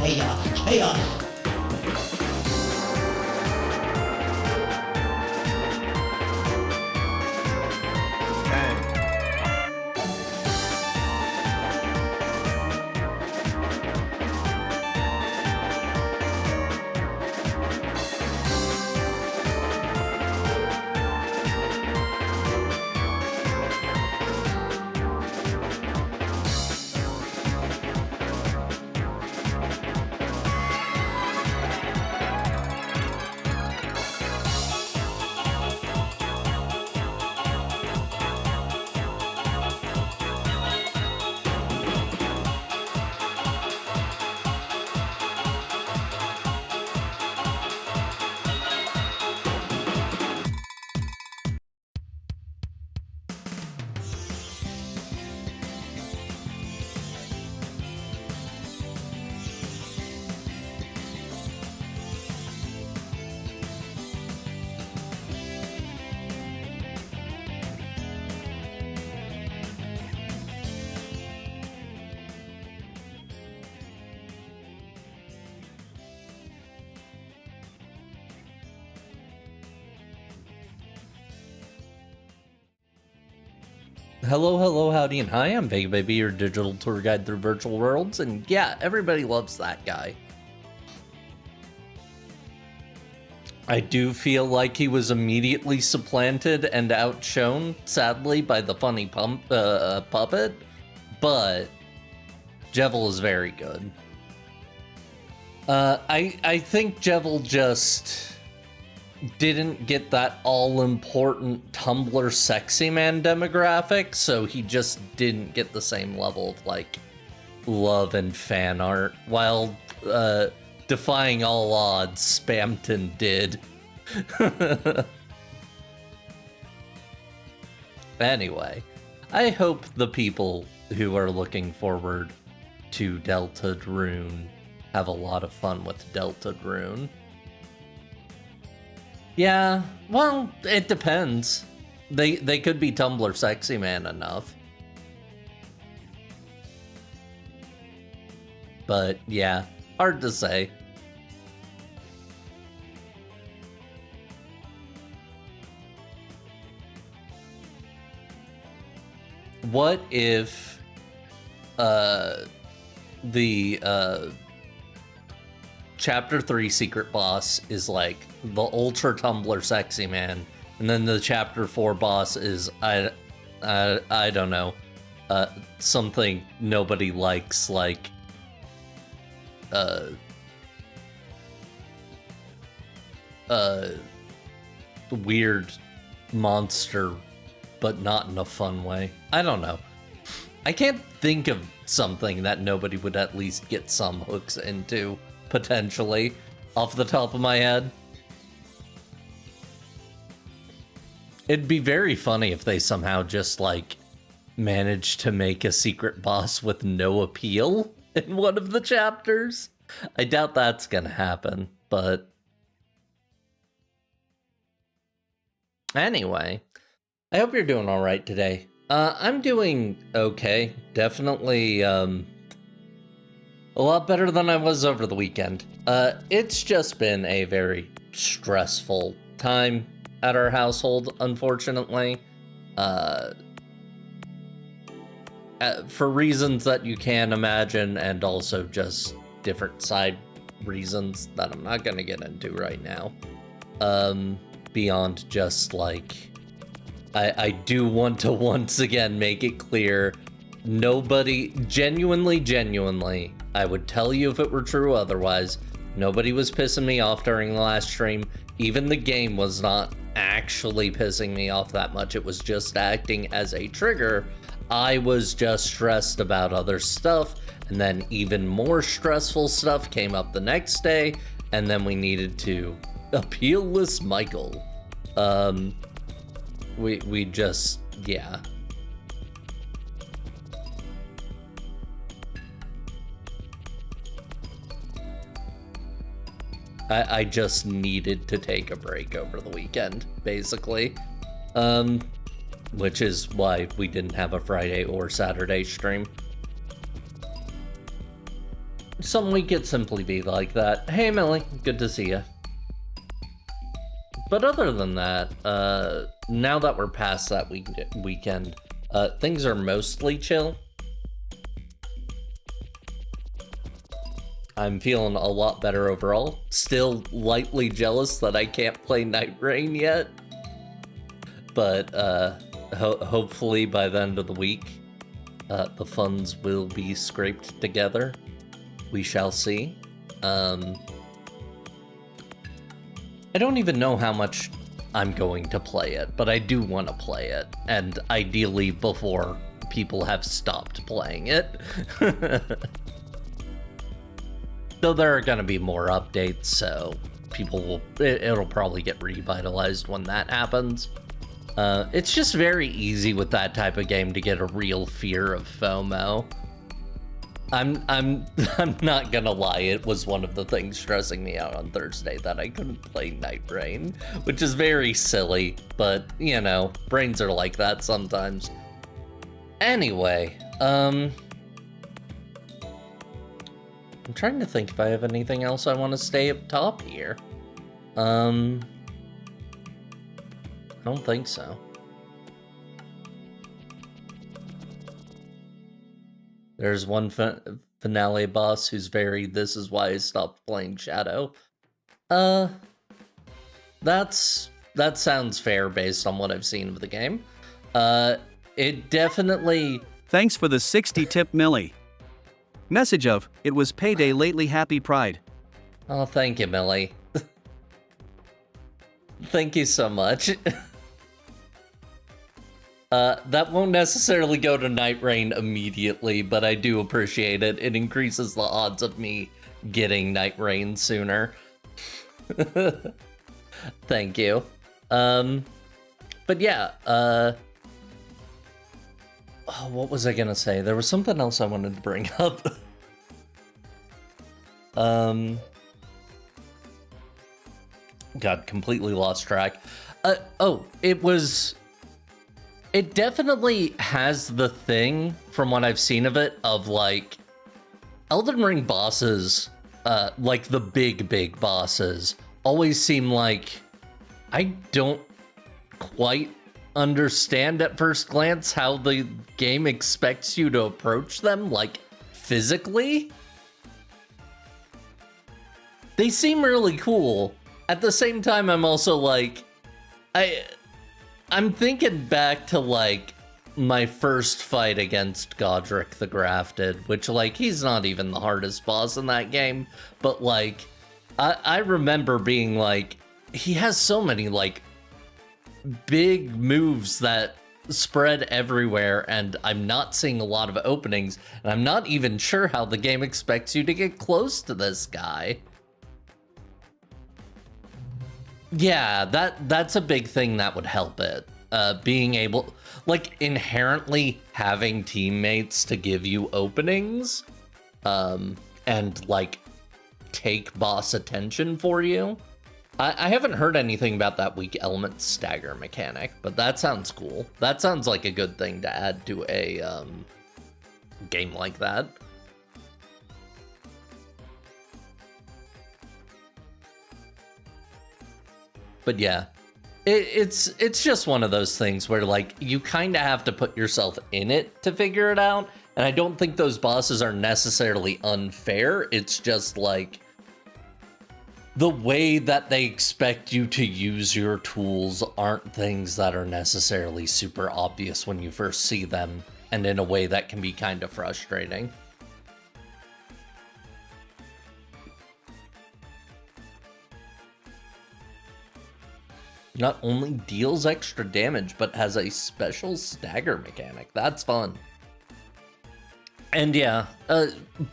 Chaos. Hello, howdy, and hi, I'm Vega Baby, your digital tour guide through virtual worlds, and yeah, everybody loves that guy. I do feel like he was immediately supplanted and outshone, sadly, by the funny puppet, but Jevil is very good. I think Jevil just didn't get that all-important Tumblr sexy man demographic, so he just didn't get the same level of, like, love and fan art, while, defying all odds, Spamton did. Anyway, I hope the people who are looking forward to Delta Rune have a lot of fun with Delta Rune. Yeah, well, it depends. They could be Tumblr sexy man enough. But yeah, hard to say. What if the Chapter 3 secret boss is like the ultra Tumblr sexy man, and then the Chapter 4 boss is I don't know, something nobody likes, like weird monster, but not in a fun way. I don't know. I can't think of something that nobody would at least get some hooks into, potentially, off the top of my head. It'd be very funny if they somehow just, like, managed to make a secret boss with no appeal in one of the chapters. I doubt that's gonna happen, but anyway, I hope you're doing all right today. I'm doing okay. Definitely, a lot better than I was over the weekend. It's just been a very stressful time at our household, unfortunately. For reasons that you can imagine, and also just different side reasons that I'm not gonna get into right now. Beyond just, like, I do want to once again make it clear, nobody, genuinely, I would tell you if it were true otherwise, nobody was pissing me off during the last stream. Even the game was not actually pissing me off that much. It was just acting as a trigger. I was just stressed about other stuff, and then even more stressful stuff came up the next day, and then we needed to appeal this Michael. We just, yeah. I just needed to take a break over the weekend, basically. Which is why we didn't have a Friday or Saturday stream. some week it simply be like that. Hey Millie, good to see you. But other than that, now that we're past that weekend, things are mostly chill. I'm feeling a lot better overall. Still lightly jealous that I can't play Night Rain yet. But hopefully by the end of the week, the funds will be scraped together. We shall see. I don't even know how much I'm going to play it, but I do want to play it. And ideally before people have stopped playing it. Though there are going to be more updates, so people will, it'll probably get revitalized when that happens. It's just very easy with that type of game to get a real fear of FOMO. I'm not gonna lie, it was one of the things stressing me out on Thursday that I couldn't play Night Rain, which is very silly, but you know, brains are like that sometimes. Anyway, I'm trying to think if I have anything else I want to stay up top here. I don't think so. There's one finale boss who's very, this is why I stopped playing Shadow. That sounds fair based on what I've seen of the game. It definitely... Thanks for the 60 tip, Millie. Message of, it was payday lately, happy pride. Oh, thank you, Millie. Thank you so much. That won't necessarily go to Night Rain immediately, but I do appreciate it. It increases the odds of me getting Night Rain sooner. Thank you. But yeah, oh, what was I gonna say? There was something else I wanted to bring up. God, completely lost track. It definitely has the thing, from what I've seen of it, of like Elden Ring bosses, like the big bosses, always seem like I don't quite understand at first glance how the game expects you to approach them, like physically. They seem really cool. At the same time, I'm also like, I'm thinking back to like my first fight against Godric the Grafted, which like he's not even the hardest boss in that game, but like I remember being like, he has so many like big moves that spread everywhere, and I'm not seeing a lot of openings, and I'm not even sure how the game expects you to get close to this guy. Yeah, that's a big thing that would help it. Being able, like, inherently having teammates to give you openings, and, like, take boss attention for you. I haven't heard anything about that weak element stagger mechanic, but that sounds cool. That sounds like a good thing to add to a, game like that. But yeah, it's just one of those things where like you kind of have to put yourself in it to figure it out. And I don't think those bosses are necessarily unfair. It's just like the way that they expect you to use your tools aren't things that are necessarily super obvious when you first see them, and in a way that can be kind of frustrating. Not only deals extra damage, but has a special stagger mechanic. That's fun. And yeah,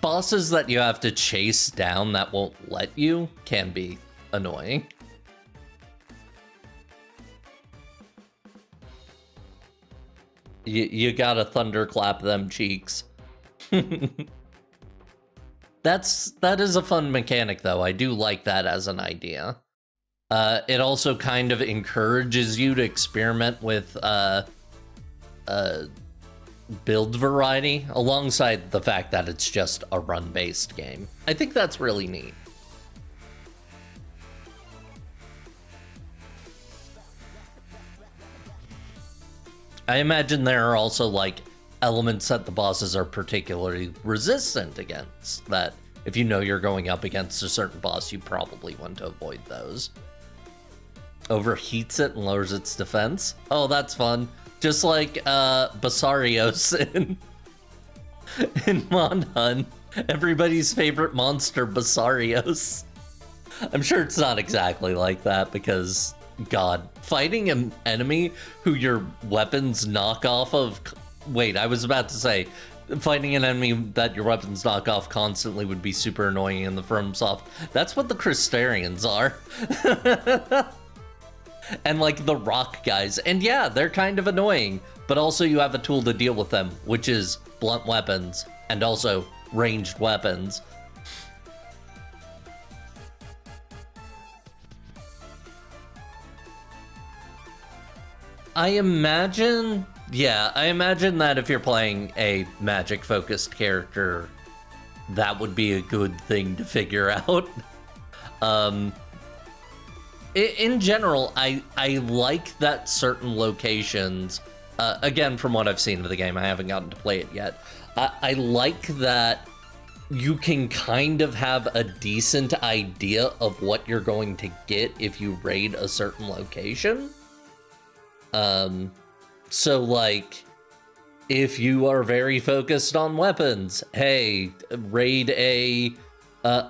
bosses that you have to chase down that won't let you can be annoying. You gotta thunderclap them cheeks. That is a fun mechanic, though. I do like that as an idea. It also kind of encourages you to experiment with build variety alongside the fact that it's just a run-based game. I think that's really neat. I imagine there are also like elements that the bosses are particularly resistant against, that if you know you're going up against a certain boss, you probably want to avoid those. Overheats it and lowers its defense. Oh, that's fun. Just like Basarios in Monhun. Everybody's favorite monster, Basarios. I'm sure it's not exactly like that because, God, fighting an enemy who your weapons knock off of... Wait, I was about to say, fighting an enemy that your weapons knock off constantly would be super annoying in the FromSoft. That's what the Crystarians are. And like the rock guys. And yeah, they're kind of annoying, but also you have a tool to deal with them, which is blunt weapons and also ranged weapons. I imagine that if you're playing a magic-focused character, that would be a good thing to figure out. In general, I like that certain locations, again, from what I've seen of the game, I haven't gotten to play it yet, I like that you can kind of have a decent idea of what you're going to get if you raid a certain location. So like, if you are very focused on weapons, hey, raid a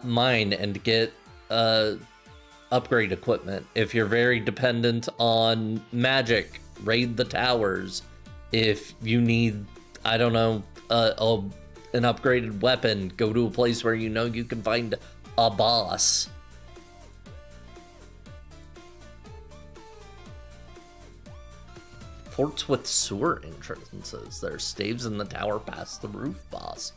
mine and get upgrade equipment. If you're very dependent on magic, raid the towers. If you need, I don't know, an upgraded weapon, go to a place where you know you can find a boss. Forts with sewer entrances. There's staves in the tower past the roof boss.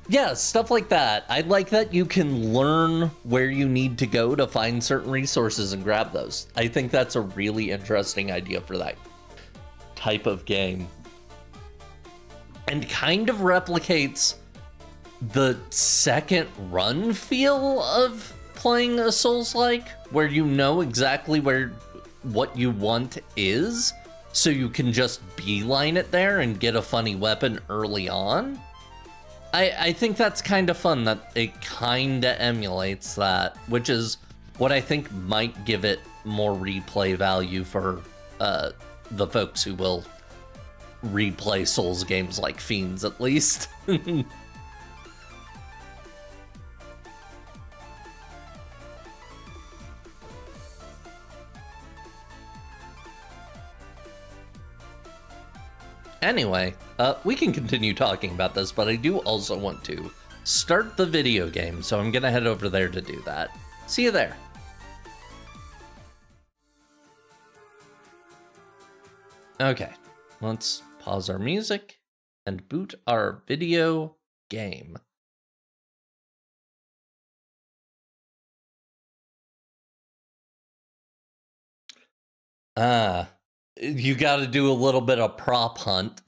Yeah, stuff like that. I like that you can learn where you need to go to find certain resources and grab those. I think that's a really interesting idea for that type of game. And kind of replicates the second run feel of playing a Souls-like, where you know exactly where what you want is, so you can just beeline it there and get a funny weapon early on. I think that's kind of fun that it kind of emulates that, which is what I think might give it more replay value for the folks who will replay Souls games like fiends, at least. Anyway, we can continue talking about this, but I do also want to start the video game, so I'm gonna head over there to do that. See you there. Okay, let's pause our music and boot our video game. You gotta do a little bit of prop hunt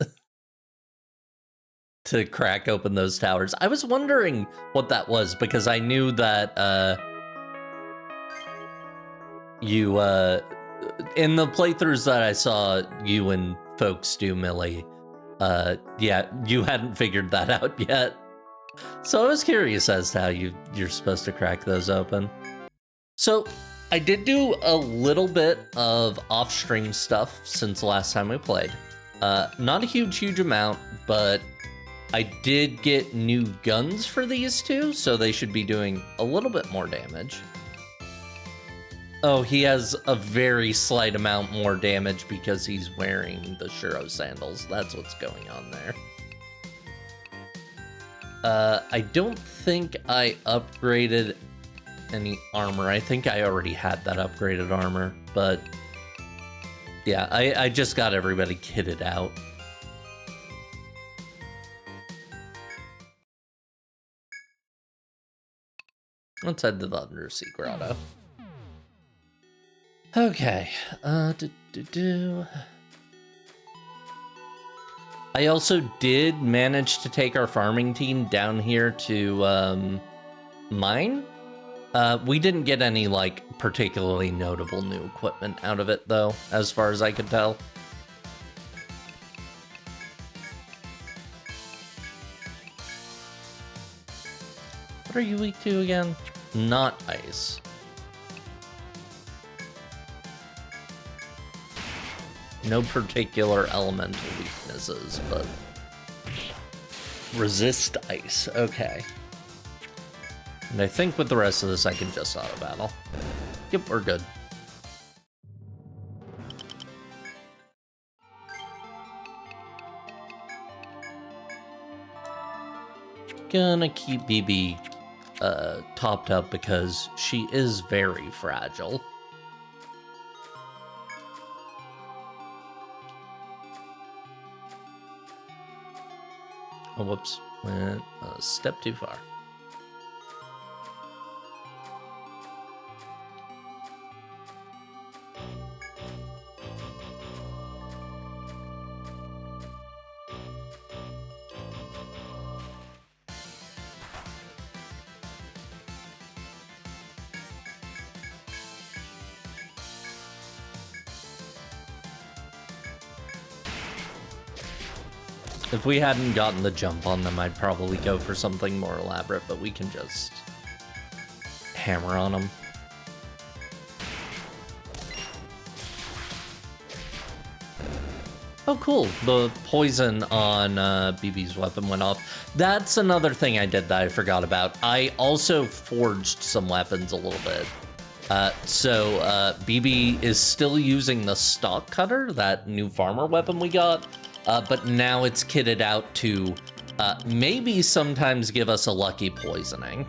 to crack open those towers. I was wondering what that was, because I knew that you in the playthroughs that I saw you and folks do, Millie, yeah, you hadn't figured that out yet. So I was curious as to how you're supposed to crack those open. So I did do a little bit of off-stream stuff since the last time we played. Not a huge amount, but I did get new guns for these two, so they should be doing a little bit more damage. Oh, he has a very slight amount more damage because he's wearing the Shuro sandals. That's what's going on there. I don't think I upgraded any armor. I think I already had that upgraded armor, but yeah, I just got everybody kitted out. Let's head to the Undersea Grotto. Okay, I I also did manage to take our farming team down here to mine. We didn't get any like particularly notable new equipment out of it though, as far as I could tell. What are you weak to again? Not ice. No particular elemental weaknesses, but resist ice. Okay. And I think with the rest of this, I can just auto battle. Yep, we're good. Gonna keep BB topped up because she is very fragile. Oh, whoops. Went a step too far. If we hadn't gotten the jump on them, I'd probably go for something more elaborate, but we can just hammer on them. Oh, cool. The poison on BB's weapon went off. That's another thing I did that I forgot about. I also forged some weapons a little bit. So BB is still using the stock cutter, that new farmer weapon we got. But now it's kitted out to maybe sometimes give us a lucky poisoning.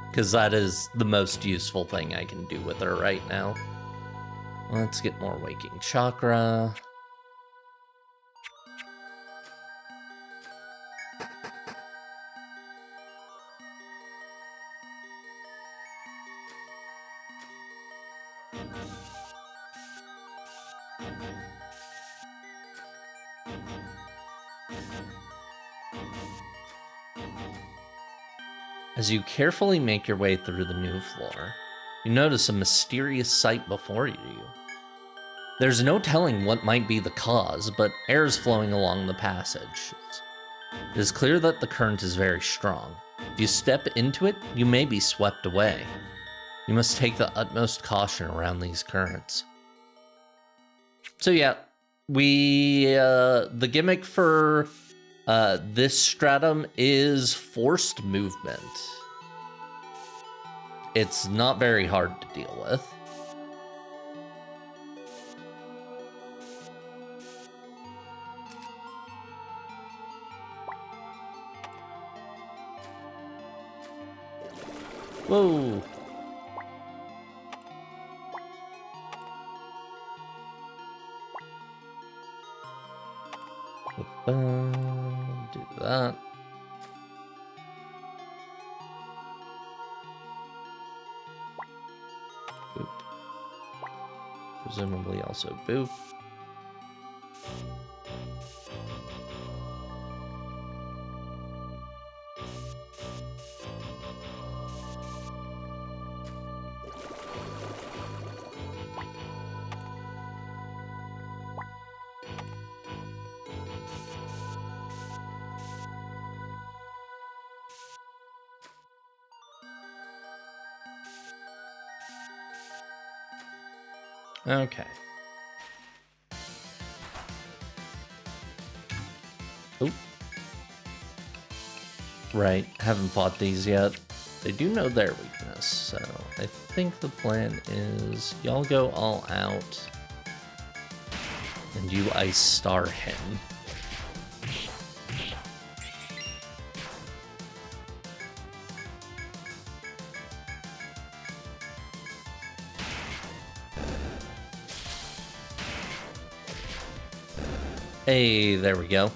Because that is the most useful thing I can do with her right now. Let's get more waking chakra. As you carefully make your way through the new floor, you notice a mysterious sight before you. There's no telling what might be the cause, but air is flowing along the passage. It is clear that the current is very strong. If you step into it, you may be swept away. You must take the utmost caution around these currents. So yeah, the gimmick for this stratum is forced movement. It's not very hard to deal with. Whoa. Do that. Boop. Presumably also boop. Okay. Oop. Right, haven't fought these yet. They do know their weakness, so I think the plan is y'all go all out and you ice star him. Hey, there we go.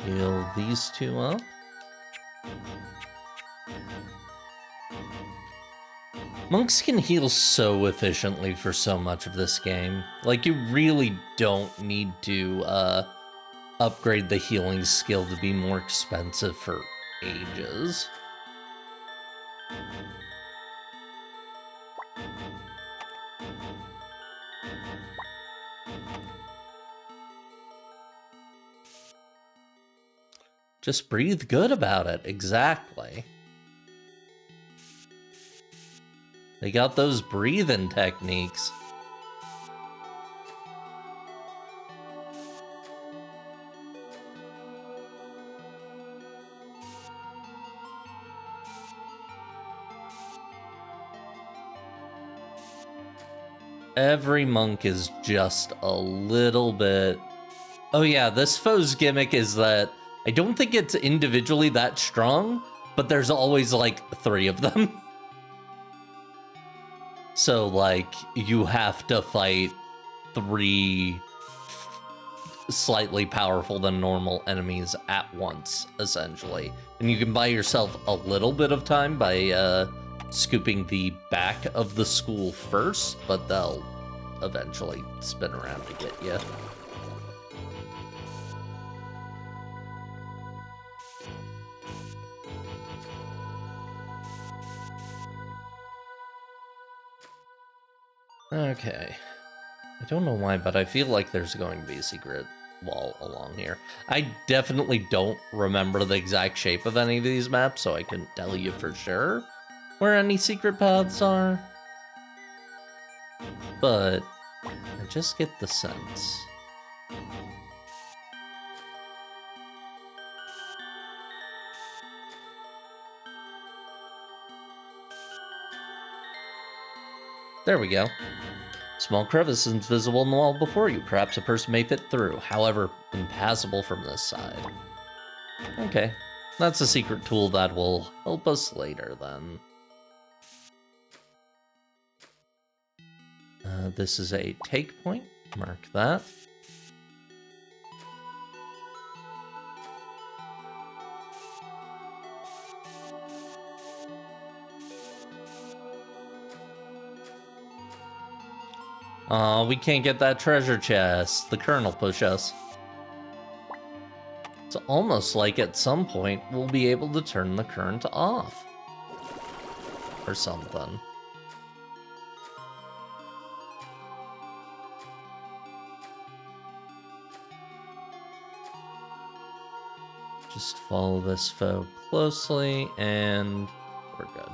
Heal these two up. Monks can heal so efficiently for so much of this game. Like, you really don't need to upgrade the healing skill to be more expensive for ages. Just breathe good about it, exactly. They got those breathing techniques. Every monk is just a little bit... Oh yeah, this foe's gimmick is that I don't think it's individually that strong, but there's always like 3 of them. So like, you have to fight 3 slightly powerful than normal enemies at once, essentially. And you can buy yourself a little bit of time by scooping the back of the school first, but they'll eventually spin around to get you. Okay. I don't know why, but I feel like there's going to be a secret wall along here. I definitely don't remember the exact shape of any of these maps, so I couldn't tell you for sure where any secret paths are. But I just get the sense. There we go. Small crevice is visible in the wall before you. Perhaps a person may fit through, however, impassable from this side. Okay, that's a secret tool that will help us later then. This is a take point. Mark that. We can't get that treasure chest. The Kern will push us. It's almost like at some point we'll be able to turn the current off. Or something. Just follow this foe closely and we're good.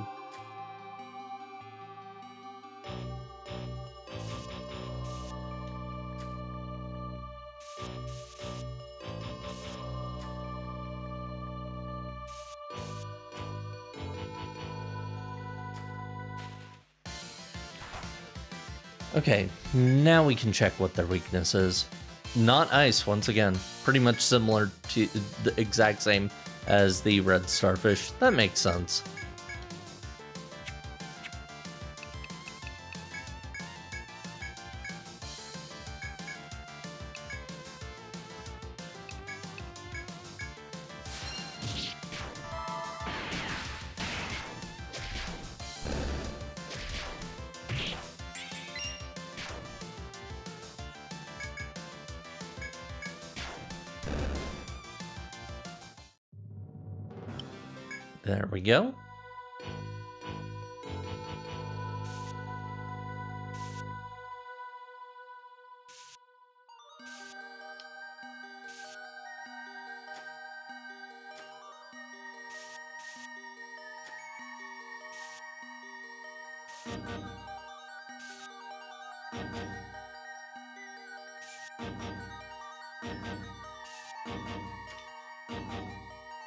Okay, now we can check what their weakness is. Not ice, once again. Pretty much similar to the exact same as the red starfish. That makes sense. There we go.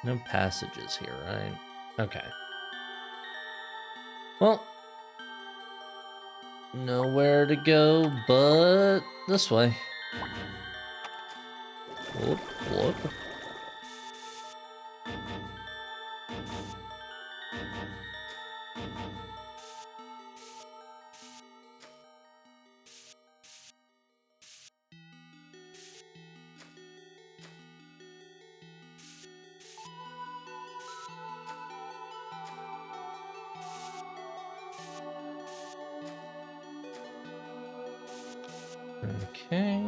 No passages here, right? Okay. Well, nowhere to go but this way. Whoop, whoop. Okay.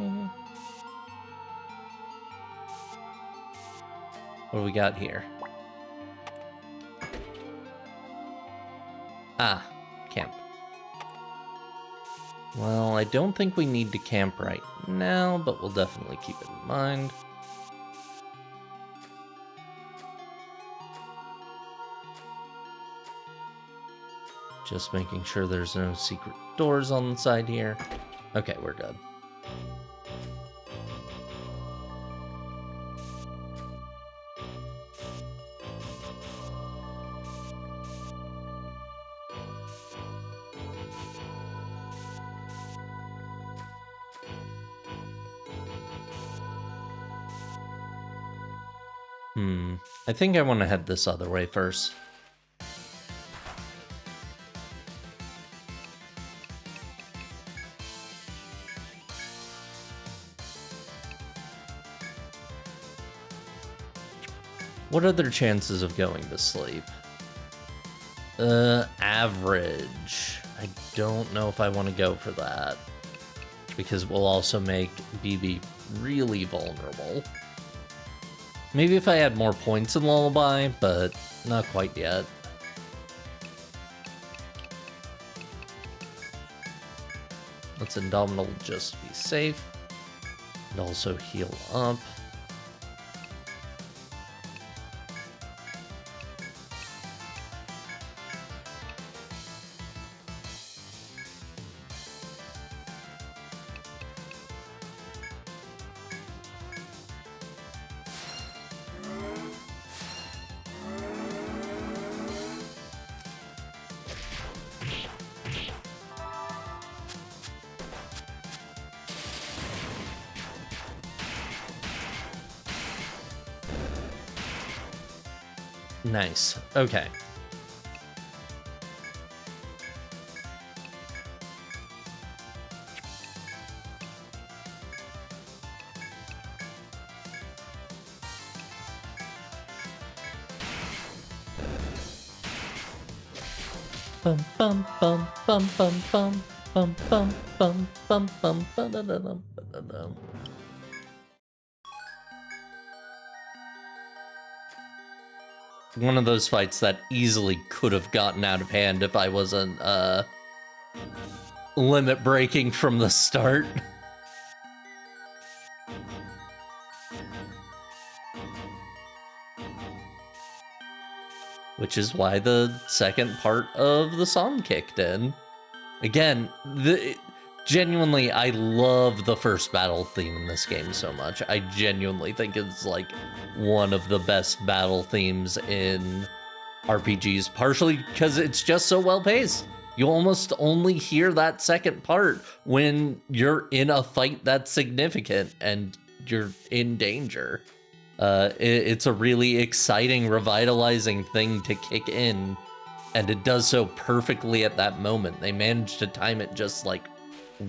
What do we got here? Ah, camp. Well, I don't think we need to camp right now, but we'll definitely keep it in mind. Just making sure there's no secret doors on the side here. Okay, we're good. I think I want to head this other way first. What are their chances of going to sleep? Average. I don't know if I want to go for that, because we'll also make BB really vulnerable. Maybe if I had more points in Lullaby, but not quite yet. Let's Indomitable just be safe, and also heal up. Nice. Okay. Bum bum bum bum bum bum bum bum bum bum bum ba-da-da-dum, ba-da-dum. One of those fights that easily could have gotten out of hand if I wasn't limit breaking from the start. Which is why the second part of the song kicked in. Again, genuinely, I love the first battle theme in this game so much. I genuinely think it's like one of the best battle themes in RPGs, partially because it's just so well paced. You almost only hear that second part when you're in a fight that's significant and you're in danger. It's a really exciting, revitalizing thing to kick in, and it does so perfectly at that moment. They managed to time it just like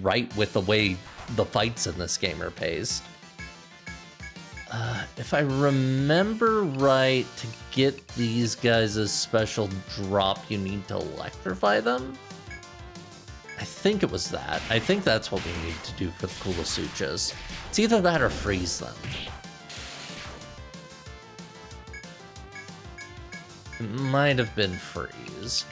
right with the way the fights in this game are paced. If I remember right, to get these guys a special drop, you need to electrify them? I think it was that. I think that's what we need to do for the Kulasuchas. It's either that or freeze them. It might have been freeze.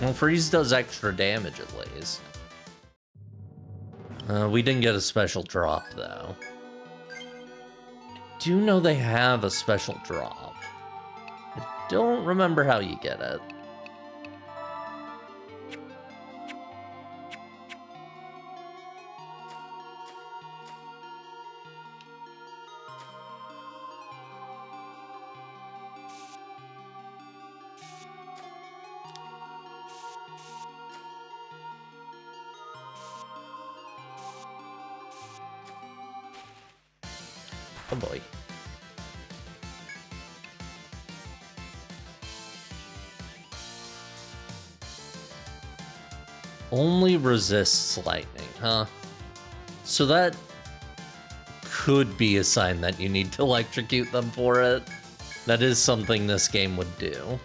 Well, freeze does extra damage at least. We didn't get a special drop though. I do know they have a special drop. I don't remember how you get it. Oh boy. Only resists lightning, huh? So that could be a sign that you need to electrocute them for it. That is something this game would do.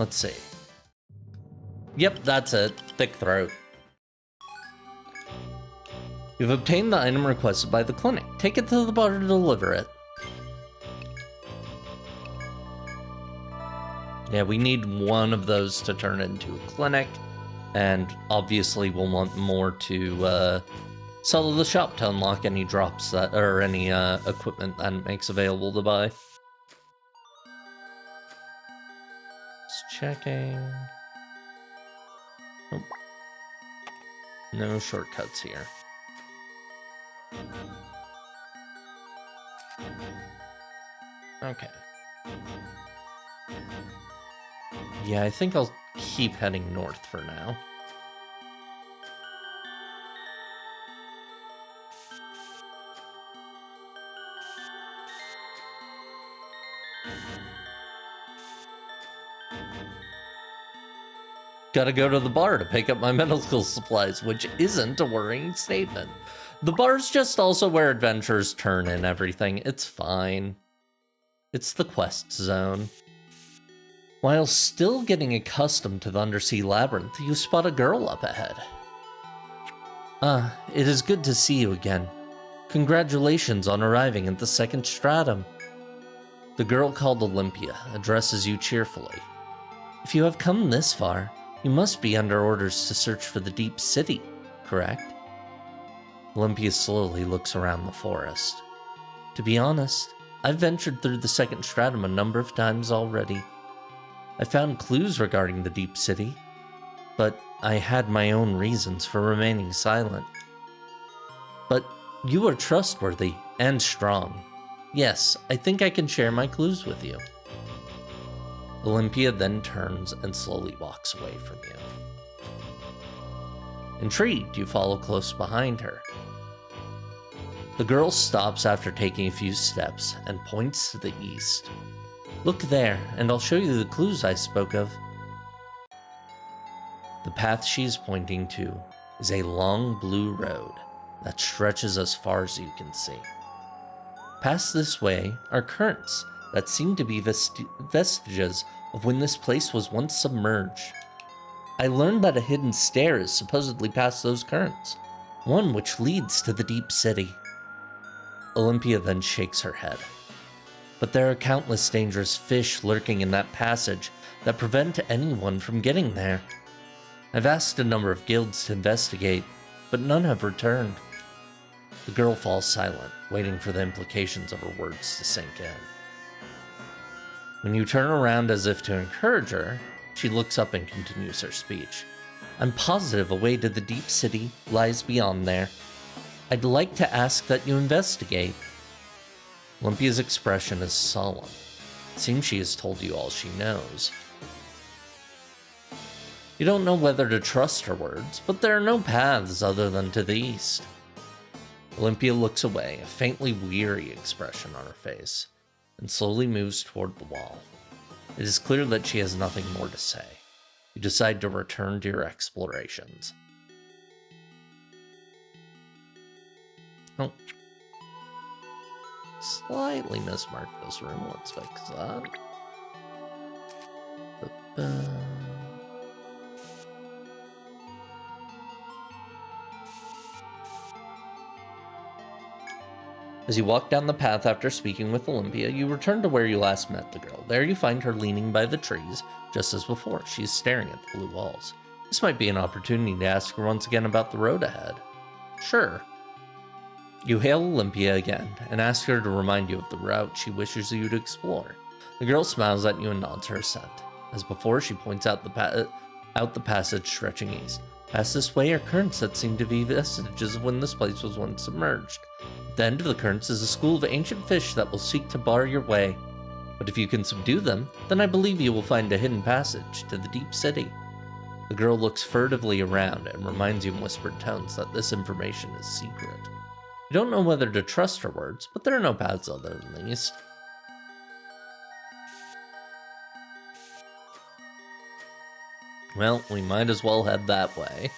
Let's see. Yep, that's it. Thick throat. You've obtained the item requested by the clinic. Take it to the bar to deliver it. Yeah, we need one of those to turn into a clinic. And obviously we'll want more to sell to the shop to unlock any drops that, or any equipment that it makes available to buy. Just checking. Nope. No shortcuts here. Okay. Yeah, I think I'll keep heading north for now. Gotta go to the bar to pick up my medical supplies, which isn't a worrying statement. The bar's just also where adventures turn and everything. It's fine. It's the quest zone. While still getting accustomed to the undersea labyrinth, you spot a girl up ahead. It is good to see you again. Congratulations on arriving at the second stratum. The girl called Olympia addresses you cheerfully. If you have come this far, you must be under orders to search for the deep city, correct? Olympia slowly looks around the forest. To be honest, I've ventured through the second stratum a number of times already. I found clues regarding the deep city, but I had my own reasons for remaining silent. But you are trustworthy and strong. Yes, I think I can share my clues with you. Olympia then turns and slowly walks away from you. Intrigued, you follow close behind her. The girl stops after taking a few steps and points to the east. Look there, and I'll show you the clues I spoke of. The path she is pointing to is a long blue road that stretches as far as you can see. Past this way are currents that seem to be vestiges of when this place was once submerged. I learned that a hidden stair is supposedly past those currents, one which leads to the deep city. Olympia then shakes her head. But there are countless dangerous fish lurking in that passage that prevent anyone from getting there. I've asked a number of guilds to investigate, but none have returned. The girl falls silent, waiting for the implications of her words to sink in. When you turn around as if to encourage her, she looks up and continues her speech. I'm positive a way to the deep city lies beyond there. I'd like to ask that you investigate. Olympia's expression is solemn. It seems she has told you all she knows. You don't know whether to trust her words, but there are no paths other than to the east. Olympia looks away, a faintly weary expression on her face, and slowly moves toward the wall. It is clear that she has nothing more to say. You decide to return to your explorations. Oh. Slightly mismarked this room. Let's fix that. As you walk down the path after speaking with Olympia, you return to where you last met the girl. There you find her leaning by the trees, just as before. She's staring at the blue walls. This might be an opportunity to ask her once again about the road ahead. Sure. You hail Olympia again, and ask her to remind you of the route she wishes you to explore. The girl smiles at you and nods her assent. As before, she points out the passage stretching east. Past this way are currents that seem to be vestiges of when this place was once submerged. At the end of the currents is a school of ancient fish that will seek to bar your way. But if you can subdue them, then I believe you will find a hidden passage to the deep city. The girl looks furtively around and reminds you in whispered tones that this information is secret. You don't know whether to trust her words, but there are no paths other than the east. Well, we might as well head that way.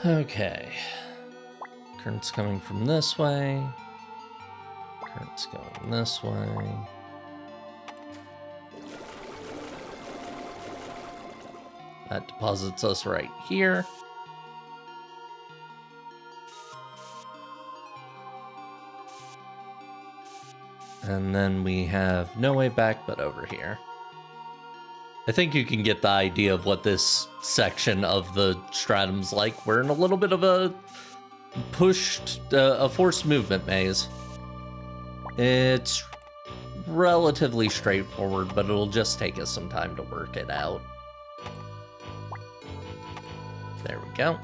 Okay. Current's coming from this way. Current's going this way. That deposits us right here. And then we have no way back but over here. I think you can get the idea of what this section of the stratum's like. We're in a little bit of a forced movement maze. It's relatively straightforward, but it'll just take us some time to work it out. There we go.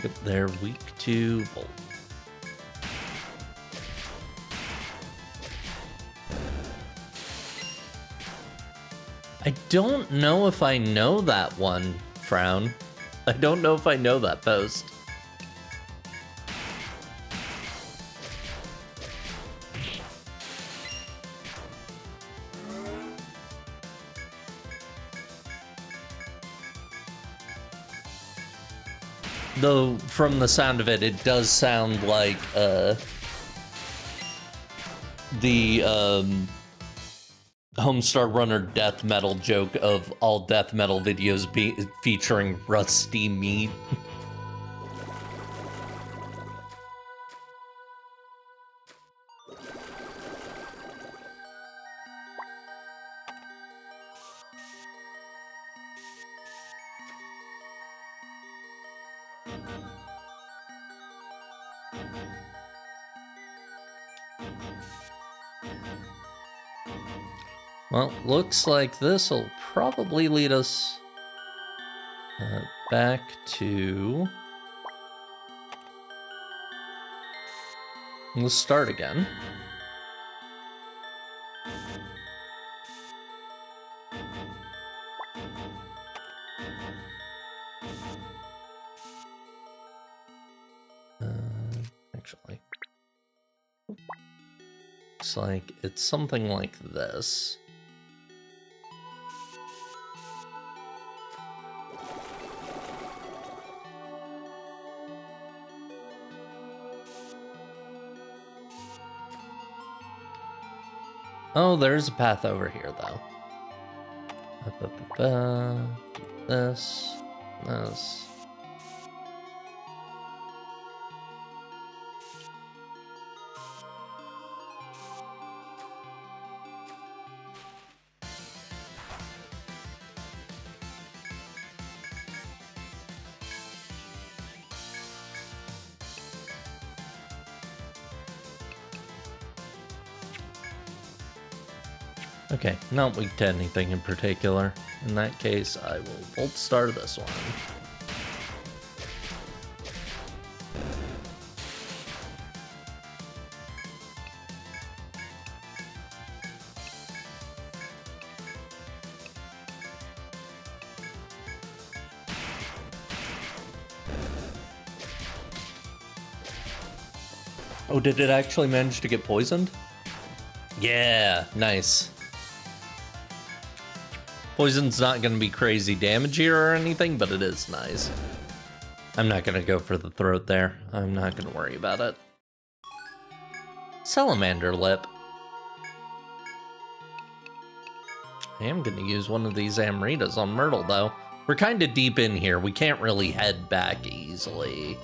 Yep, they're weak to Volt. I don't know if I know that one, Frown. I don't know if I know that post. Though, from the sound of it, it does sound like, the, Homestar Runner death metal joke of all death metal videos featuring rusty meat. Well, looks like this will probably lead us back to... Let's start again. Actually, looks like it's something like this. Oh, there's a path over here, though. This. Okay, not weak to anything in particular. In that case, I will Volt Star this one. Oh, did it actually manage to get poisoned? Yeah, nice. Poison's not going to be crazy damage here or anything, but it is nice. I'm not going to go for the throat there. I'm not going to worry about it. Salamander lip. I am going to use one of these Amritas on Myrtle, though. We're kind of deep in here. We can't really head back easily.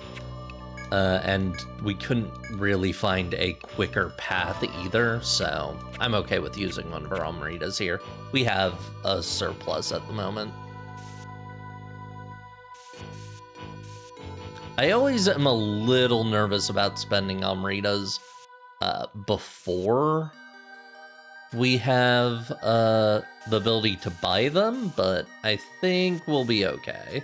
And we couldn't really find a quicker path either, so I'm okay with using one of our Amritas here. We have a surplus at the moment. I always am a little nervous about spending Amritas before we have the ability to buy them, but I think we'll be okay.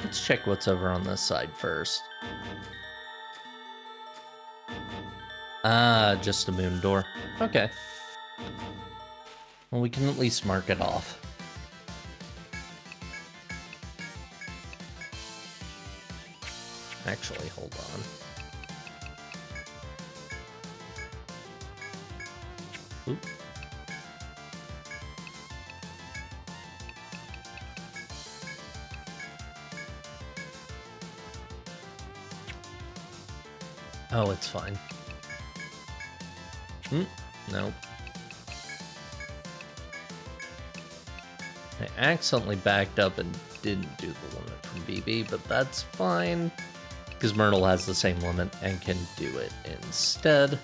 Let's check what's over on this side first. Ah, just a moon door. Okay. Well, we can at least mark it off. Actually, hold on. Oop. Oh, it's fine. Nope. I accidentally backed up and didn't do the limit from BB, but that's fine, because Myrtle has the same limit and can do it instead.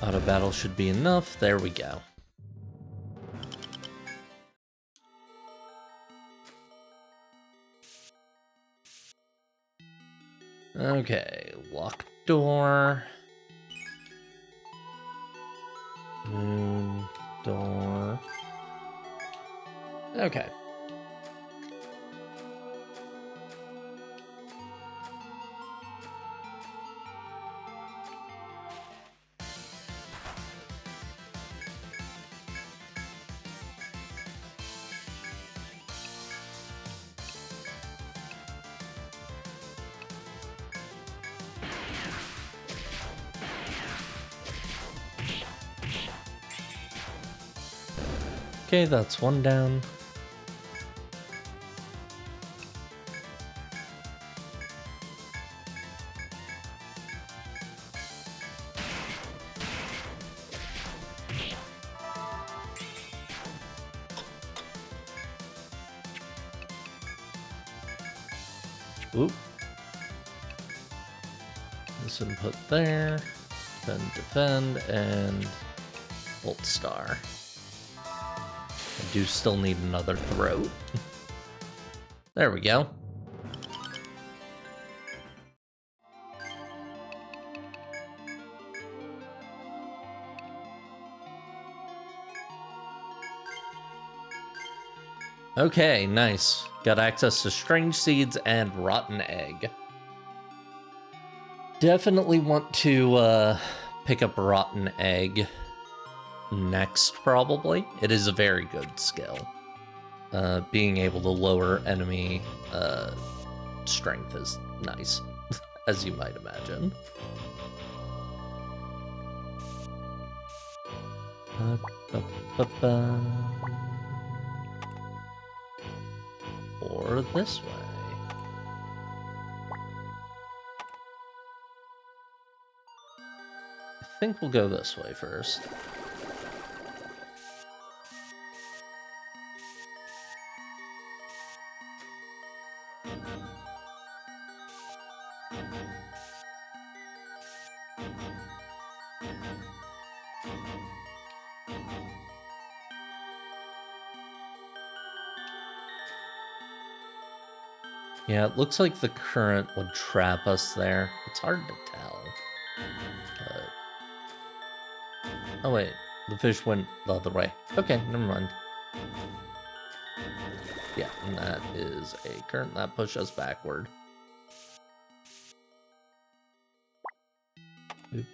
Auto battle should be enough. There we go. Okay, lock door. Moon door. Okay. Okay, that's one down. Oop. This input there. Then defend and Bolt Star. I do still need another throat. There we go. Okay, nice. Got access to strange seeds and rotten egg. Definitely want to pick up rotten egg next, probably. It is a very good skill. Being able to lower enemy strength is nice, as you might imagine. Or this way. I think we'll go this way first. Yeah, it looks like the current would trap us there. It's hard to tell. But... oh wait, the fish went the other way. Okay, never mind. Yeah, and that is a current that pushed us backward. Oop.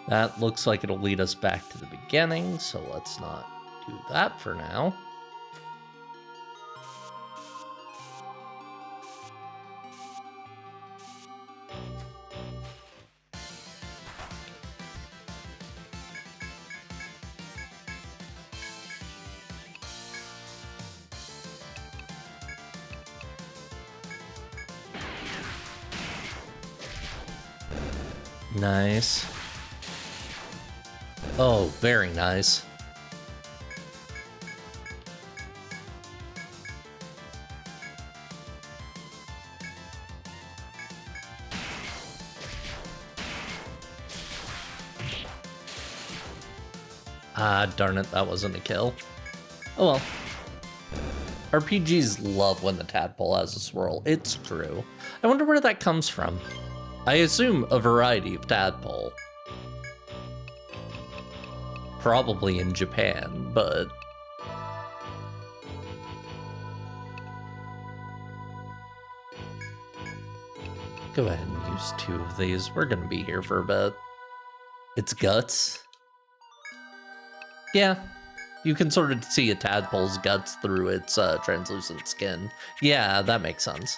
That looks like it'll lead us back to the beginning, so let's not do that for now. Nice. Oh, very nice. Ah, darn it, that wasn't a kill. Oh well. RPGs love when the tadpole has a swirl. It's true. I wonder where that comes from. I assume a variety of tadpole. Probably in Japan, but... Go ahead and use 2 of these. We're gonna be here for a bit. It's guts. Yeah, you can sort of see a tadpole's guts through its translucent skin. Yeah, that makes sense.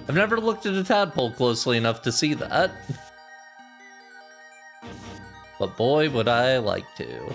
I've never looked at a tadpole closely enough to see that. But boy, would I like to.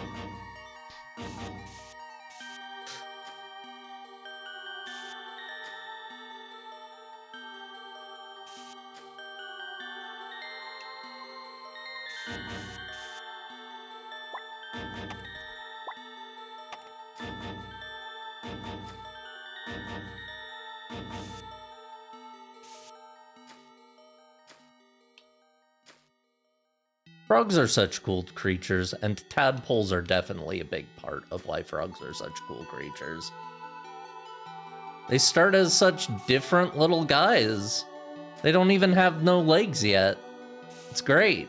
Frogs are such cool creatures, and tadpoles are definitely a big part of why frogs are such cool creatures. They start as such different little guys. They don't even have no legs yet. It's great.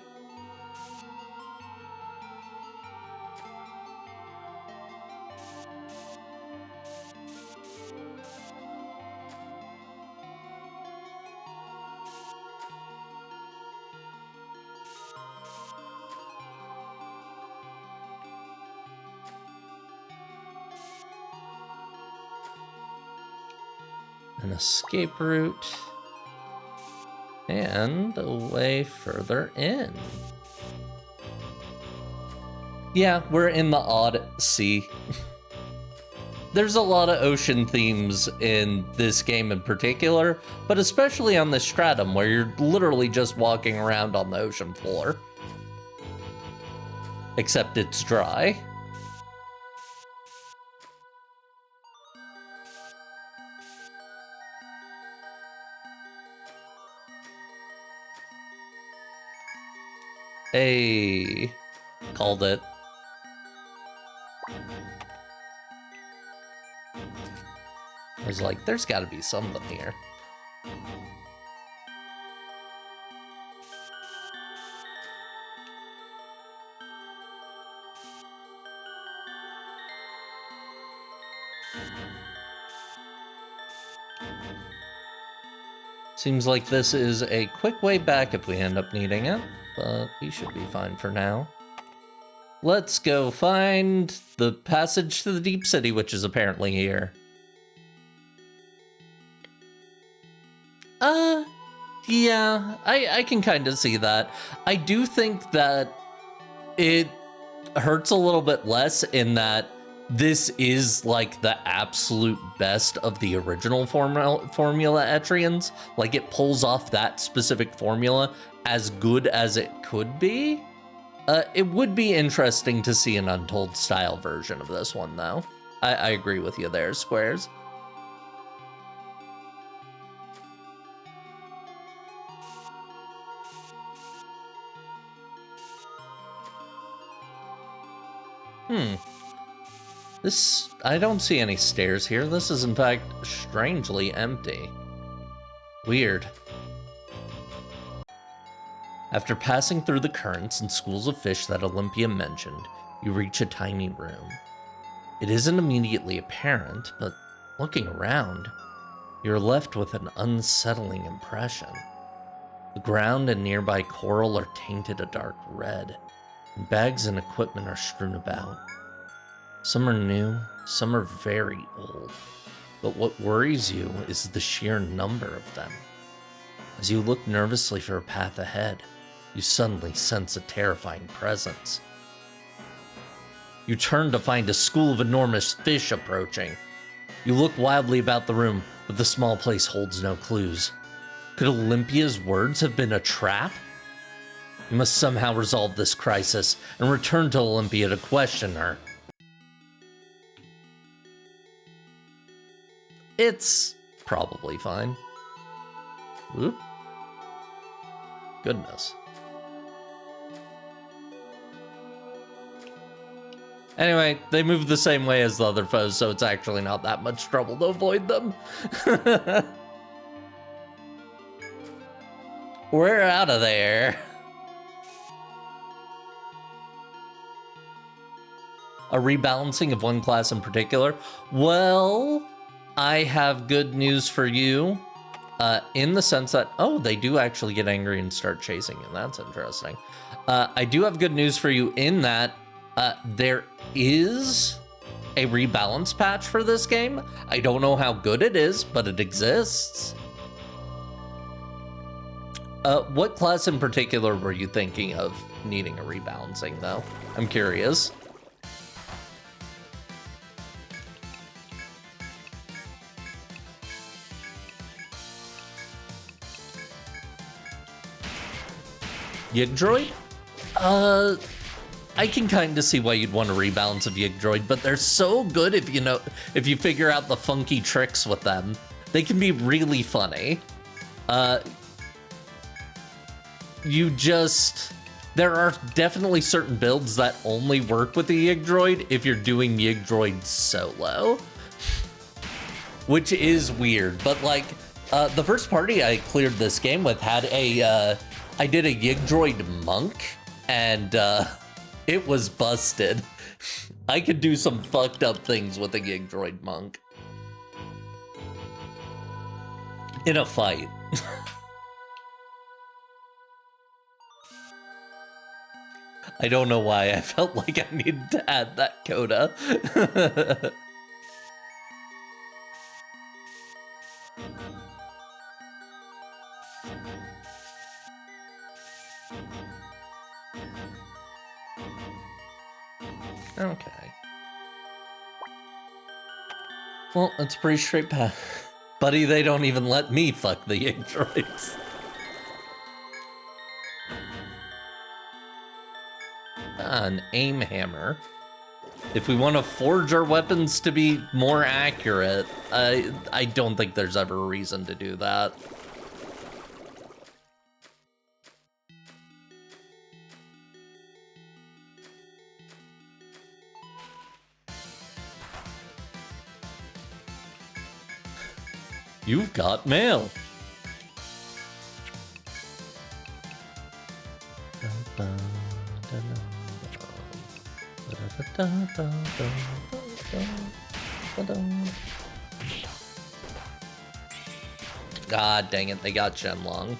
An escape route, and a way further in. Yeah, we're in the Odyssey. There's a lot of ocean themes in this game in particular, but especially on the stratum where you're literally just walking around on the ocean floor. Except it's dry. Hey, called it. I was like, there's gotta be something here. Seems like this is a quick way back if we end up needing it, but we should be fine for now. Let's go find the passage to the Deep City, which is apparently here. Yeah, I can kind of see that. I do think that it hurts a little bit less in that this is like the absolute best of the original formula Etrians. Like it pulls off that specific formula as good as it could be. It would be interesting to see an Untold style version of this one though. I agree with you there, Squares. I don't see any stairs here. This is in fact strangely empty. Weird. After passing through the currents and schools of fish that Olympia mentioned, you reach a tiny room. It isn't immediately apparent, but looking around, you're left with an unsettling impression. The ground and nearby coral are tainted a dark red, and bags and equipment are strewn about. Some are new, some are very old, but what worries you is the sheer number of them. As you look nervously for a path ahead, you suddenly sense a terrifying presence. You turn to find a school of enormous fish approaching. You look wildly about the room, but the small place holds no clues. Could Olympia's words have been a trap? You must somehow resolve this crisis and return to Olympia to question her. It's probably fine. Oop. Goodness. Anyway, they move the same way as the other foes, so it's actually not that much trouble to avoid them. We're out of there. A rebalancing of one class in particular? Well, I have good news for you. In the sense that, oh, they do actually get angry and start chasing you. That's interesting. I do have good news for you in that there is a rebalance patch for this game. I don't know how good it is, but it exists. What class in particular were you thinking of needing a rebalancing, though? I'm curious. Yggdroid? I can kind of see why you'd want to rebalance of Yggdroid, but they're so good if you figure out the funky tricks with them. They can be really funny. There are definitely certain builds that only work with the Yggdroid if you're doing Yggdroid solo. Which is weird, but like, the first party I cleared this game with had I did a Yggdroid monk, and it was busted. I could do some fucked up things with a Yggdroid monk. In a fight. I don't know why I felt like I needed to add that coda. Okay. Well, it's a pretty straight path. Buddy, they don't even let me fuck the Yggdroids. An aim hammer. If we want to forge our weapons to be more accurate, I don't think there's ever a reason to do that. You've got mail. God dang it, they got Shenlong.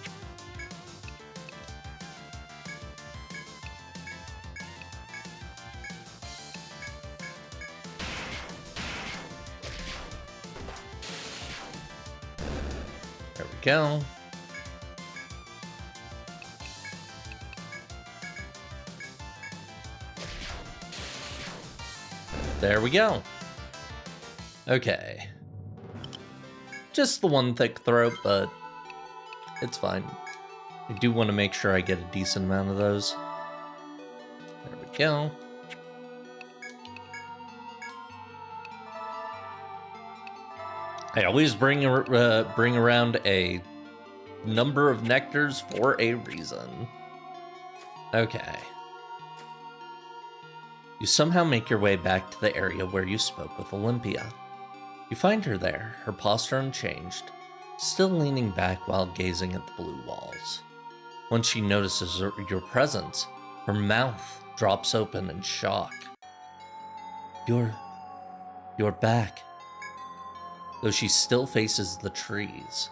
There we go. There we go. Okay. Just the one thick throat, but it's fine. I do want to make sure I get a decent amount of those. There we go. I always bring around a number of nectars for a reason. Okay. You somehow make your way back to the area where you spoke with Olympia. You find her there, her posture unchanged, still leaning back while gazing at the blue walls. Once she notices your presence, her mouth drops open in shock. You're back. Though she still faces the trees.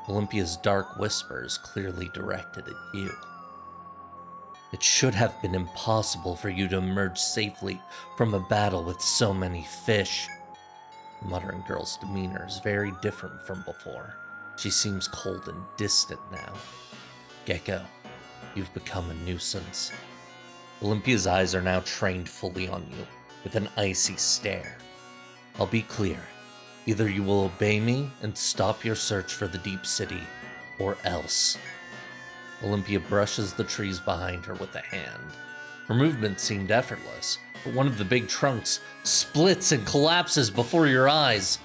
Olympia's dark whispers clearly directed at you. It should have been impossible for you to emerge safely from a battle with so many fish. The muttering girl's demeanor is very different from before. She seems cold and distant now. Gecko, you've become a nuisance. Olympia's eyes are now trained fully on you, with an icy stare. I'll be clear. Either you will obey me and stop your search for the deep city, or else. Olympia brushes the trees behind her with a hand. Her movement seemed effortless, but one of the big trunks splits and collapses before your eyes.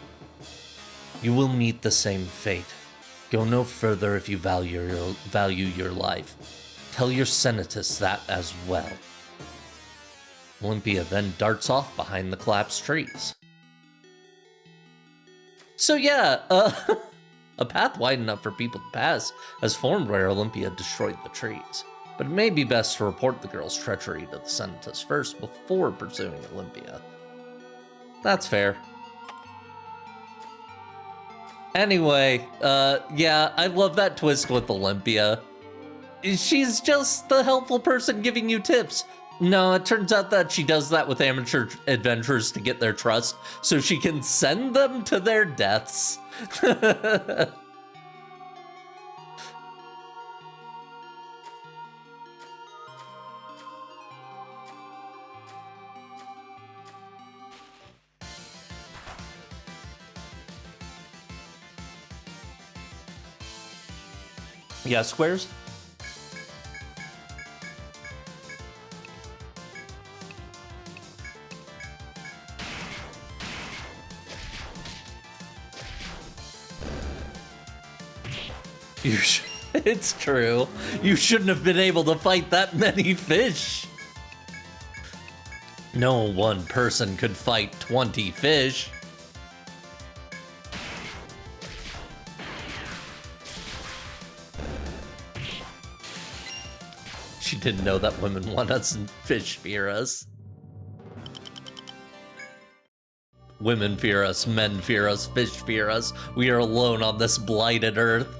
You will meet the same fate. Go no further if you value your life. Tell your senatus that as well. Olympia then darts off behind the collapsed trees. So yeah, a path wide enough for people to pass has formed where Olympia destroyed the trees. But it may be best to report the girl's treachery to the Senatus first before pursuing Olympia. That's fair. Anyway, yeah, I love that twist with Olympia. She's just the helpful person giving you tips. No, it turns out that she does that with amateur adventurers to get their trust, so she can send them to their deaths. Yeah, squares? It's true. You shouldn't have been able to fight that many fish. No one person could fight 20 fish. She didn't know that women want us and fish fear us. Women fear us, men fear us, fish fear us. We are alone on this blighted earth.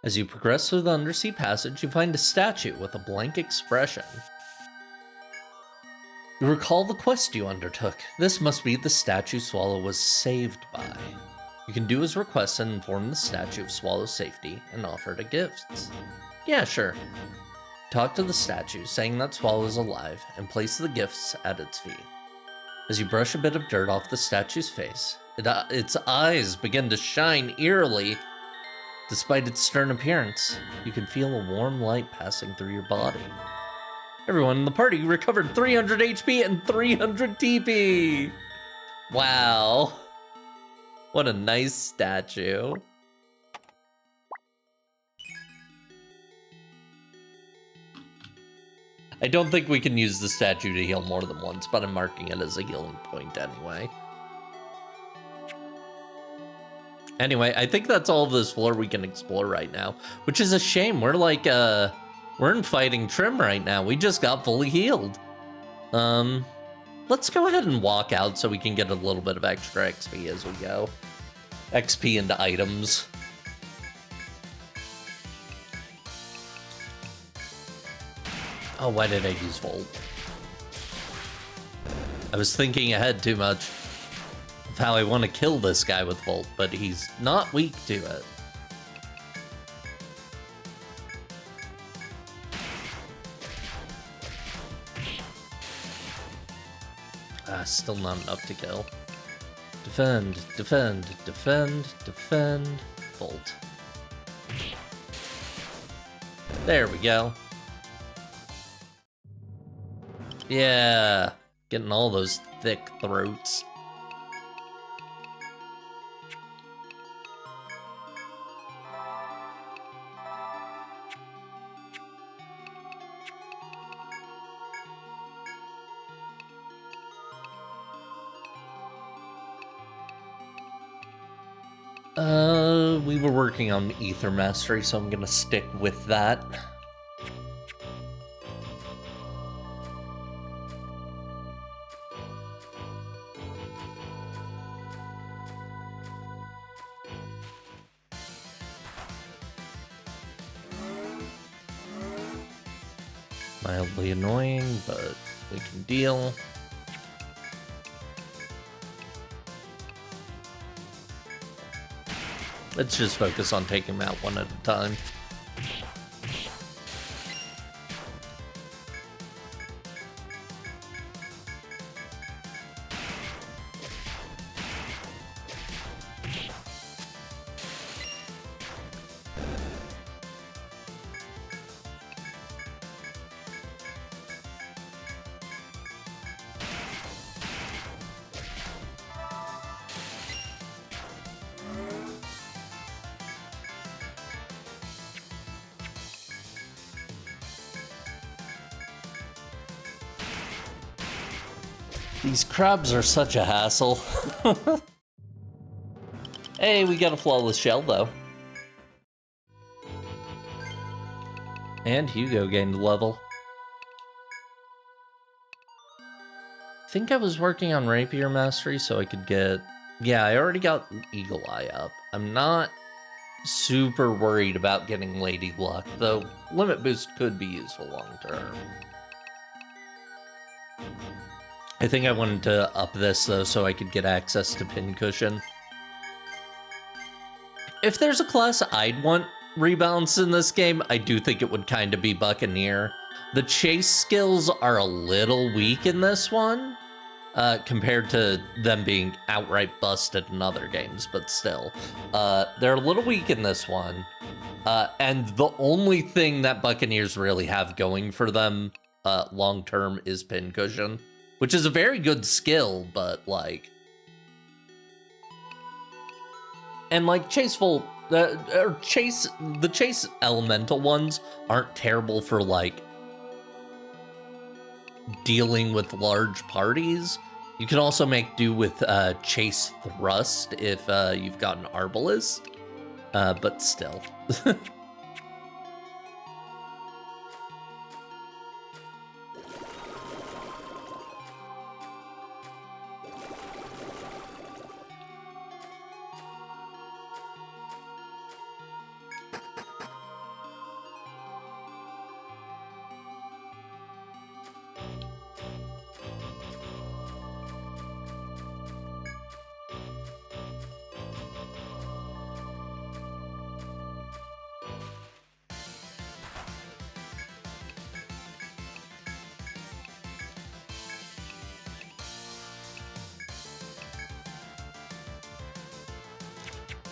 As you progress through the undersea passage, you find a statue with a blank expression. You recall the quest you undertook. This must be the statue Swallow was saved by. You can do as requested and inform the statue of Swallow's safety and offer it gifts. Yeah, sure. Talk to the statue, saying that Swallow is alive, and place the gifts at its feet. As you brush a bit of dirt off the statue's face, its eyes begin to shine eerily. Despite its stern appearance, you can feel a warm light passing through your body. Everyone in the party recovered 300 HP and 300 TP! Wow. What a nice statue. I don't think we can use the statue to heal more than once, but I'm marking it as a healing point anyway. Anyway, I think that's all of this floor we can explore right now, which is a shame. We're like, we're in fighting trim right now. We just got fully healed. Let's go ahead and walk out so we can get a little bit of extra XP as we go. XP into items. Oh, why did I use Volt? I was thinking ahead too much of how I want to kill this guy with Volt, but he's not weak to it. Still not enough to kill. Defend, defend, defend, defend, Volt. There we go. Yeah, getting all those thick throats. We were working on Ether Mastery, so I'm gonna stick with that. Mildly annoying, but we can deal. Let's just focus on taking them out one at a time. These crabs are such a hassle. Hey, we got a flawless shell, though. And Hugo gained a level. I think I was working on Rapier Mastery so I could get... Yeah, I already got Eagle Eye up. I'm not super worried about getting Lady Luck, though Limit Boost could be useful long term. I think I wanted to up this, though, so I could get access to Pincushion. If there's a class I'd want rebalance in this game, I do think it would kind of be Buccaneer. The chase skills are a little weak in this one, compared to them being outright busted in other games, but still. They're a little weak in this one. And the only thing that Buccaneers really have going for them long-term is Pincushion. Which is a very good skill, but like... And like the chase elemental ones aren't terrible for like dealing with large parties. You can also make do with chase thrust if you've got an arbalist, but still.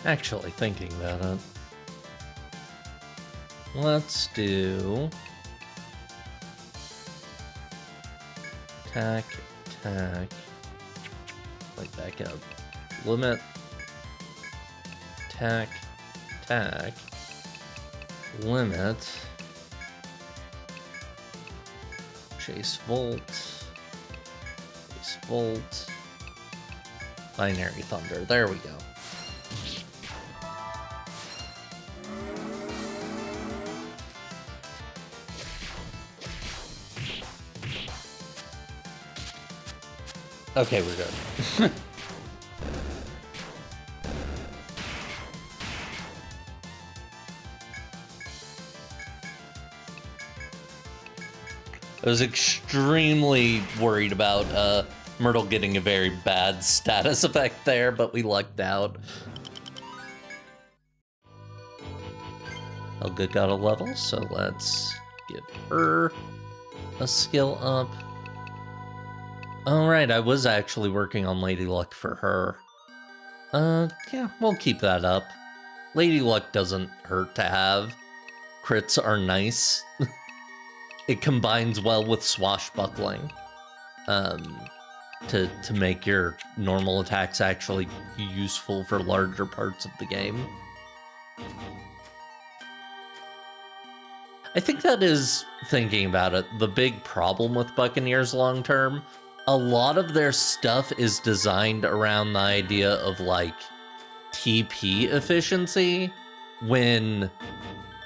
Actually, thinking about it, let's do attack, like back up, limit, attack, limit, chase volt, binary thunder. There we go. Okay, we're good. I was extremely worried about Myrtle getting a very bad status effect there, but we lucked out. Helga got a level, so let's give her a skill up. Alright, I was actually working on Lady Luck for her. Yeah, we'll keep that up. Lady Luck doesn't hurt to have. Crits are nice. It combines well with swashbuckling. To make your normal attacks actually useful for larger parts of the game. I think that is, thinking about it, the big problem with Buccaneers long term. A lot of their stuff is designed around the idea of like TP efficiency when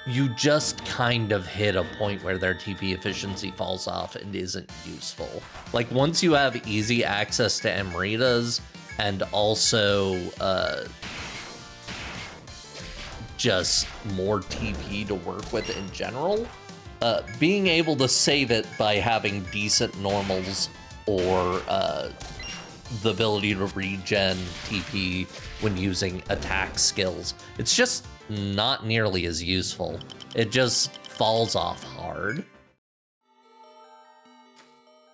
you just kind of hit a point where their TP efficiency falls off and isn't useful. Like, once you have easy access to Amritas and also just more TP to work with in general, being able to save it by having decent normals or the ability to regen TP when using attack skills, it's just not nearly as useful. It just falls off hard.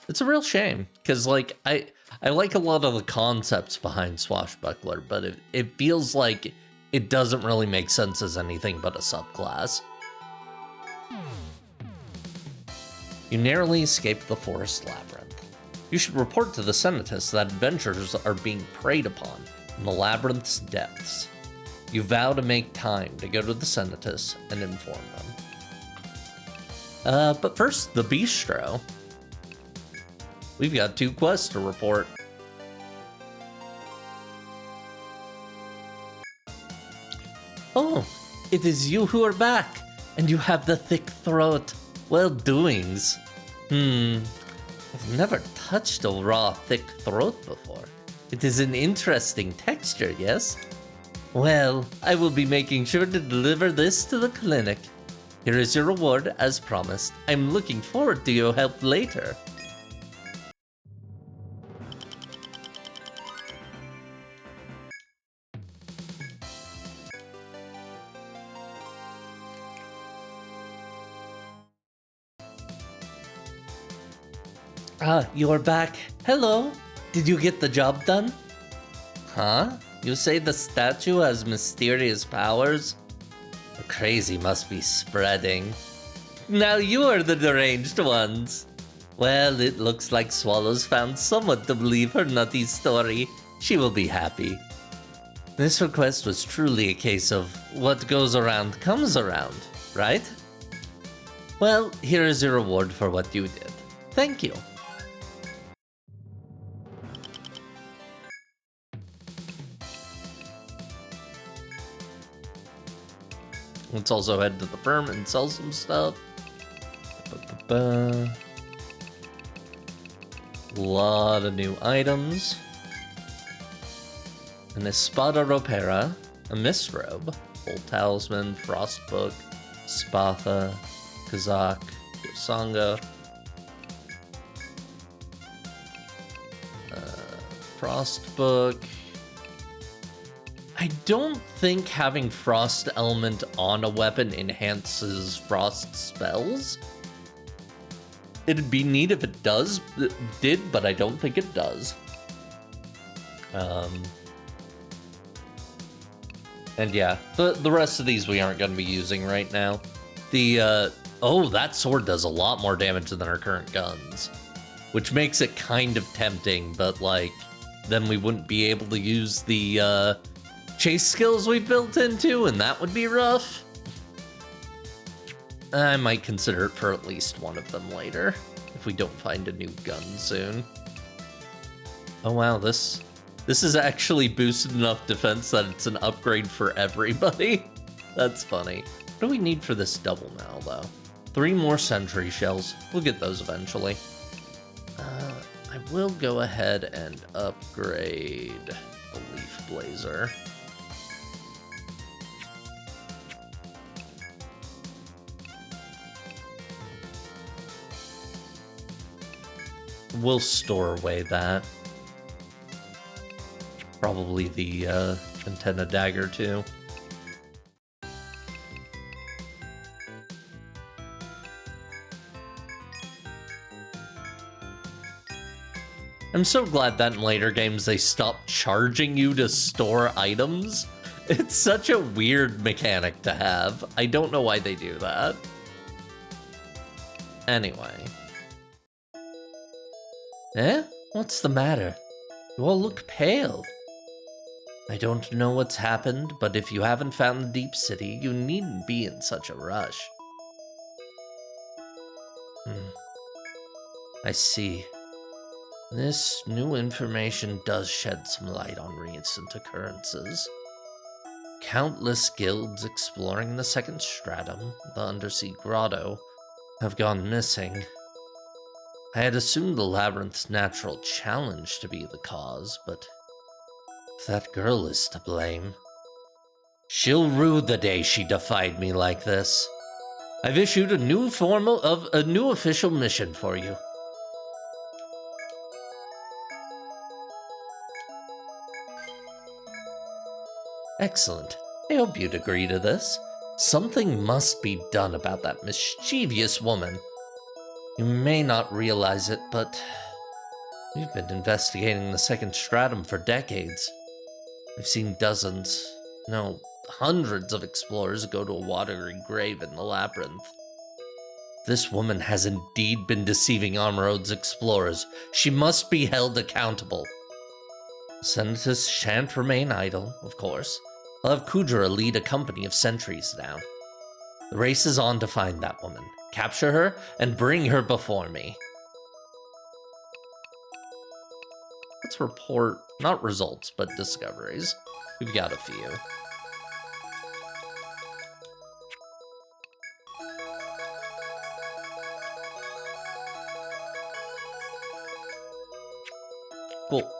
It's a real shame, because like I like a lot of the concepts behind Swashbuckler, but it feels like it doesn't really make sense as anything but a subclass. You narrowly escaped the forest labyrinth. You should report to the Senatus that adventurers are being preyed upon in the labyrinth's depths. You vow to make time to go to the Senatus and inform them. But first, the bistro. We've got 2 quests to report. Oh, it is you who are back, and you have the thick throat. Well doings. I've never touched a raw, thick throat before. It is an interesting texture, yes? Well, I will be making sure to deliver this to the clinic. Here is your reward, as promised. I'm looking forward to your help later. Ah, you're back. Hello. Did you get the job done? Huh? You say the statue has mysterious powers? The crazy must be spreading. Now you are the deranged ones. Well, it looks like Swallow's found someone to believe her nutty story. She will be happy. This request was truly a case of what goes around comes around, right? Well, here is your reward for what you did. Thank you. Let's also head to the firm and sell some stuff. Lot of new items. An Espada Ropera, a Mist Robe, Old Talisman, Frostbook, Spatha, Kazak, Yosanga, Frostbook. I don't think having Frost Element on a weapon enhances Frost spells. It'd be neat if it did, but I don't think it does. And yeah, the rest of these we aren't going to be using right now. Oh, that sword does a lot more damage than our current guns, which makes it kind of tempting, but like, then we wouldn't be able to use the chase skills we've built into, and that would be rough. I might consider it for at least one of them later, if we don't find a new gun soon. Oh wow, this is actually boosted enough defense that it's an upgrade for everybody. That's funny. What do we need for this double now, though? 3 more sentry shells. We'll get those eventually. I will go ahead and upgrade the Leaf Blazer. We'll store away that. Probably the antenna dagger too. I'm so glad that in later games they stopped charging you to store items. It's such a weird mechanic to have. I don't know why they do that. Anyway. Eh? What's the matter? You all look pale. I don't know what's happened, but if you haven't found the Deep City, you needn't be in such a rush. I see. This new information does shed some light on recent occurrences. Countless guilds exploring the second stratum, the undersea grotto, have gone missing. I had assumed the labyrinth's natural challenge to be the cause, but if that girl is to blame, she'll rue the day she defied me like this. I've issued a new official mission for you. Excellent. I hope you'd agree to this. Something must be done about that mischievous woman. You may not realize it, but we've been investigating the second stratum for decades. We've seen dozens, no, hundreds of explorers go to a watery grave in the labyrinth. This woman has indeed been deceiving Armoroad's explorers. She must be held accountable. Senators shan't remain idle, of course. I'll have Kudra lead a company of sentries now. The race is on to find that woman, capture her, and bring her before me. Let's report, not results, but discoveries. We've got a few. Cool.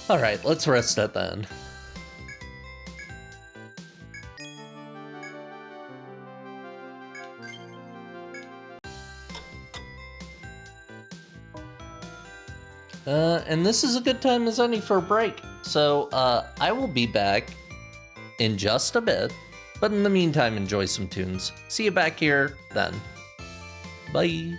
Alright, let's rest that then. And this is a good time as any for a break. So, I will be back in just a bit. But in the meantime, enjoy some tunes. See you back here then. Bye.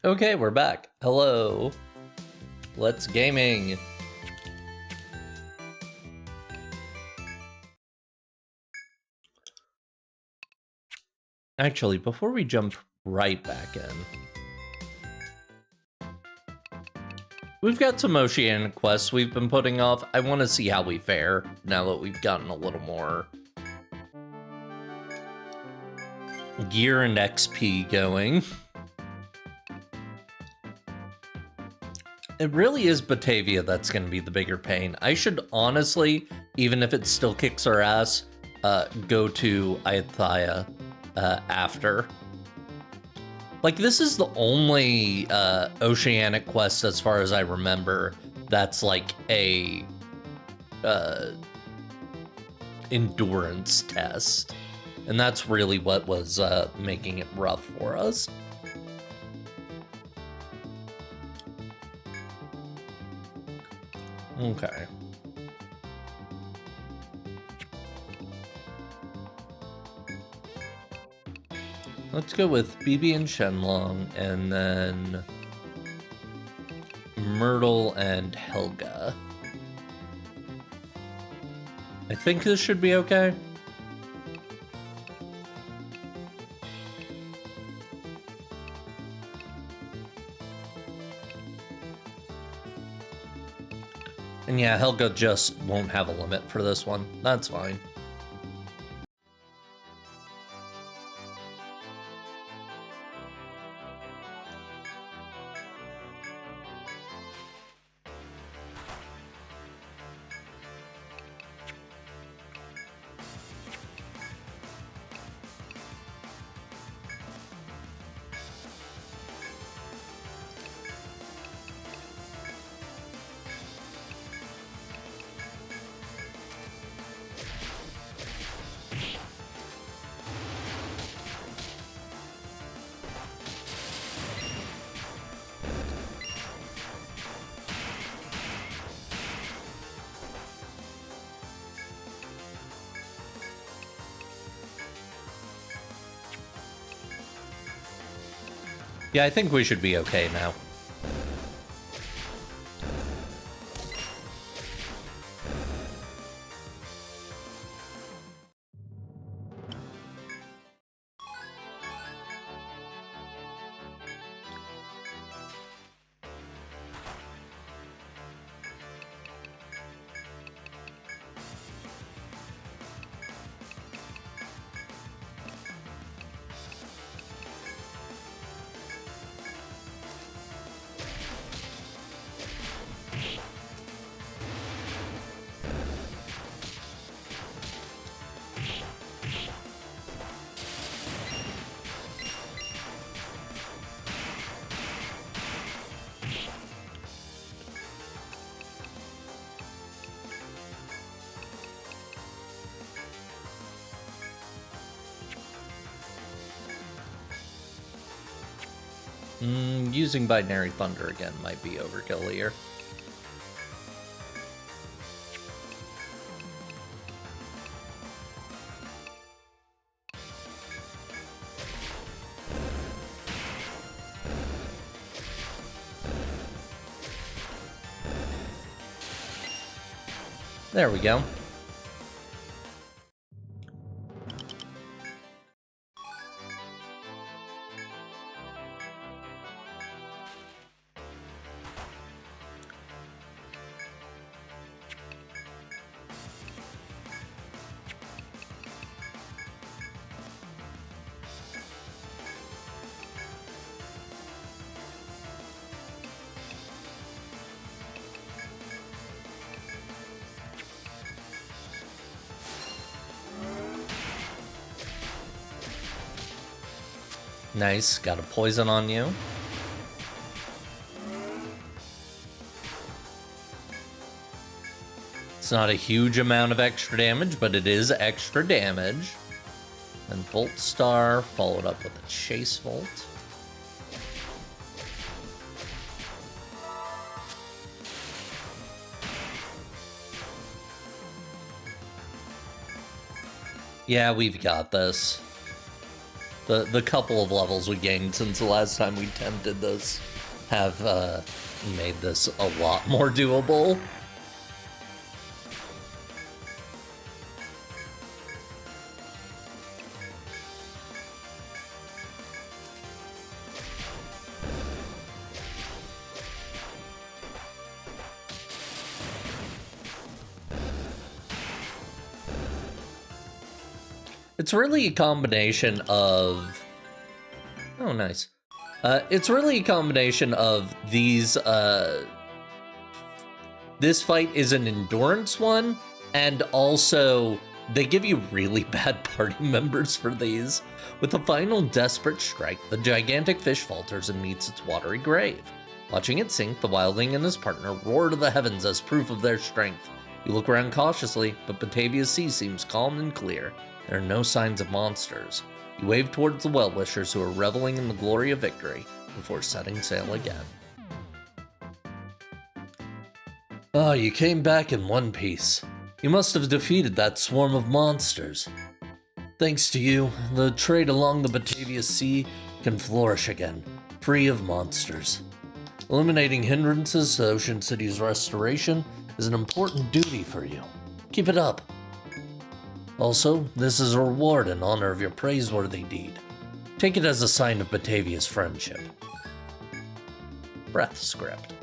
Okay, we're back. Hello. Let's gaming. Actually, before we jump right back in, we've got some Oceanic quests we've been putting off. I want to see how we fare now that we've gotten a little more gear and XP going. It really is Batavia that's going to be the bigger pain. I should honestly, even if it still kicks our ass, go to Aethia after. Like, this is the only Oceanic quest, as far as I remember, that's like a endurance test. And that's really what was making it rough for us. Okay. Let's go with BB and Shenlong, and then Myrtle and Helga. I think this should be okay. And yeah, Helga just won't have a limit for this one. That's fine. Yeah, I think we should be okay now. Using Binary Thunder again might be overkill here. There we go. Nice, got a poison on you. It's not a huge amount of extra damage, but it is extra damage. And Volt Star, followed up with a Chase Volt. Yeah, we've got this. The couple of levels we gained since the last time we attempted this have made this a lot more doable. It's really a combination of... Oh, nice. It's really a combination of these, this fight is an endurance one, and also they give you really bad party members for these. With a final desperate strike, the gigantic fish falters and meets its watery grave. Watching it sink, the wildling and his partner roar to the heavens as proof of their strength. You look around cautiously, but Batavia's sea seems calm and clear. There are no signs of monsters. You wave towards the well-wishers who are reveling in the glory of victory before setting sail again. Ah, you came back in one piece. You must have defeated that swarm of monsters. Thanks to you, the trade along the Batavia Sea can flourish again, free of monsters. Eliminating hindrances to Ocean City's restoration is an important duty for you. Keep it up. Also, this is a reward in honor of your praiseworthy deed. Take it as a sign of Batavia's friendship. Breath script.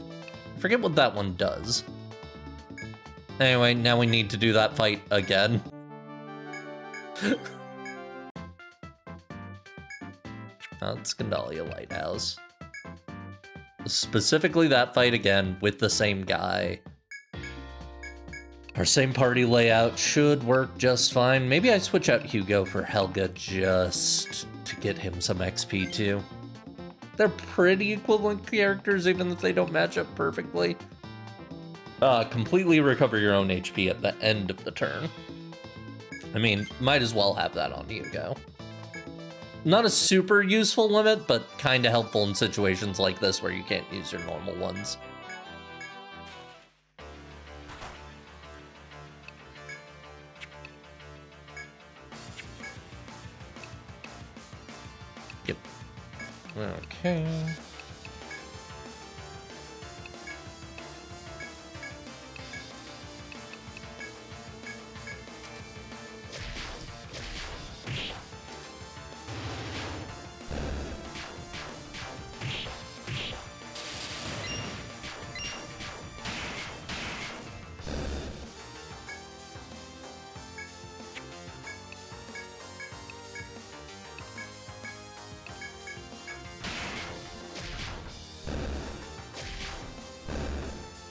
I forget what that one does. Anyway, now we need to do that fight again. That's Scandalia Lighthouse. Specifically that fight again with the same guy. Our same party layout should work just fine. Maybe I switch out Hugo for Helga just to get him some XP too. They're pretty equivalent characters even if they don't match up perfectly. Completely recover your own HP at the end of the turn. I mean, might as well have that on Hugo. Not a super useful limit, but kind of helpful in situations like this where you can't use your normal ones. Yep. Okay.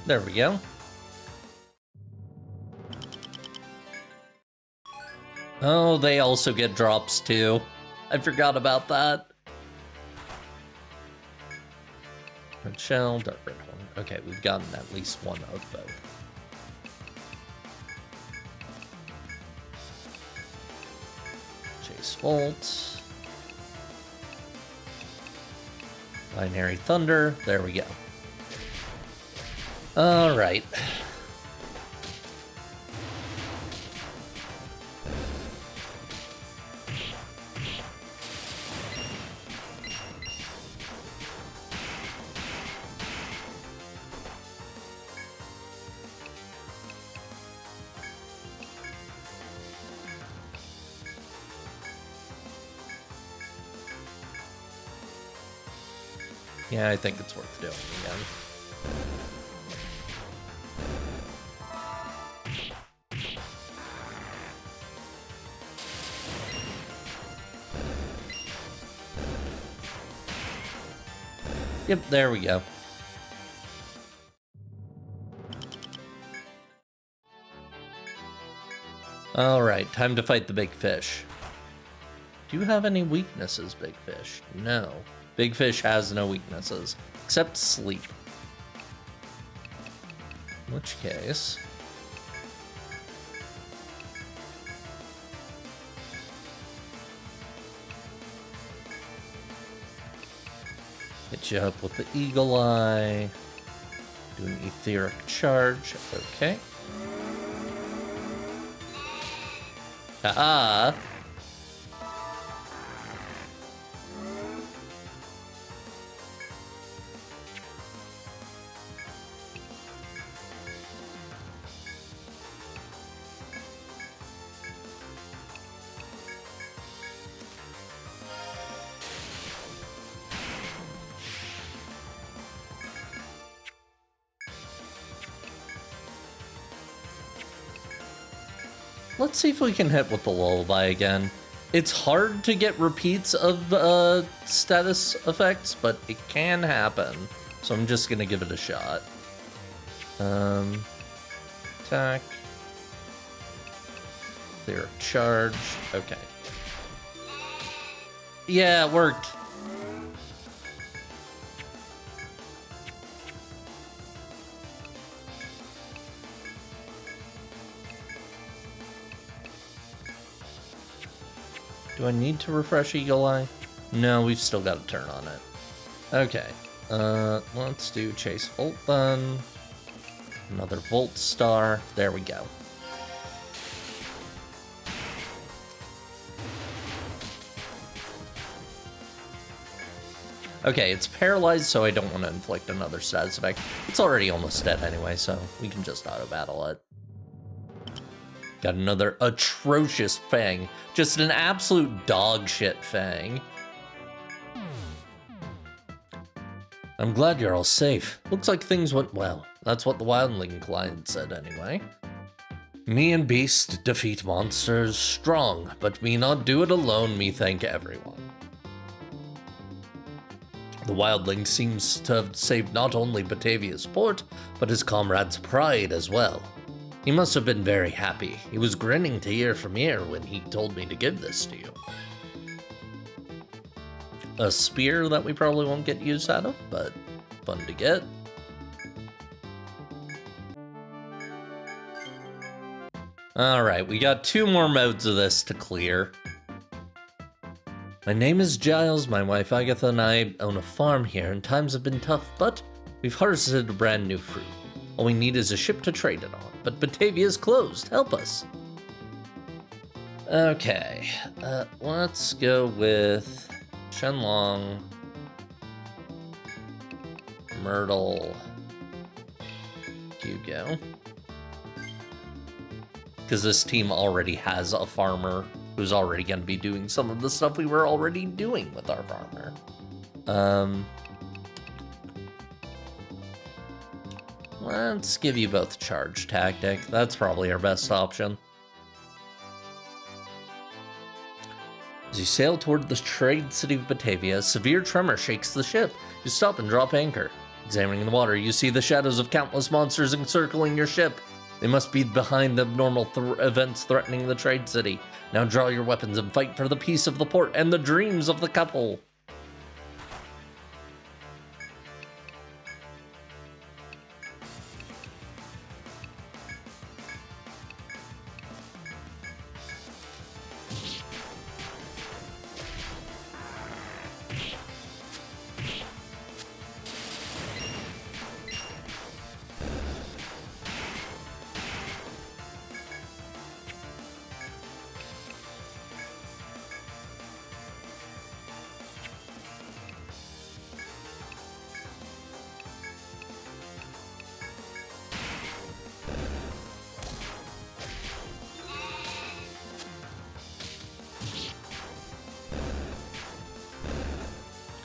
There we go. Oh, they also get drops too. I forgot about that. Red shell, dark red horn. Okay, we've gotten at least one of both. Chase Volt. Binary Thunder. There we go. All right. Yeah, I think it's worth doing again. Yep, there we go. Alright, time to fight the big fish. Do you have any weaknesses, big fish? No. Big fish has no weaknesses, except sleep. In which case... hit you up with the Eagle Eye. Do an Etheric Charge. Okay. let's see if we can hit with the lullaby again. It's hard to get repeats of status effects, but it can happen. So I'm just gonna give it a shot. Attack. Clear charge. Okay. Yeah, it worked. Do I need to refresh Eagle Eye? No, we've still got to turn on it. Okay. Let's do Chase Volt then. Another Volt Star. There we go. Okay, it's paralyzed, so I don't want to inflict another status effect. It's already almost dead anyway, so we can just auto-battle it. Got another atrocious Fang. Just an absolute dog shit Fang. I'm glad you're all safe. Looks like things went well. That's what the Wildling client said anyway. Me and Beast defeat monsters strong, but me not do it alone, me thank everyone. The Wildling seems to have saved not only Batavia's port, but his comrade's pride as well. He must have been very happy. He was grinning to ear from ear when he told me to give this to you. A spear that we probably won't get use out of, but fun to get. Alright, we got 2 more modes of this to clear. My name is Giles, my wife Agatha and I own a farm here, and times have been tough, but we've harvested a brand new fruit. All we need is a ship to trade it on, but Batavia's closed. Help us. Okay, let's go with Shenlong, Myrtle, Hugo. Because this team already has a farmer who's already going to be doing some of the stuff we were already doing with our farmer. Let's give you both charge tactic. That's probably our best option. As you sail toward the trade city of Batavia, a severe tremor shakes the ship. You stop and drop anchor. Examining the water, you see the shadows of countless monsters encircling your ship. They must be behind abnormal events threatening the trade city. Now draw your weapons and fight for the peace of the port and the dreams of the couple.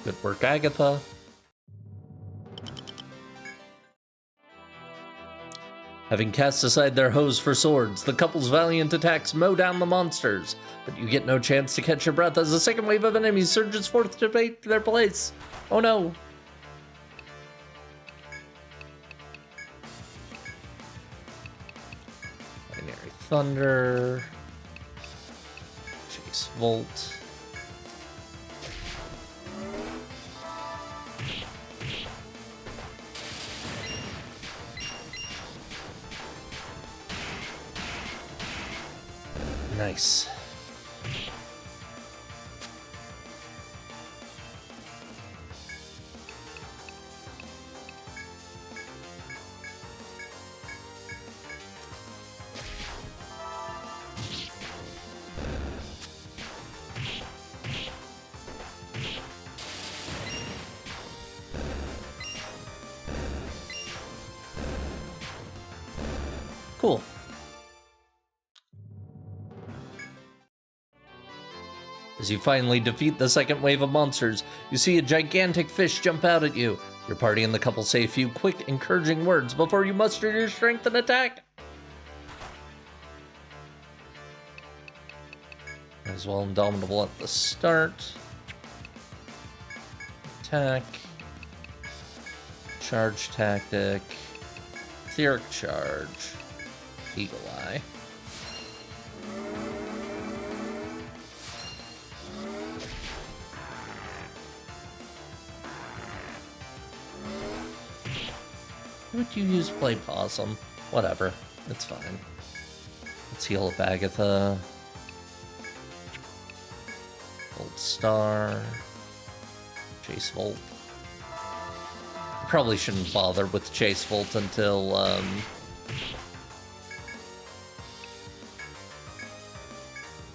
Good work, Agatha. Having cast aside their hoes for swords, the couple's valiant attacks mow down the monsters, but you get no chance to catch your breath as a second wave of enemies surges forth to take their place. Oh no! Binary Thunder. Chase Volt. Nice. Cool. As you finally defeat the second wave of monsters, you see a gigantic fish jump out at you. Your party and the couple say a few quick, encouraging words before you muster your strength and attack. as well Indomitable at the start. Attack. Charge tactic. Etheric charge. Eagle Eye. Would you use Play Possum? Whatever, it's fine. Let's heal up Agatha. Gold Star. Chase Volt. Probably shouldn't bother with Chase Volt until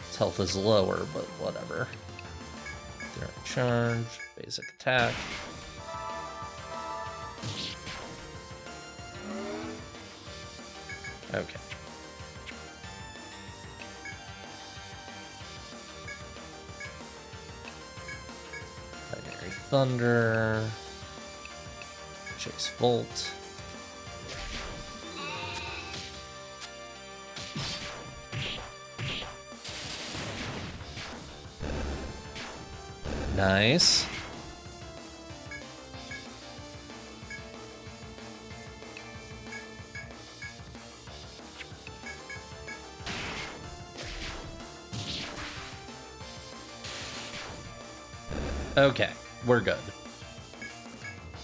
his health is lower, but whatever. Direct charge, basic attack. Okay. Binary Thunder. Chase Volt. Nice. Okay, we're good.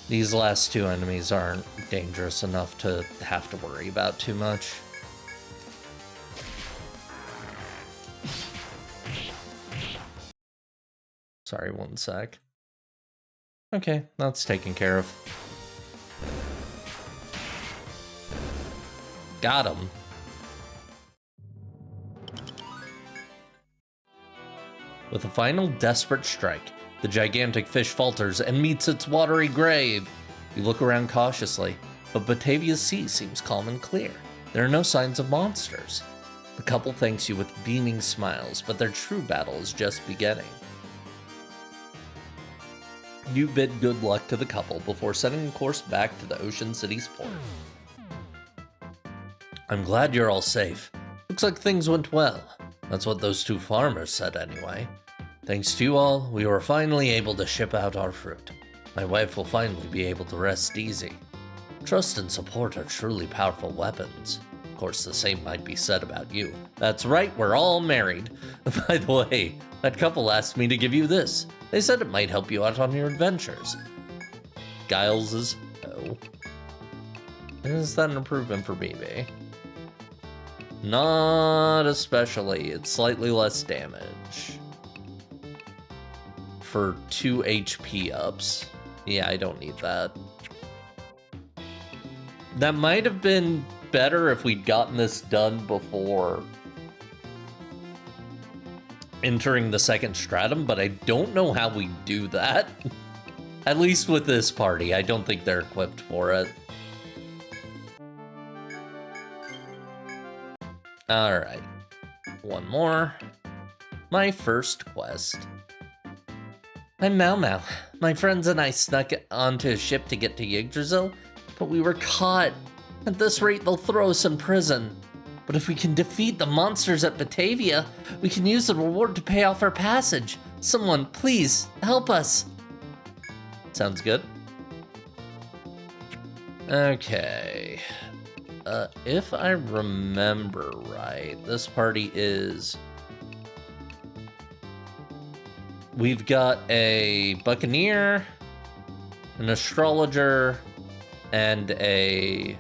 These last two enemies aren't dangerous enough to have to worry about too much. Sorry, one sec. Okay, that's taken care of. Got him. With a final desperate strike, the gigantic fish falters and meets its watery grave. You look around cautiously, but Batavia's sea seems calm and clear. There are no signs of monsters. The couple thanks you with beaming smiles, but their true battle is just beginning. You bid good luck to the couple before setting course back to the Ocean City's port. I'm glad you're all safe. Looks like things went well. That's what those two farmers said anyway. Thanks to you all, we were finally able to ship out our fruit. My wife will finally be able to rest easy. Trust and support are truly powerful weapons. Of course, the same might be said about you. That's right, we're all married. By the way, that couple asked me to give you this. They said it might help you out on your adventures. Giles' oh. Is that an improvement for BB? Not especially. It's slightly less damage. For 2 HP ups. Yeah, I don't need that. That might have been better if we'd gotten this done before entering the second stratum, but I don't know how we do that. At least with this party, I don't think they're equipped for it. Alright. One more. My first quest. I'm Mau Mau. My friends and I snuck onto a ship to get to Yggdrasil, but we were caught. At this rate, they'll throw us in prison. But if we can defeat the monsters at Batavia, we can use the reward to pay off our passage. Someone, please, help us. Sounds good. Okay. If I remember right, this party is... We've got a buccaneer, an astrologer, and a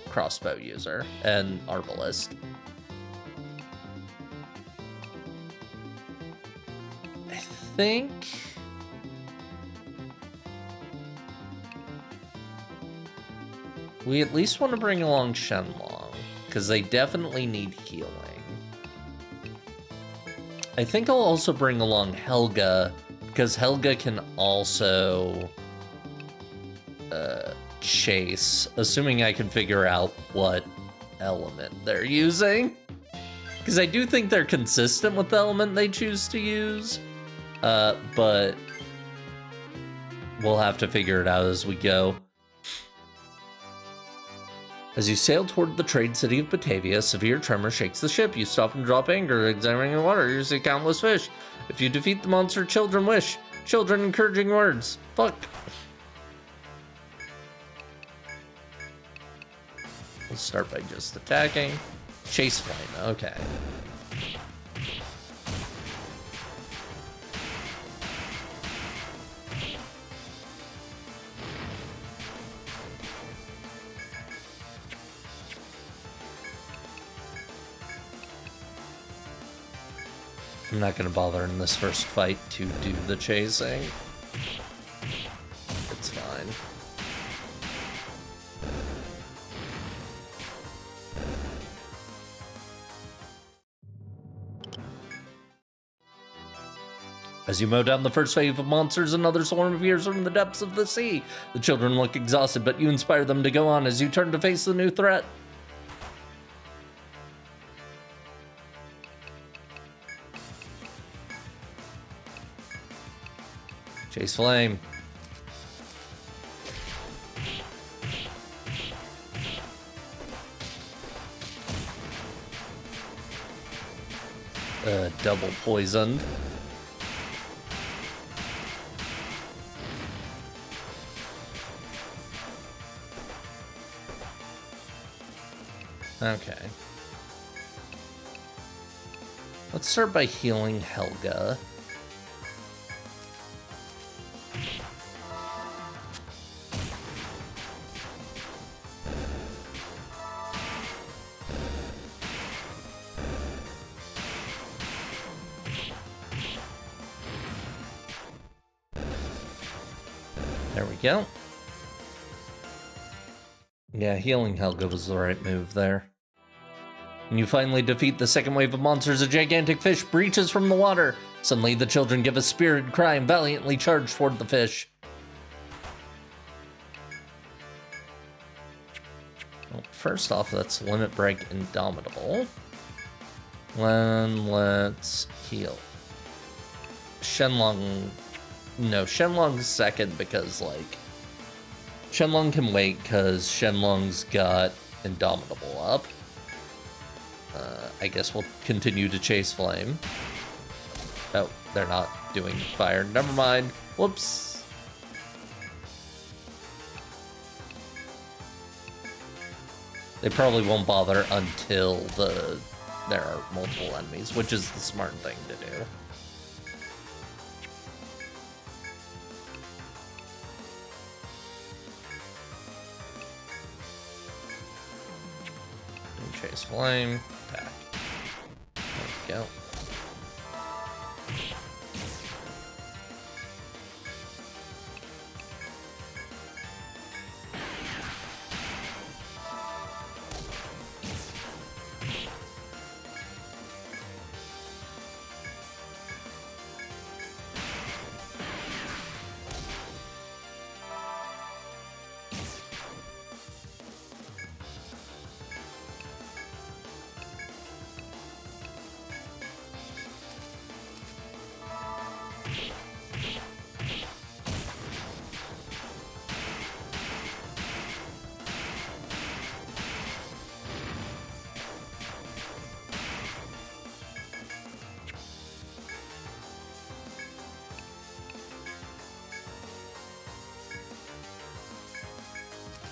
crossbow user, and arbalist. I think... we at least want to bring along Shenlong, because they definitely need healing. I think I'll also bring along Helga, because Helga can also chase, assuming I can figure out what element they're using. Because I do think they're consistent with the element they choose to use, but we'll have to figure it out as we go. As you sail toward the trade city of Batavia, a severe tremor shakes the ship. You stop and drop anchor, examining the water. You see countless fish. If you defeat the monster, children wish. Children encouraging words. Fuck. We'll start by just attacking. Chase flame, okay. I'm not gonna bother in this first fight to do the chasing. It's fine. As you mow down the first wave of monsters, another swarm appears from the depths of the sea. The children look exhausted, but you inspire them to go on as you turn to face the new threat. Chase flame. Double poisoned. Okay. Let's start by healing Helga. There we go. Yeah, healing Helga was the right move there. When you finally defeat the second wave of monsters, a gigantic fish breaches from the water. Suddenly, the children give a spirited cry and valiantly charge toward the fish. Well, first off, let's limit break Indomitable. Then let's heal. Shenlong. No, Shenlong's second because, like, Shenlong can wait because Shenlong's got Indomitable up. I guess we'll continue to chase flame. Oh, they're not doing fire. Never mind. Whoops. They probably won't bother until there are multiple enemies, which is the smart thing to do. Chase flame, attack. There we go.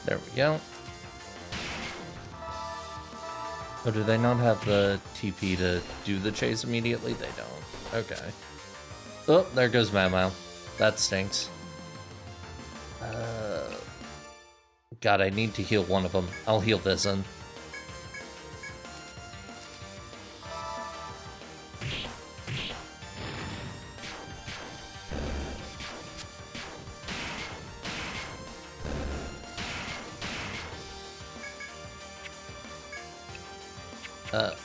There we go. Oh, do they not have the TP to do the chase immediately? They don't. Okay. Oh, there goes Mamau. That stinks. God, I need to heal one of them. I'll heal Vizen.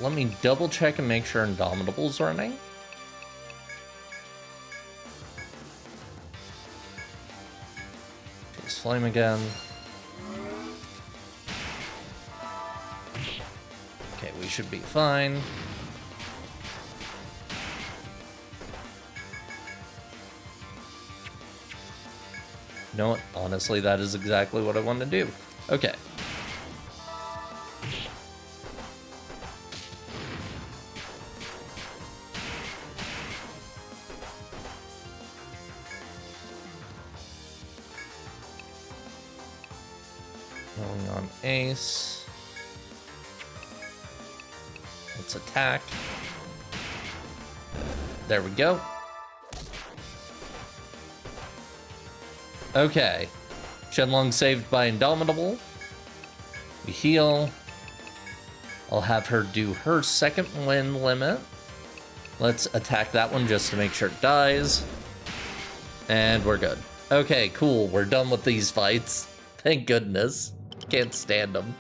Let me double check and make sure Indomitable's running. Chase flame again. Okay, we should be fine. You know what? Honestly, that is exactly what I want to do. Okay. Going on Ace. Let's attack. There we go. Okay. Shenlong saved by Indomitable. We heal. I'll have her do her second win limit. Let's attack that one just to make sure it dies. And we're good. Okay, cool. We're done with these fights. Thank goodness. Can't stand them.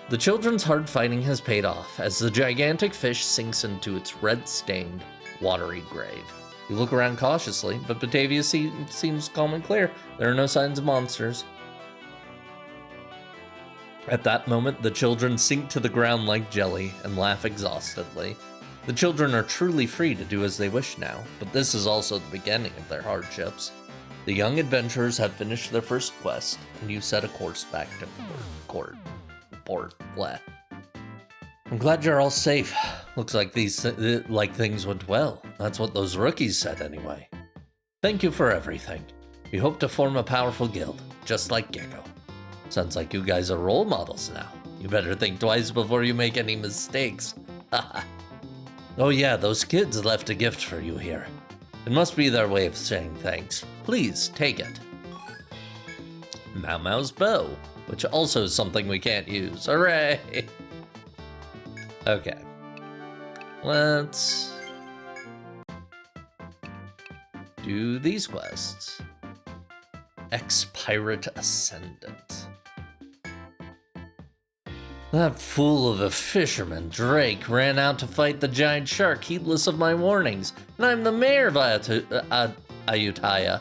The children's hard fighting has paid off as the gigantic fish sinks into its red-stained, watery grave. You look around cautiously, but Batavia seems calm and clear. There are no signs of monsters. At that moment, the children sink to the ground like jelly and laugh exhaustedly. The children are truly free to do as they wish now, but this is also the beginning of their hardships. The young adventurers have finished their first quest, and you set a course back to port. Bleh. I'm glad you're all safe. Looks like things went well. That's what those rookies said anyway. Thank you for everything. We hope to form a powerful guild, just like Gecko. Sounds like you guys are role models now. You better think twice before you make any mistakes. Oh yeah, those kids left a gift for you here. It must be their way of saying thanks. Please, take it. Mau Mau's bow, which also is something we can't use. Hooray! Okay. Let's do these quests. Ex-Pirate Ascendant. That fool of a fisherman, Drake, ran out to fight the giant shark, heedless of my warnings, and I'm the mayor of Ayutthaya.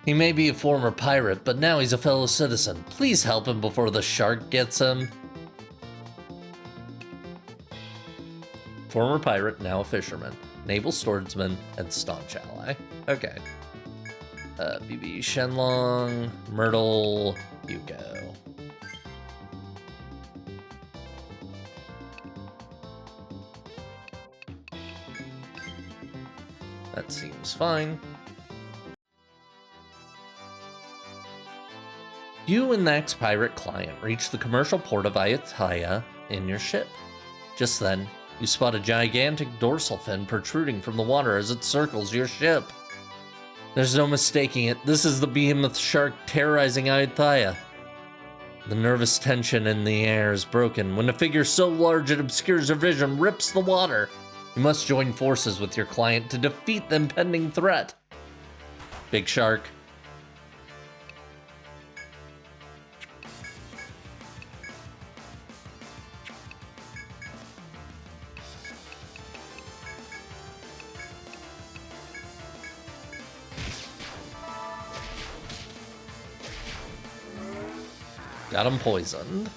He may be a former pirate, but now he's a fellow citizen. Please help him before the shark gets him. Former pirate, now a fisherman. Naval swordsman, and staunch ally. Okay. BB Shenlong, Myrtle, Yuko. That seems fine. You and the ex-pirate client reach the commercial port of Ayutthaya in your ship. Just then, you spot a gigantic dorsal fin protruding from the water as it circles your ship. There's no mistaking it. This is the behemoth shark terrorizing Ayutthaya. The nervous tension in the air is broken when a figure so large it obscures your vision rips the water. You must join forces with your client to defeat the impending threat. Big Shark. Got him poisoned.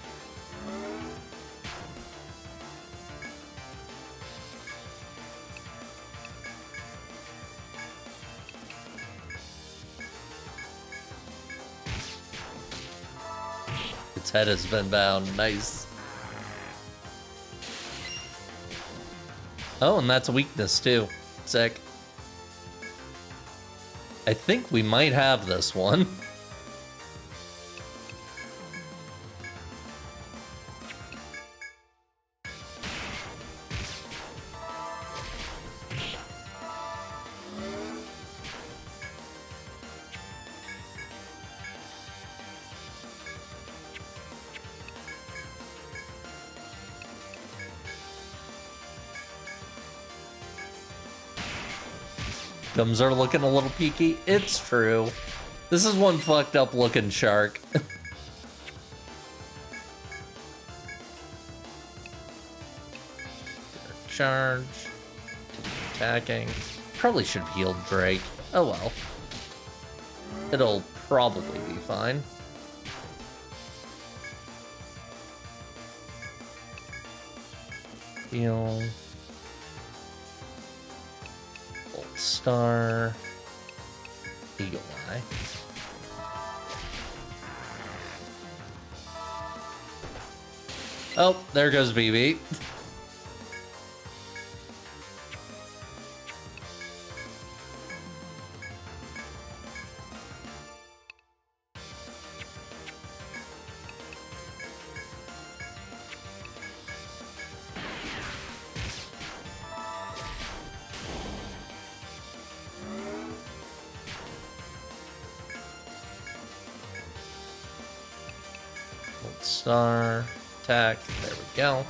Its head has been bound. Nice. Oh, and that's a weakness too. Sick. I think we might have this one. Gums are looking a little peaky. It's true. This is one fucked up looking shark. Charge. Attacking. Probably should have healed Drake. Oh well. It'll probably be fine. Heal. Star, Eagle Eye. Oh, there goes BB. star, attack, there we go.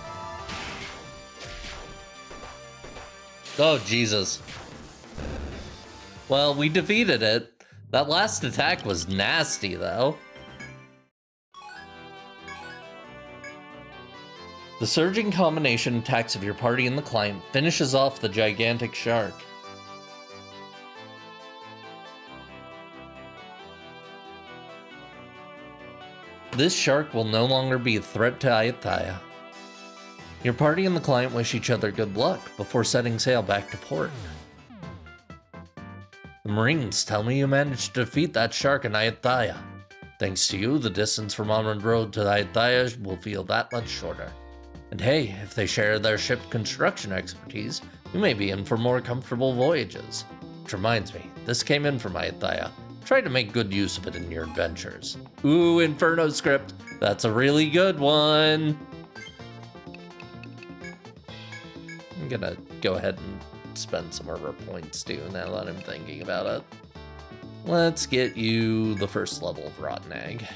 Oh, Jesus. Well, we defeated it. That last attack was nasty, though. The surging combination attacks of your party and the client finishes off the gigantic shark. This shark will no longer be a threat to Ayutthaya. Your party and the client wish each other good luck before setting sail back to port. The Marines tell me you managed to defeat that shark in Ayutthaya. Thanks to you, the distance from Almond Road to Ayutthaya will feel that much shorter. And hey, if they share their ship construction expertise, you may be in for more comfortable voyages. Which reminds me, this came in from Ayutthaya. Try to make good use of it in your adventures. Ooh, Inferno script. That's a really good one. I'm gonna go ahead and spend some of our points too, now that I'm thinking about it. Let's get you the first level of Rotten Egg.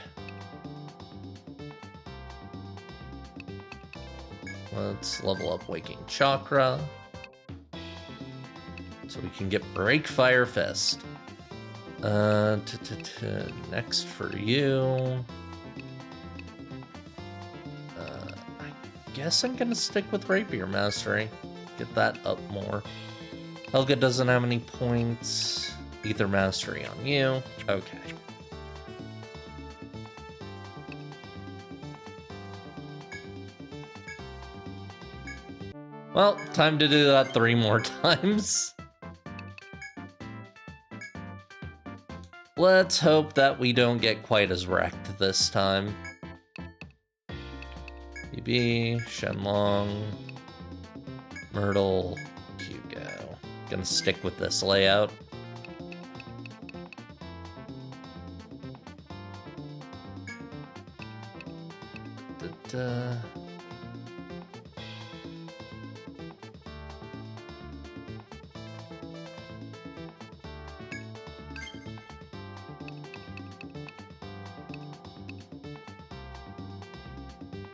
Let's level up Waking Chakra, so we can get Break Fire Fist. Next for you. I guess I'm gonna stick with Rapier Mastery. Get that up more. Helga doesn't have any points. Ether Mastery on you. Okay. Well, time to do that 3 more times. Let's hope that we don't get quite as wrecked this time. BB, Shenlong, Myrtle, Hugo. Gonna stick with this layout.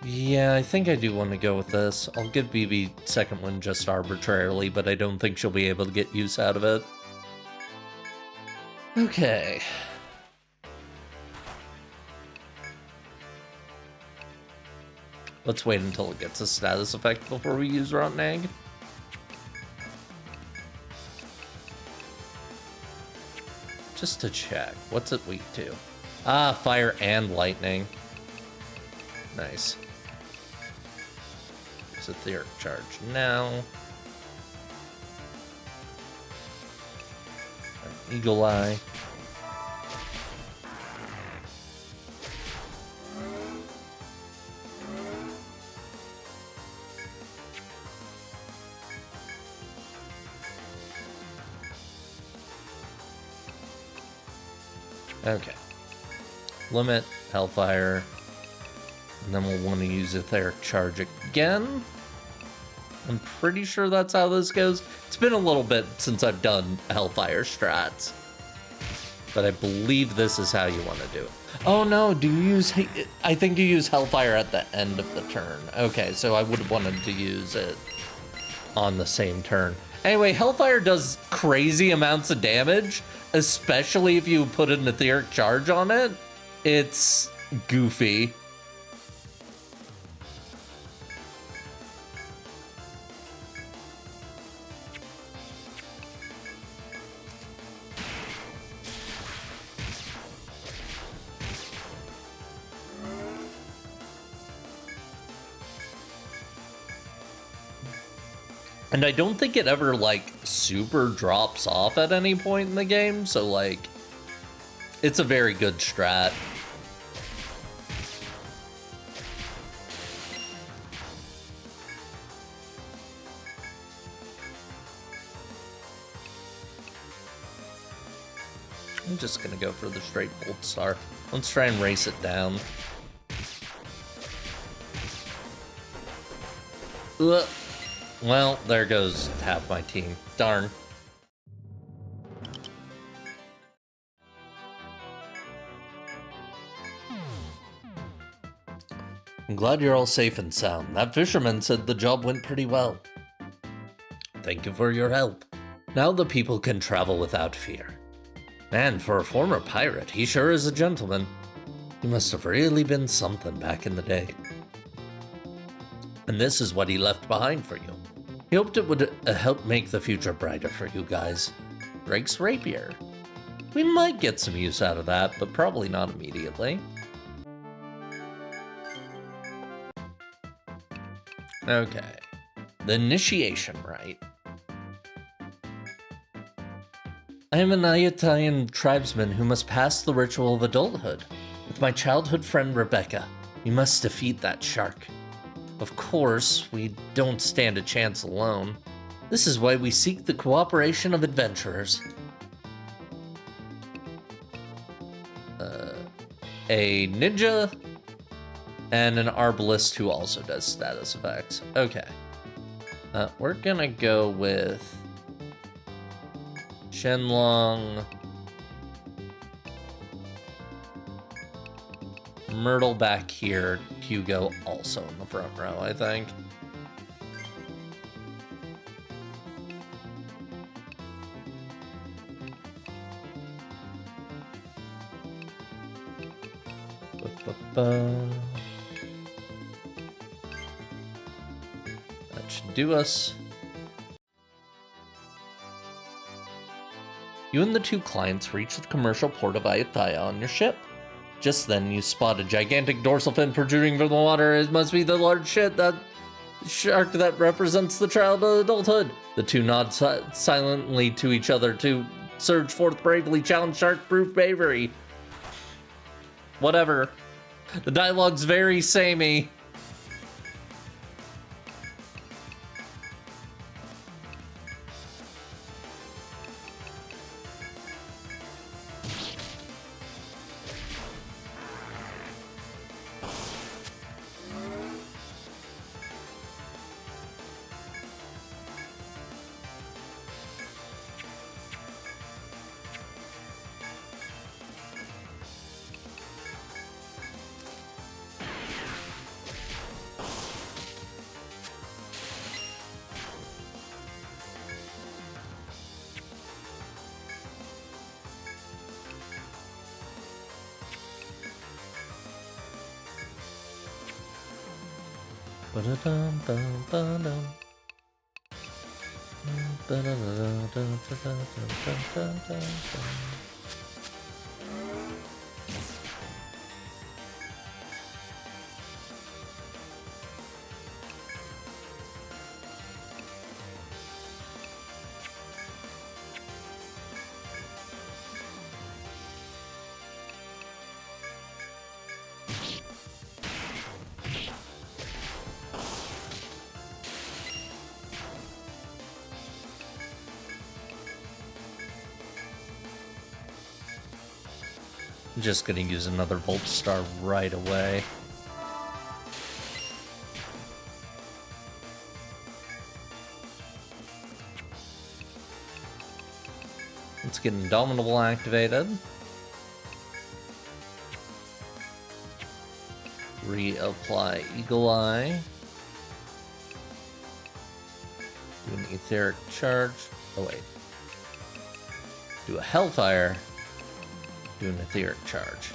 Yeah, I think I do want to go with this. I'll give BB second one just arbitrarily, but I don't think she'll be able to get use out of it. Okay. Let's wait until it gets a status effect before we use Rotten Egg. Just to check. What's it weak to? Ah, fire and lightning. Nice. It's Etheric Charge now. Eagle Eye. Okay. Limit, Hellfire. And then we'll want to use Etheric Charge again. I'm pretty sure that's how this goes. It's been a little bit since I've done Hellfire strats. But I believe this is how you want to do it. Oh no, do you use... I think you use Hellfire at the end of the turn. Okay, so I would have wanted to use it on the same turn. Anyway, Hellfire does crazy amounts of damage, especially if you put an Etheric Charge on it. It's goofy. And I don't think it ever, like, super drops off at any point in the game, so, like, it's a very good strat. I'm just gonna go for the straight Bolt Star. Let's try and race it down. Ugh. Well, there goes half my team. Darn. I'm glad you're all safe and sound. That fisherman said the job went pretty well. Thank you for your help. Now the people can travel without fear. Man, for a former pirate, he sure is a gentleman. He must have really been something back in the day. And this is what he left behind for you. He hoped it would help make the future brighter for you guys. Drake's rapier. We might get some use out of that, but probably not immediately. Okay. The initiation rite. I am an Etrian tribesman who must pass the ritual of adulthood. With my childhood friend Rebecca, we must defeat that shark. Of course, we don't stand a chance alone. This is why we seek the cooperation of adventurers. A ninja and an arbalist who also does status effects. Okay. We're gonna go with Shenlong, Myrtle back here, Hugo also in the front row, I think. That should do us. You and the two clients reach the commercial port of Ayutthaya on your ship. Just then, you spot a gigantic dorsal fin protruding from the water. It must be the large shark that represents the child of adulthood. The two nod silently to each other to surge forth bravely, challenge shark-proof bravery. Whatever. The dialogue's very samey. I'm just gonna use another Volt Star right away. Let's get Indomitable activated. Reapply Eagle Eye. Do an Etheric Charge. Oh wait. Do a Hellfire. Do an Etheric Charge.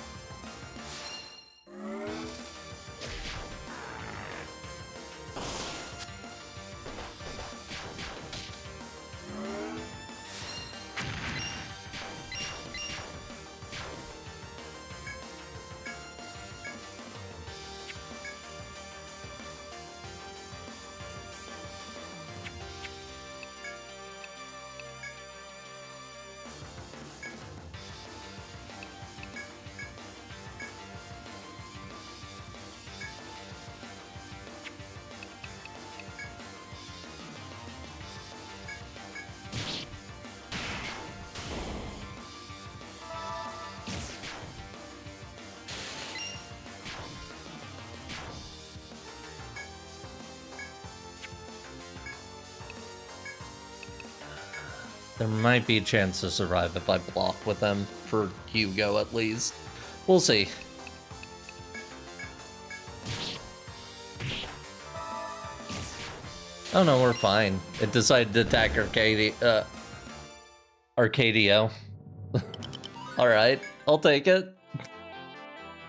There might be a chance to survive if I block with them, for Hugo at least. We'll see. Oh no, we're fine. It decided to attack Arcadio. Alright, I'll take it.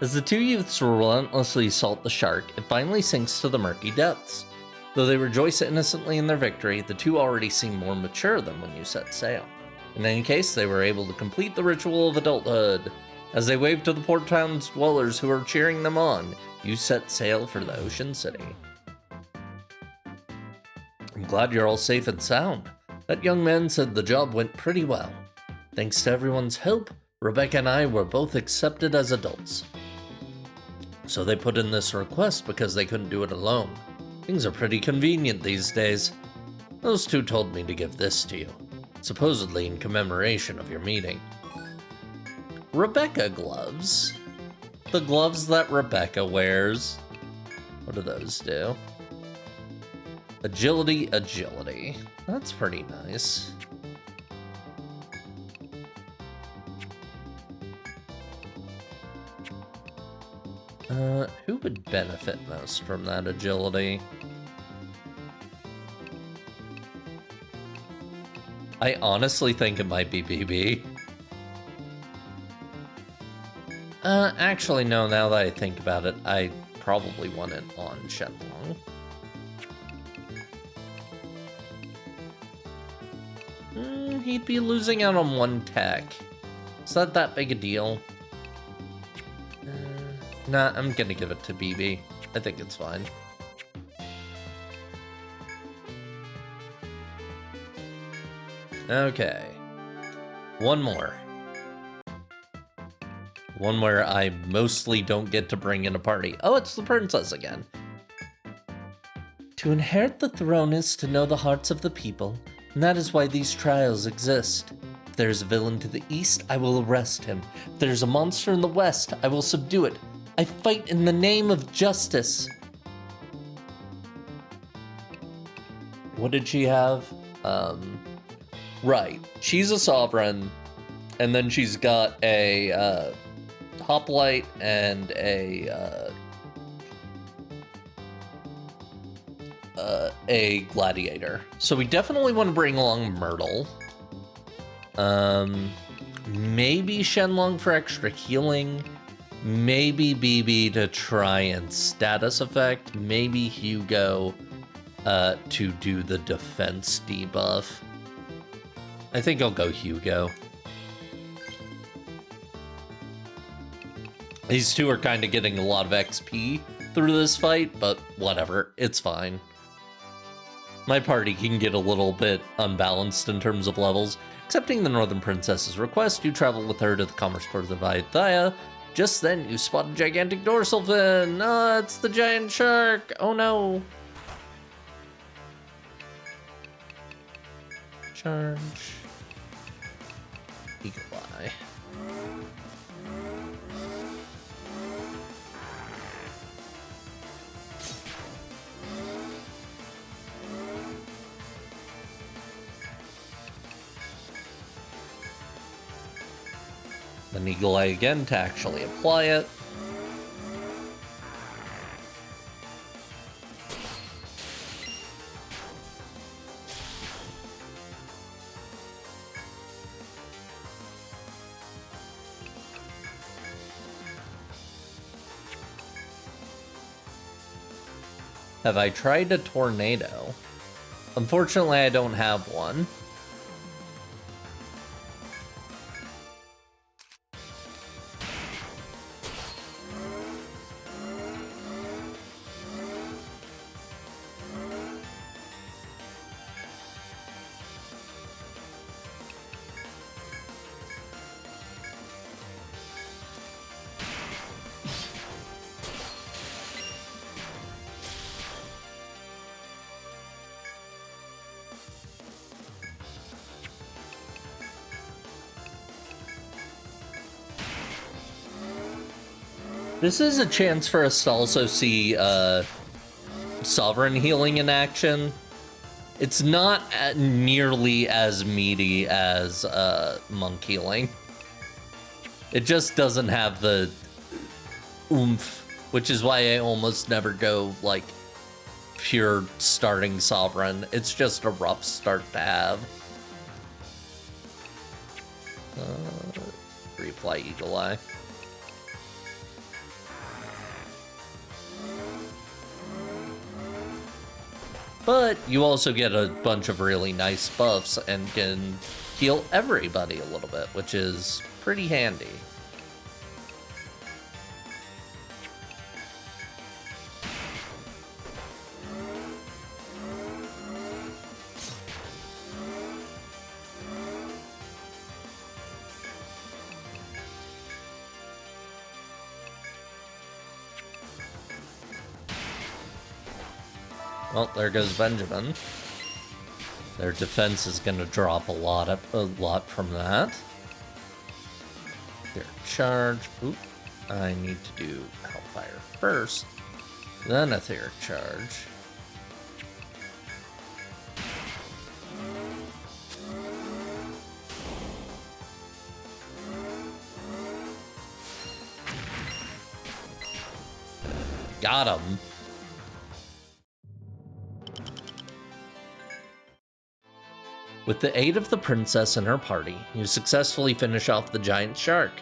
As the two youths relentlessly assault the shark, it finally sinks to the murky depths. Though they rejoice innocently in their victory, the two already seem more mature than when you set sail. In any case, they were able to complete the ritual of adulthood. As they wave to the port town's dwellers who are cheering them on, you set sail for the ocean city. I'm glad you're all safe and sound. That young man said the job went pretty well. Thanks to everyone's help, Rebecca and I were both accepted as adults. So they put in this request because they couldn't do it alone. Things are pretty convenient these days. Those two told me to give this to you, supposedly in commemoration of your meeting. Rebecca gloves. The gloves that Rebecca wears. What do those do? Agility, agility. That's pretty nice. Who would benefit most from that agility? I honestly think it might be BB. Actually, no, now that I think about it, I probably want it on Shenlong. He'd be losing out on one tech. Is that big a deal? Nah, I'm gonna give it to BB. I think it's fine. Okay. One more. One where I mostly don't get to bring in a party. Oh, it's the princess again. To inherit the throne is to know the hearts of the people, and that is why these trials exist. If there's a villain to the east, I will arrest him. If there's a monster in the west, I will subdue it. I fight in the name of justice. What did she have? Right. She's a sovereign, and then she's got a hoplite and a gladiator. So we definitely want to bring along Myrtle. Maybe Shenlong for extra healing. Maybe BB to try and status effect. Maybe Hugo to do the defense debuff. I think I'll go Hugo. These two are kind of getting a lot of XP through this fight, but whatever, it's fine. My party can get a little bit unbalanced in terms of levels. Accepting the Northern Princess's request, you travel with her to the commerce port of Vaithaya. Just then, you spot a gigantic dorsal fin. It's the giant shark. Oh no. Charge. Eagle Eye. Then Eagle Eye again to actually apply it. Have I tried a tornado? Unfortunately, I don't have one. This is a chance for us to also see Sovereign healing in action. It's not nearly as meaty as Monk healing. It just doesn't have the oomph, which is why I almost never go like pure starting sovereign. It's just a rough start to have. Reapply Eagle Eye. But you also get a bunch of really nice buffs and can heal everybody a little bit, which is pretty handy. Well, there goes Benjamin. Their defense is going to drop a lot from that. Their charge. Oop. I need to do Hellfire first, then Etheric Charge. Got him. With the aid of the princess and her party, you successfully finish off the giant shark.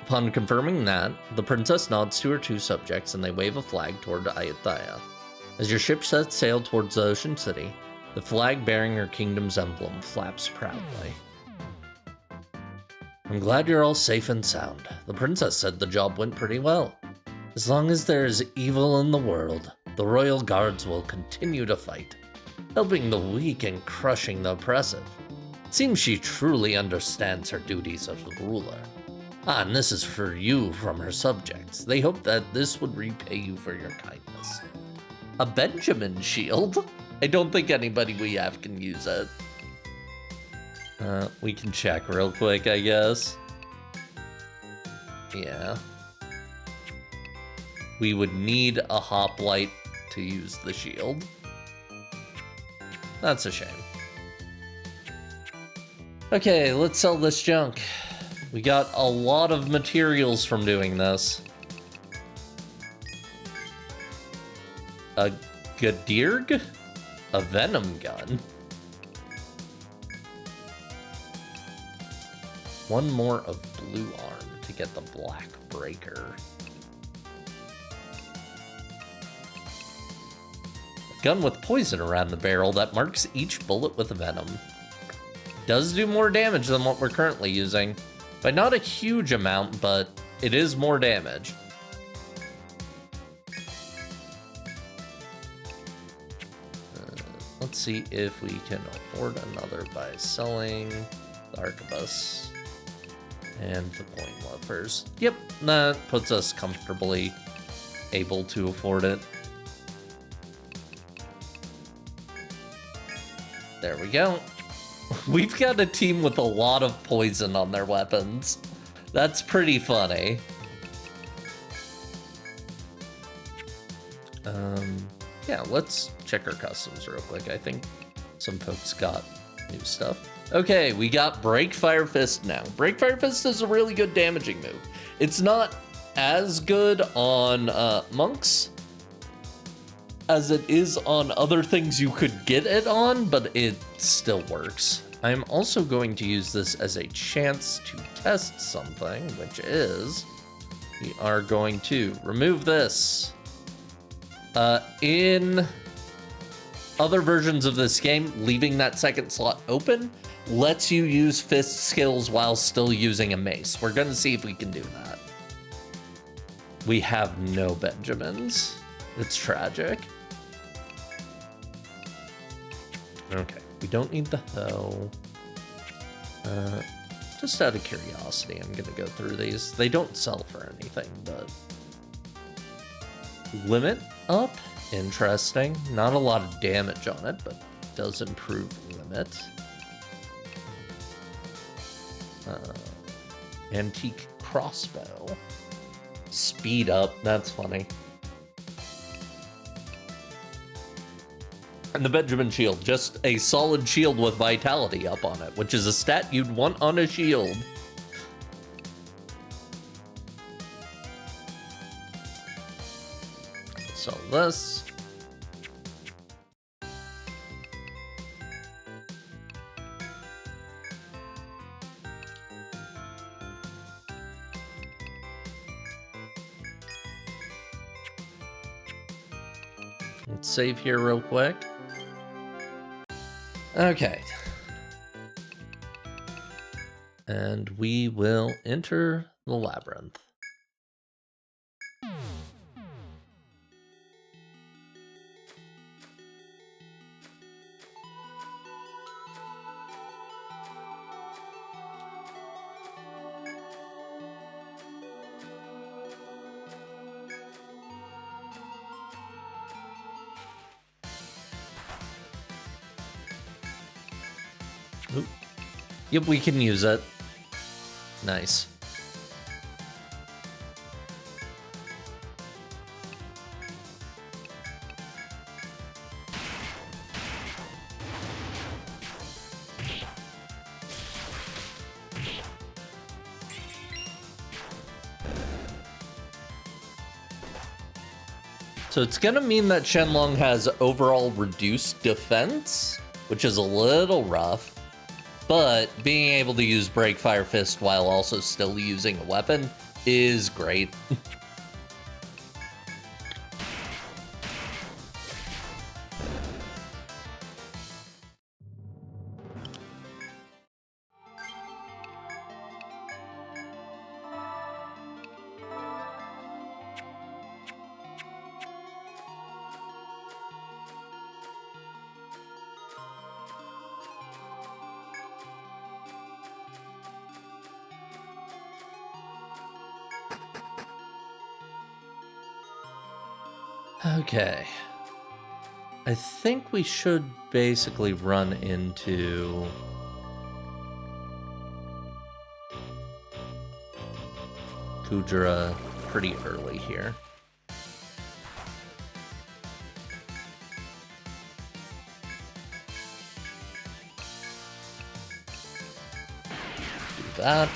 Upon confirming that, the princess nods to her two subjects and they wave a flag toward Ayutthaya. As your ship sets sail towards the Ocean City, the flag bearing her kingdom's emblem flaps proudly. I'm glad you're all safe and sound. The princess said the job went pretty well. As long as there is evil in the world, the royal guards will continue to fight, helping the weak and crushing the oppressive. It seems she truly understands her duties as a ruler. Ah, and this is for you from her subjects. They hope that this would repay you for your kindness. A Benjamin shield? I don't think anybody we have can use it. We can check real quick, I guess. Yeah. We would need a hoplite to use the shield. That's a shame. Okay, let's sell this junk. We got a lot of materials from doing this. A Gadirg? A Venom gun? One more of Blue Arm to get the Black Breaker. Gun with poison around the barrel that marks each bullet with venom. Does do more damage than what we're currently using. By not a huge amount, but it is more damage. Let's see if we can afford another by selling the Arquebus and the Point Loafers. Yep, that puts us comfortably able to afford it. There we go. We've got a team with a lot of poison on their weapons. That's pretty funny. Yeah, let's check our customs real quick. I think some folks got new stuff. Okay, we got Break Fire Fist now. Break Fire Fist is a really good damaging move. It's not as good on monks as it is on other things you could get it on, but it still works. I'm also going to use this as a chance to test something, which is we are going to remove this. In other versions of this game, leaving that second slot open lets you use fist skills while still using a mace. We're gonna see if we can do that. We have no Benjamins. It's tragic. Okay, we don't need the hoe. Just out of curiosity, I'm gonna go through these. They don't sell for anything, but... Limit up? Interesting. Not a lot of damage on it, but does improve limit. Antique crossbow. Speed up, that's funny. And the Benjamin shield, just a solid shield with vitality up on it, which is a stat you'd want on a shield. So this. Let's save here real quick. Okay. And we will enter the labyrinth. Oop. Yep, we can use it. Nice. So it's gonna mean that Shenlong has overall reduced defense, which is a little rough, but being able to use Break Fire Fist while also still using a weapon is great. Okay. I think we should basically run into Kudra pretty early here. Do that.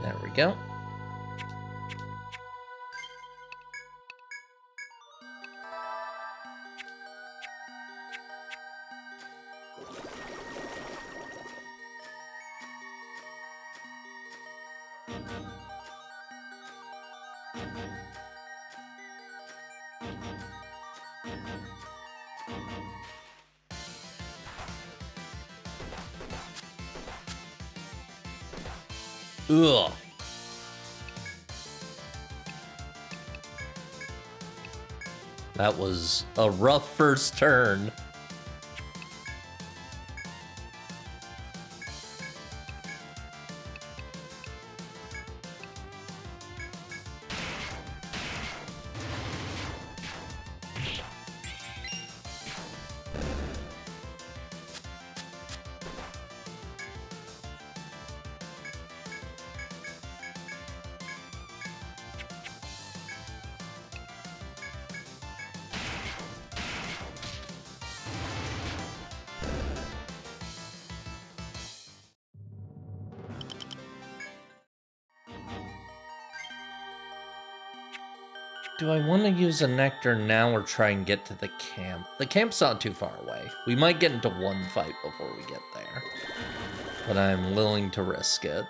There we go. Ugh. That was a rough first turn. Do I want to use a nectar now or try and get to the camp? The camp's not too far away. We might get into one fight before we get there, but I'm willing to risk it.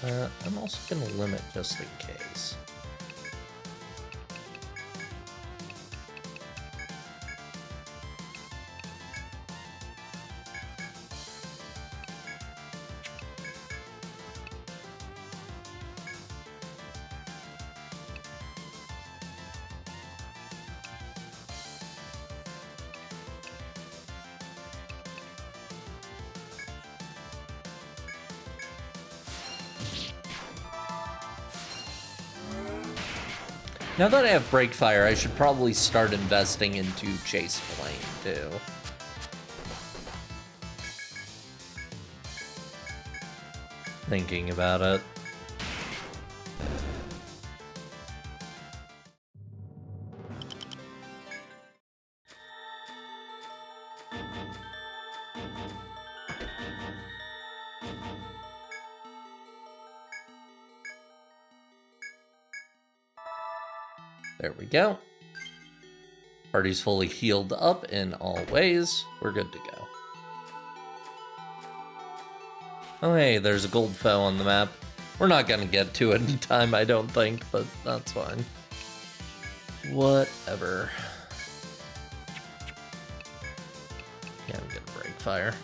I'm also going to limit just in case. Now that I have Break Fire, I should probably start investing into Chase Flame, too. Thinking about it. There we go. Party's fully healed up in all ways. We're good to go. Oh, hey, there's a gold foe on the map. We're not gonna get to it in time, I don't think, but that's fine. Whatever. Yeah, I'm gonna break fire.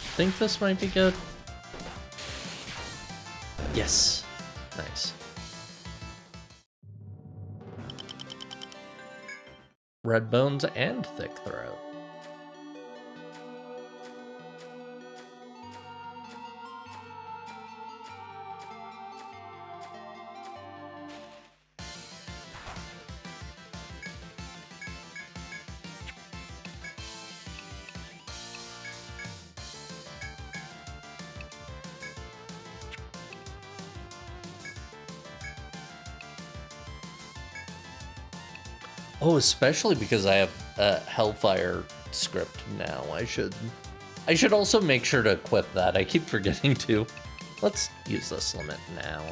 I think this might be good. Yes. Nice. Red bones and thick throat. Oh, especially because I have a Hellfire script now. I should also make sure to equip that. I keep forgetting to. Let's use this limit now.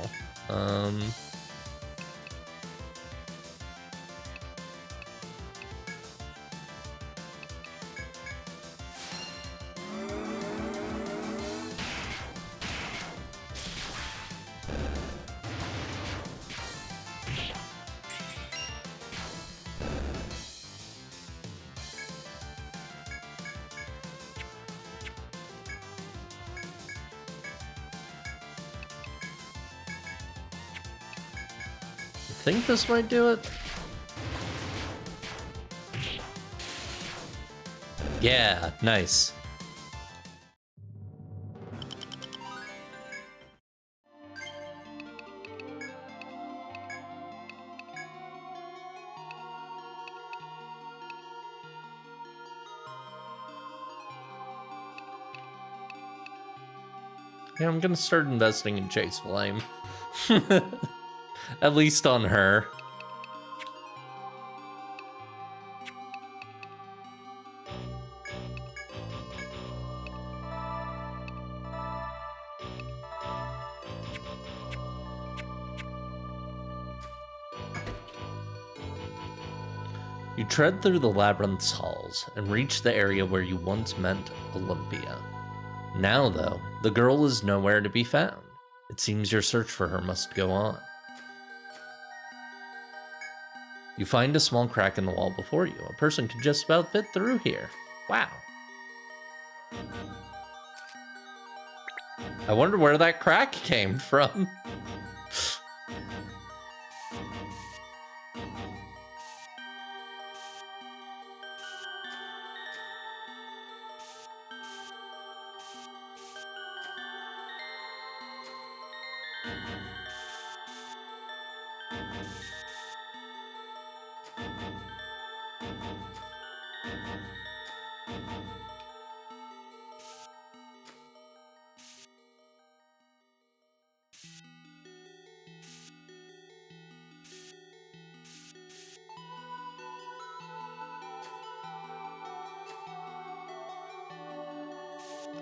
I think this might do it. Yeah, nice. Yeah, I'm gonna start investing in Chase Flame. At least on her. You tread through the labyrinth's halls and reach the area where you once meant Olympia. Now, though, the girl is nowhere to be found. It seems your search for her must go on. You find a small crack in the wall before you. A person could just about fit through here. Wow. I wonder where that crack came from.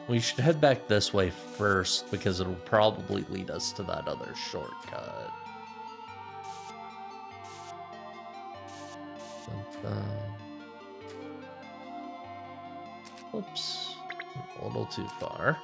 We should head back this way first because it'll probably lead us to that other shortcut. Whoops. A little too far.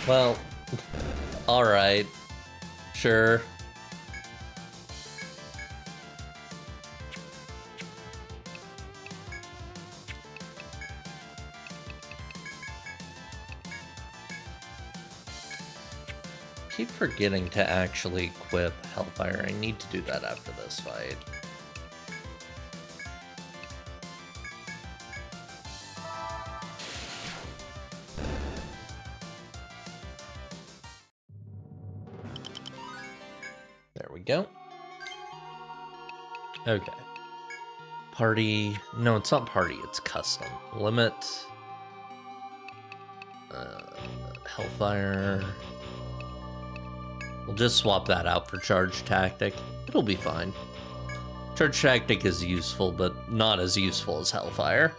Well, alright. Sure. Keep forgetting to actually equip Hellfire. I need to do that after this fight. There we go. Okay. Party. No, it's not party, it's custom. Limit. Hellfire. We'll just swap that out for Charge Tactic. It'll be fine. Charge Tactic is useful, but not as useful as Hellfire.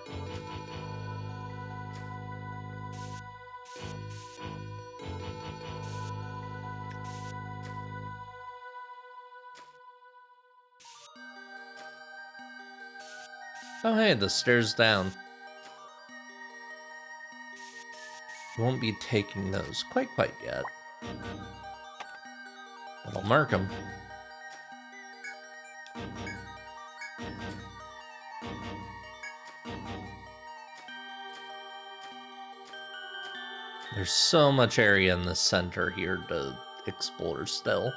Oh hey, the stairs down. We won't be taking those quite yet. I'll mark them. There's so much area in the center here to explore still.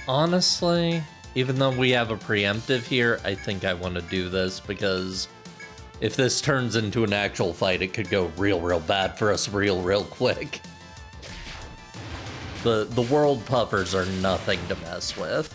Honestly, even though we have a preemptive here, I think I want to do this because if this turns into an actual fight, it could go real bad for us real quick. The world puffers are nothing to mess with.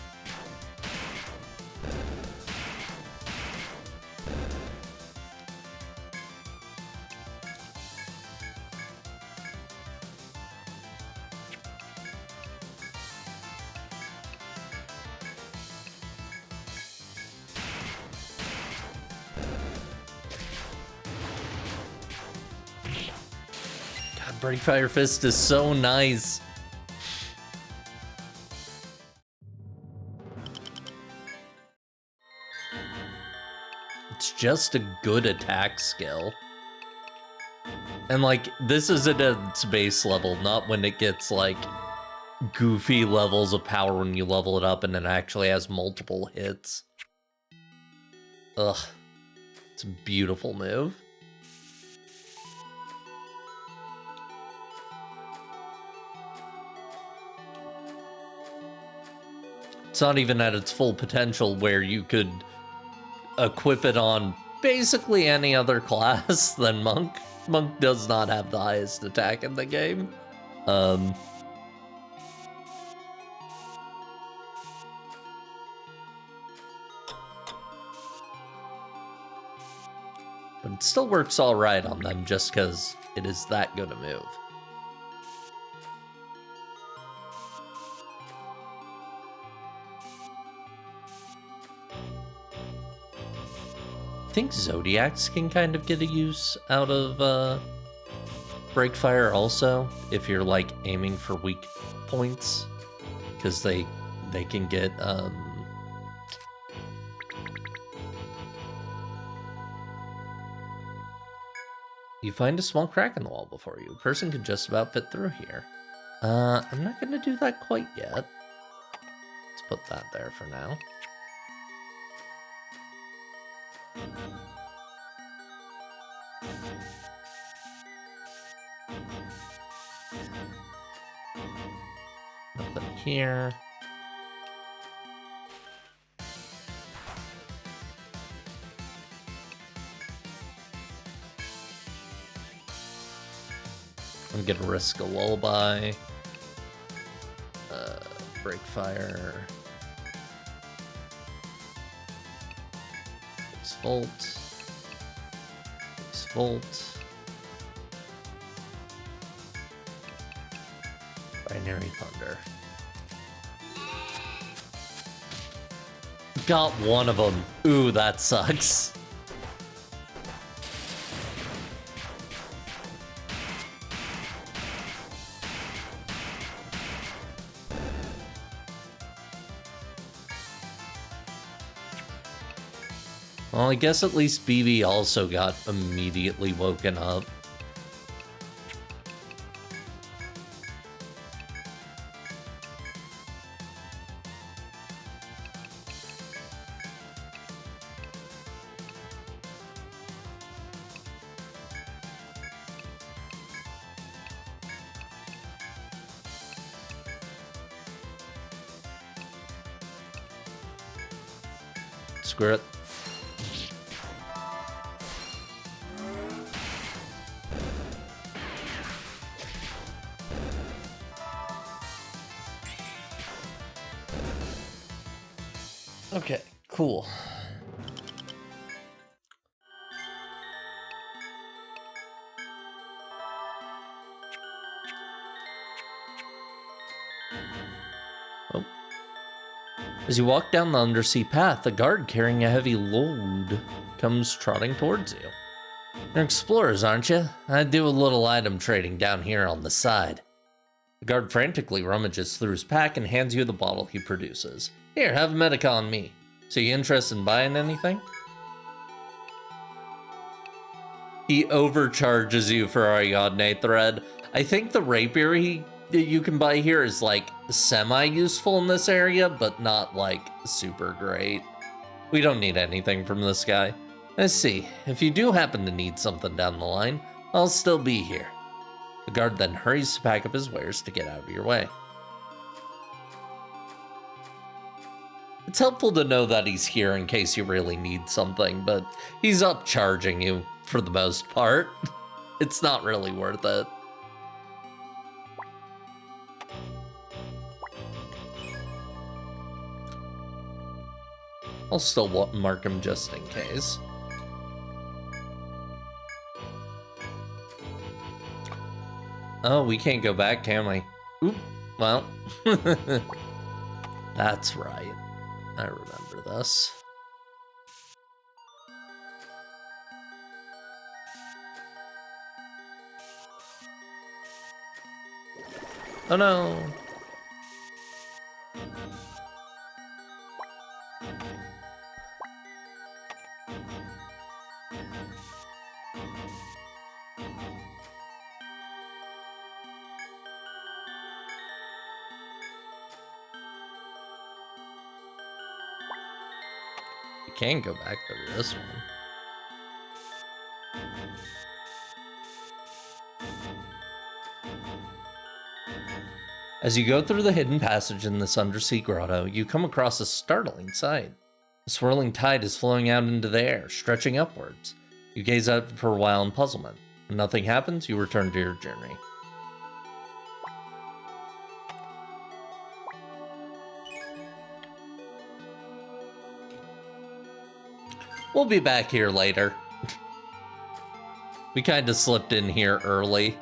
Break Fire Fist is so nice. It's just a good attack skill. And like, this is at its base level, not when it gets like goofy levels of power when you level it up and it actually has multiple hits. Ugh. It's a beautiful move. It's not even at its full potential where you could equip it on basically any other class than Monk. Monk does not have the highest attack in the game. But it still works alright on them just because it is that good a move. I think Zodiacs can kind of get a use out of Breakfire also, if you're like aiming for weak points, because they can get you find a small crack in the wall before you. A person could just about fit through here. I'm not gonna do that quite yet. Let's put that there for now. Nothing here. I'm gonna risk a lullaby. Break fire. Volt. Volt. Binary Thunder. Got one of them. Ooh, that sucks. Well, I guess at least BB also got immediately woken up. Screw it. Okay, cool. Oh. As you walk down the undersea path, a guard carrying a heavy load comes trotting towards you. You're explorers, aren't you? I do a little item trading down here on the side. The guard frantically rummages through his pack and hands you the bottle he produces. Here, have a medica on me. So you interested in buying anything? He overcharges you for Ariadne thread. I think the rapier you can buy here is like semi-useful in this area, but not like super great. We don't need anything from this guy. Let's see, if you do happen to need something down the line, I'll still be here. The guard then hurries to pack up his wares to get out of your way. It's helpful to know that he's here in case you really need something, but he's upcharging you for the most part. It's not really worth it. I'll still mark him just in case. Oh, we can't go back, can we? Oop, well. That's right. I remember this. Oh no! You can go back through this one. As you go through the hidden passage in this undersea grotto, you come across a startling sight. A swirling tide is flowing out into the air, stretching upwards. You gaze at it for a while in puzzlement. When nothing happens, you return to your journey. We'll be back here later. We kind of slipped in here early.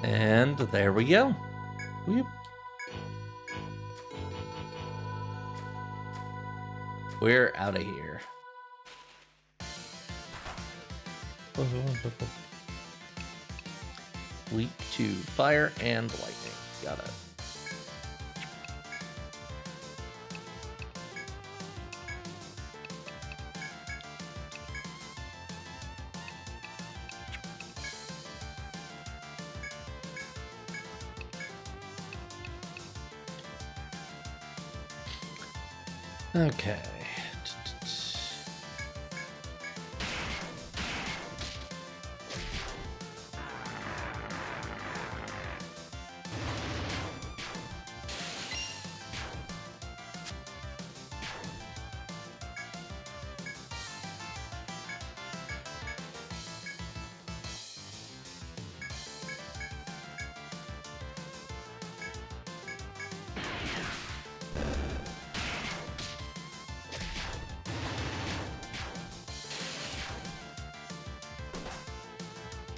And there we go. Whoop. We're out of here. Weak to fire and lightning. Got it. Okay.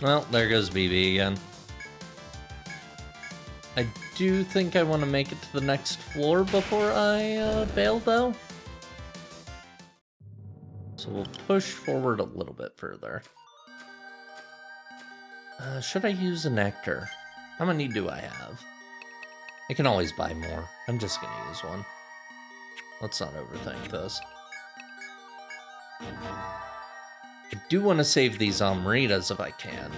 Well, there goes BB again. I do think I want to make it to the next floor before I bail, though. So we'll push forward a little bit further. Should I use a nectar? How many do I have? I can always buy more. I'm just gonna use one. Let's not overthink this. I do want to save these Amritas if I can.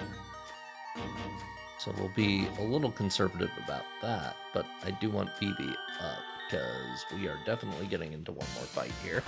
So we'll be a little conservative about that, but I do want BB up, because we are definitely getting into one more fight here.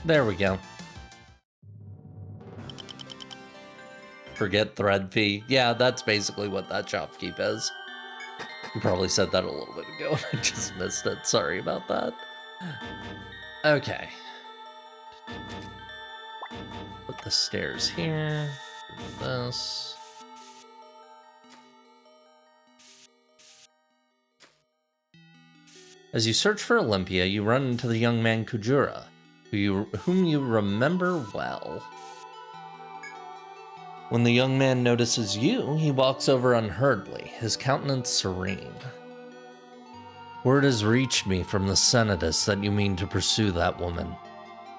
There we go. Forget thread fee. Yeah, that's basically what that shopkeep is. You probably said that a little bit ago and I just missed it. Sorry about that. Okay. Put the stairs here. Do this. As you search for Olympia, you run into the young man Kujura, whom you remember well. When the young man notices you, he walks over unhurriedly, his countenance serene. Word has reached me from the Senatus that you mean to pursue that woman.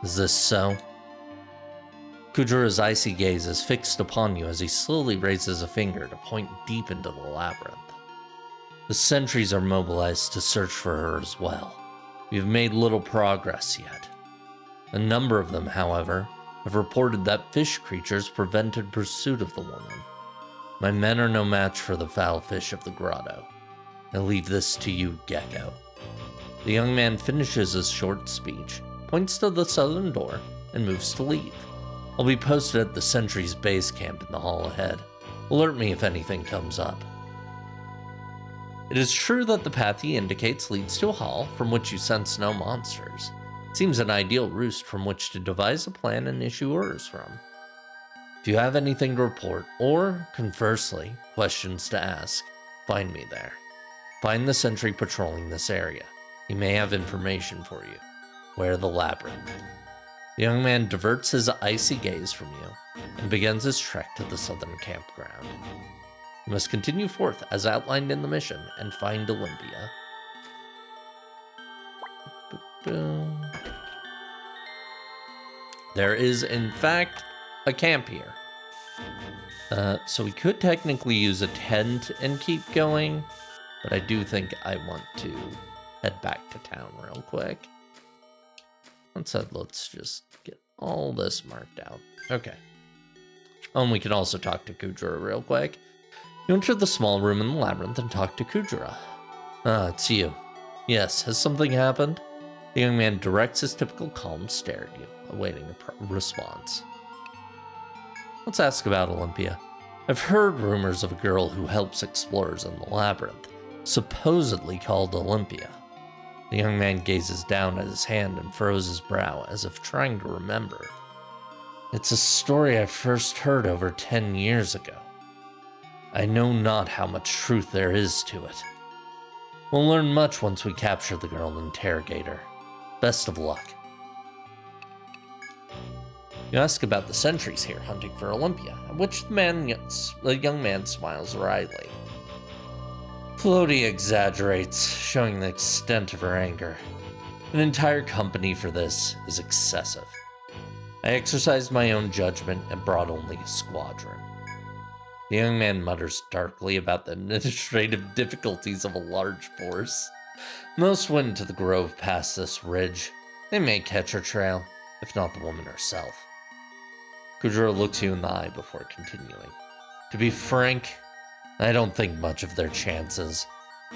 Is this so? Kujura's icy gaze is fixed upon you as he slowly raises a finger to point deep into the labyrinth. The sentries are mobilized to search for her as well. We've made little progress yet. A number of them, however, have reported that fish creatures prevented pursuit of the woman. My men are no match for the foul fish of the grotto. I leave this to you, Gecko. The young man finishes his short speech, points to the southern door, and moves to leave. I'll be posted at the sentry's base camp in the hall ahead. Alert me if anything comes up. It is true that the path he indicates leads to a hall from which you sense no monsters. Seems an ideal roost from which to devise a plan and issue orders from. If you have anything to report, or, conversely, questions to ask, find me there. Find the sentry patrolling this area. He may have information for you. Where the labyrinth. The young man diverts his icy gaze from you and begins his trek to the southern campground. You must continue forth as outlined in the mission and find Olympia. Boom. There is, in fact, a camp here. So we could technically use a tent and keep going, but I do think I want to head back to town real quick. Instead, let's just get all this marked out. Okay. And we can also talk to Kujura real quick. You enter the small room in the labyrinth and talk to Kujura. Ah, it's you. Yes, has something happened? The young man directs his typical calm stare at you, awaiting a response. Let's ask about Olympia. I've heard rumors of a girl who helps explorers in the labyrinth, supposedly called Olympia. The young man gazes down at his hand and furrows his brow as if trying to remember. It's a story I first heard over 10 years ago. I know not how much truth there is to it. We'll learn much once we capture the girl and interrogate her. Best of luck. You ask about the sentries here hunting for Olympia, at which the young man smiles wryly. Floaty exaggerates, showing the extent of her anger. An entire company for this is excessive. I exercised my own judgment and brought only a squadron. The young man mutters darkly about the administrative difficulties of a large force. Most went to the grove past this ridge. They may catch her trail, if not the woman herself. Kudra looks you in the eye before continuing. To be frank, I don't think much of their chances.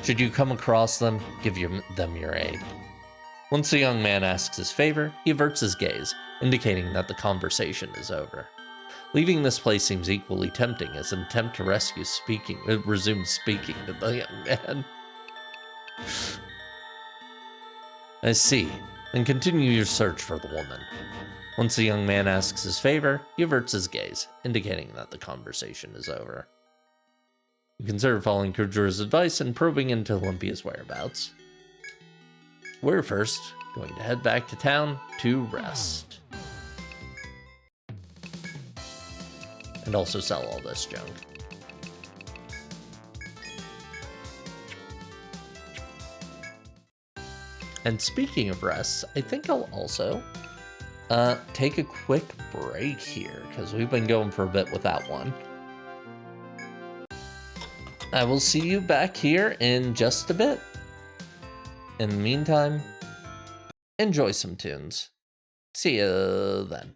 Should you come across them, give them your aid. Once the young man asks his favor, he averts his gaze, indicating that the conversation is over. Leaving this place seems equally tempting as an attempt to resume speaking to the young man. I see. Then continue your search for the woman. Once the young man asks his favor, he averts his gaze, indicating that the conversation is over. You consider following Kudra's advice and probing into Olympia's whereabouts. We're first going to head back to town to rest. And also sell all this junk. And speaking of rests, I think I'll also take a quick break here, because we've been going for a bit without one. I will see you back here in just a bit. In the meantime, enjoy some tunes. See you then.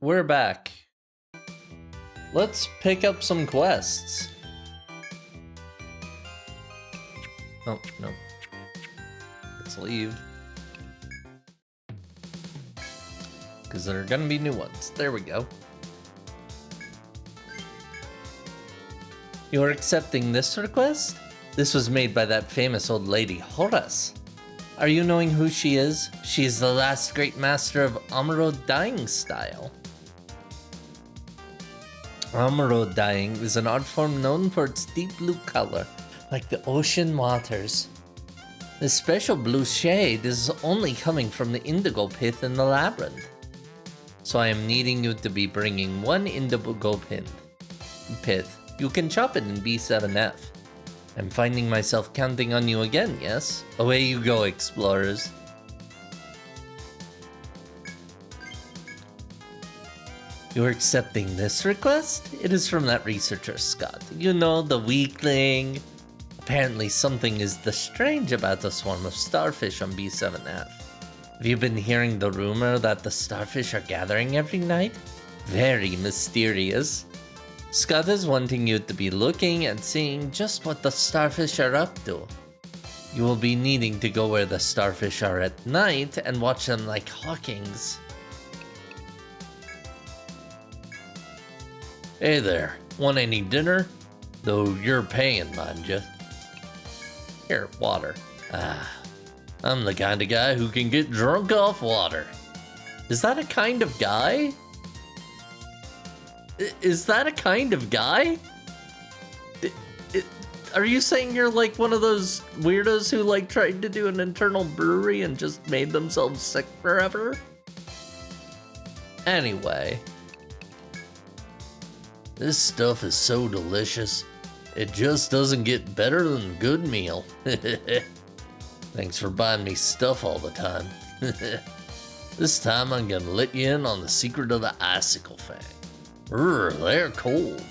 we're back. Let's pick up some quests. Oh, no. Let's leave. Because there are gonna be new ones. There we go. You're accepting this request? This was made by that famous old lady, Horus. Are you knowing who she is? She is the last great master of Amuro dyeing style. Amuro dyeing is an art form known for its deep blue color, like the ocean waters. This special blue shade is only coming from the indigo pith in the labyrinth. So I am needing you to be bringing one indigo pith. You can chop it in B7F. I'm finding myself counting on you again, yes? Away you go, explorers. You're accepting this request? It is from that researcher, Scott. You know, the weakling. Apparently something is strange about the swarm of starfish on B7F. Have you been hearing the rumor that the starfish are gathering every night? Very mysterious. Scott is wanting you to be looking and seeing just what the starfish are up to. You will be needing to go where the starfish are at night and watch them like hawkings. Hey there, want any dinner? Though you're paying, mind you. Here, water. I'm the kind of guy who can get drunk off water. Is that a kind of guy? Is that a kind of guy? Are you saying you're like one of those weirdos who like tried to do an internal brewery and just made themselves sick forever? Anyway. This stuff is so delicious. It just doesn't get better than a good meal. Thanks for buying me stuff all the time. This time I'm gonna let you in on the secret of the icicle fang. They're cold.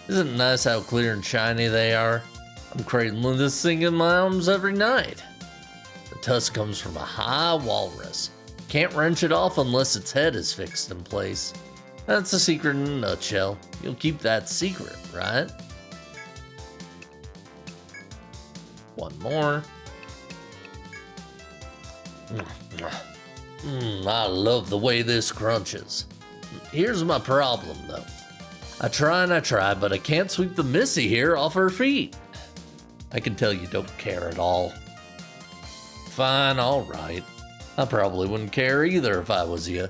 Isn't it nice how clear and shiny they are? I'm cradling this thing in my arms every night. The tusk comes from a high walrus. Can't wrench it off unless its head is fixed in place. That's the secret in a nutshell. You'll keep that secret, right? One more. I love the way this crunches. Here's my problem, though. I try and I try, but I can't sweep the Missy here off her feet. I can tell you don't care at all. Fine, alright. I probably wouldn't care either if I was you.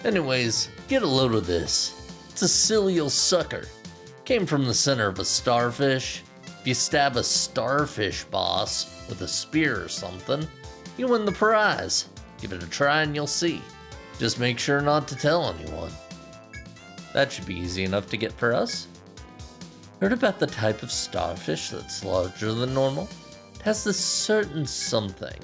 Anyways, get a load of this. It's a silly old sucker. Came from the center of a starfish. If you stab a starfish boss with a spear or something, you win the prize. Give it a try and you'll see. Just make sure not to tell anyone. That should be easy enough to get for us. Heard about the type of starfish that's larger than normal? It has this certain something.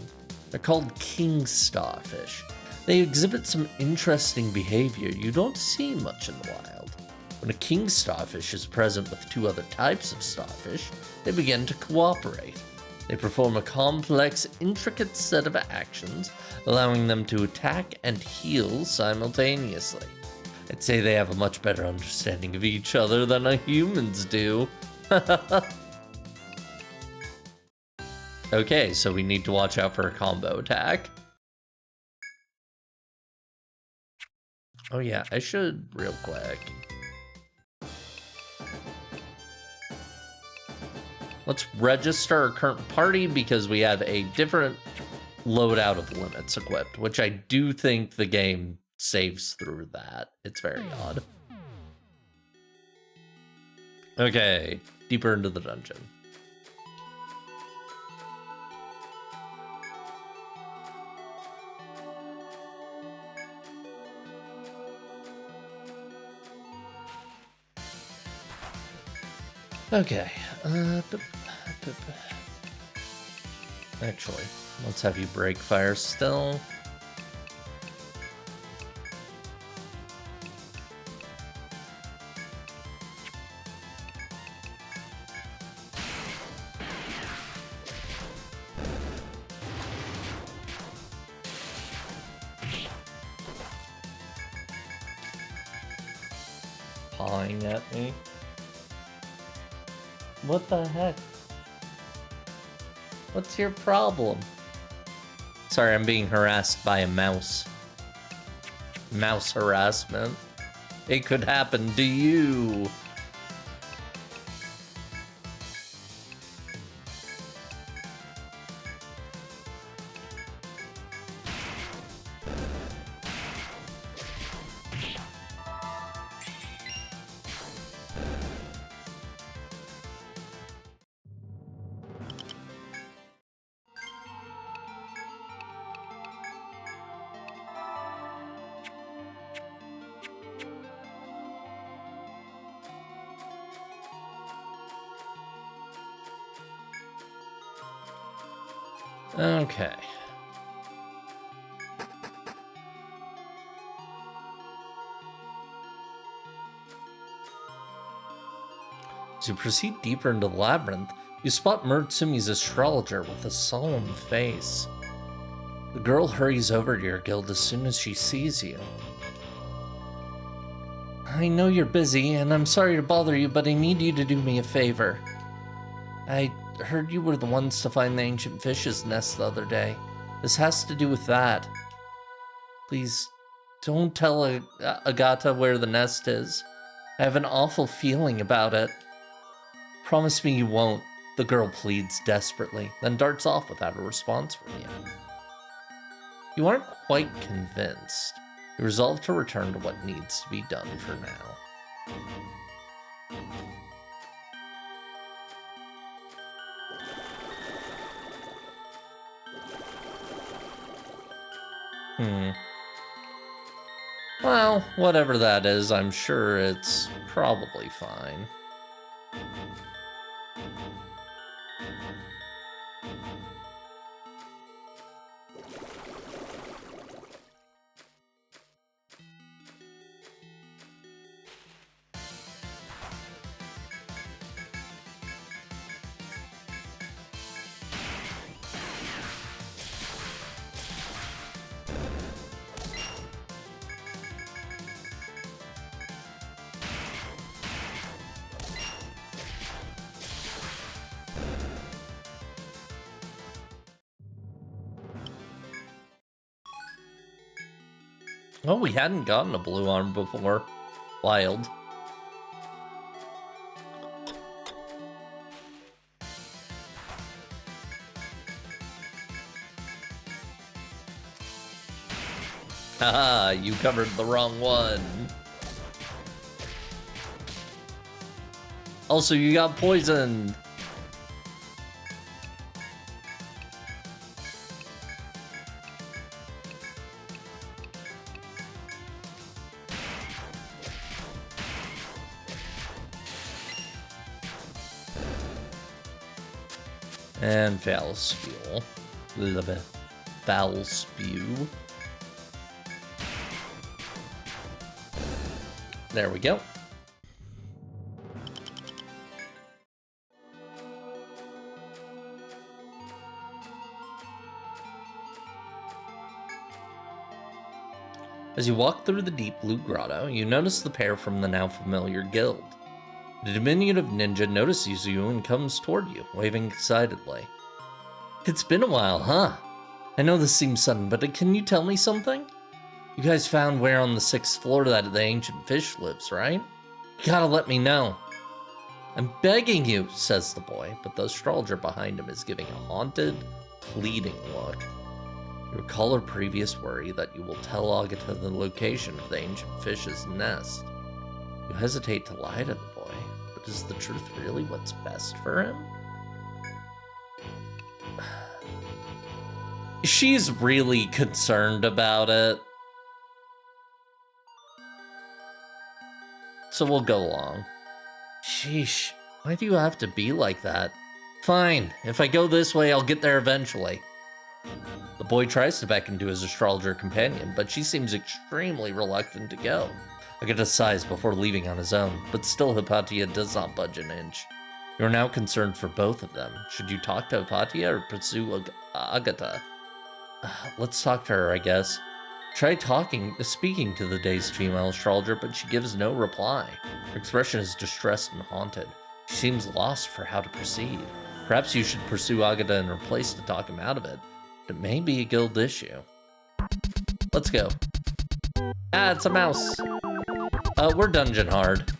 They're called king starfish. They exhibit some interesting behavior you don't see much in the wild. When a king starfish is present with two other types of starfish, they begin to cooperate. They perform a complex, intricate set of actions, allowing them to attack and heal simultaneously. I'd say they have a much better understanding of each other than humans do. Okay, so we need to watch out for a combo attack. Oh yeah, I should real quick. Let's register our current party because we have a different loadout of limits equipped, which I do think the game saves through that. It's very odd. Okay, deeper into the dungeon. Okay. Actually, let's have you break fire still. pawing at me. What the heck? What's your problem? Sorry, I'm being harassed by a mouse. Mouse harassment. It could happen to you. Okay. As you proceed deeper into the labyrinth, you spot Murtsumi's astrologer with a solemn face. The girl hurries over to your guild as soon as she sees you. I know you're busy, and I'm sorry to bother you, but I need you to do me a favor. I heard you were the ones to find the ancient fish's nest the other day. This has to do with that. Please, don't tell Agata where the nest is. I have an awful feeling about it. Promise me you won't, the girl pleads desperately, then darts off without a response from you. You aren't quite convinced. You resolve to return to what needs to be done for now. Well, whatever that is, I'm sure it's probably fine. Oh, we hadn't gotten a blue arm before. Wild. Haha, you covered the wrong one. Also, you got poisoned. And foul spew. Foul spew. There we go. As you walk through the deep blue grotto, you notice the pair from the now familiar guild. The diminutive ninja notices you and comes toward you, waving excitedly. It's been a while, huh? I know this seems sudden, but can you tell me something? You guys found where on the 6th floor that the ancient fish lives, right? You gotta let me know. I'm begging you, says the boy, but the astrologer behind him is giving a haunted, pleading look. You recall her previous worry that you will tell Agata the location of the ancient fish's nest. You hesitate to lie to the boy, but is the truth really what's best for him? She's really concerned about it. So we'll go along. Sheesh, why do you have to be like that? Fine, if I go this way, I'll get there eventually. The boy tries to beckon to his astrologer companion, but she seems extremely reluctant to go. Agata sighs before leaving on his own, but still Hypatia does not budge an inch. You are now concerned for both of them. Should you talk to Hypatia or pursue Agata? Let's talk to her, I guess. Try speaking to the dazed female astrologer, but she gives no reply. Her expression is distressed and haunted. She seems lost for how to proceed. Perhaps you should pursue Agata in her place to talk him out of it. It may be a guild issue. Let's go. Ah, it's a mouse. We're dungeon hard.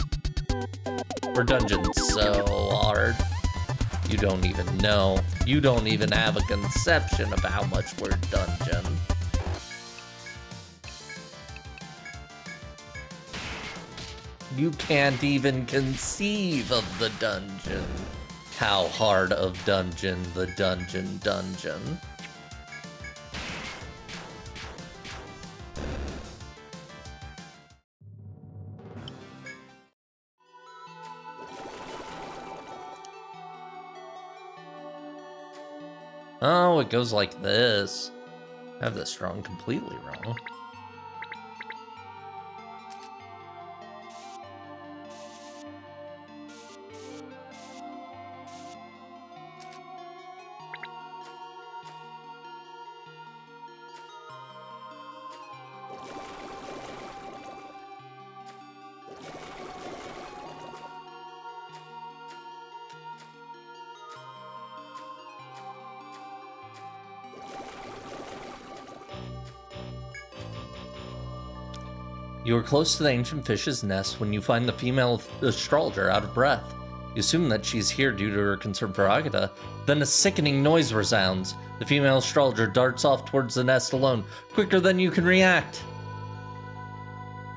We're dungeon so hard. You don't even know. You don't even have a conception of how much we're dungeon. You can't even conceive of the dungeon. How hard of dungeon the dungeon. Oh, it goes like this. I have this wrong, completely wrong. You are close to the ancient fish's nest when you find the female astrologer out of breath. You assume that she's here due to her concern for Agata. Then a sickening noise resounds. The female astrologer darts off towards the nest alone, quicker than you can react.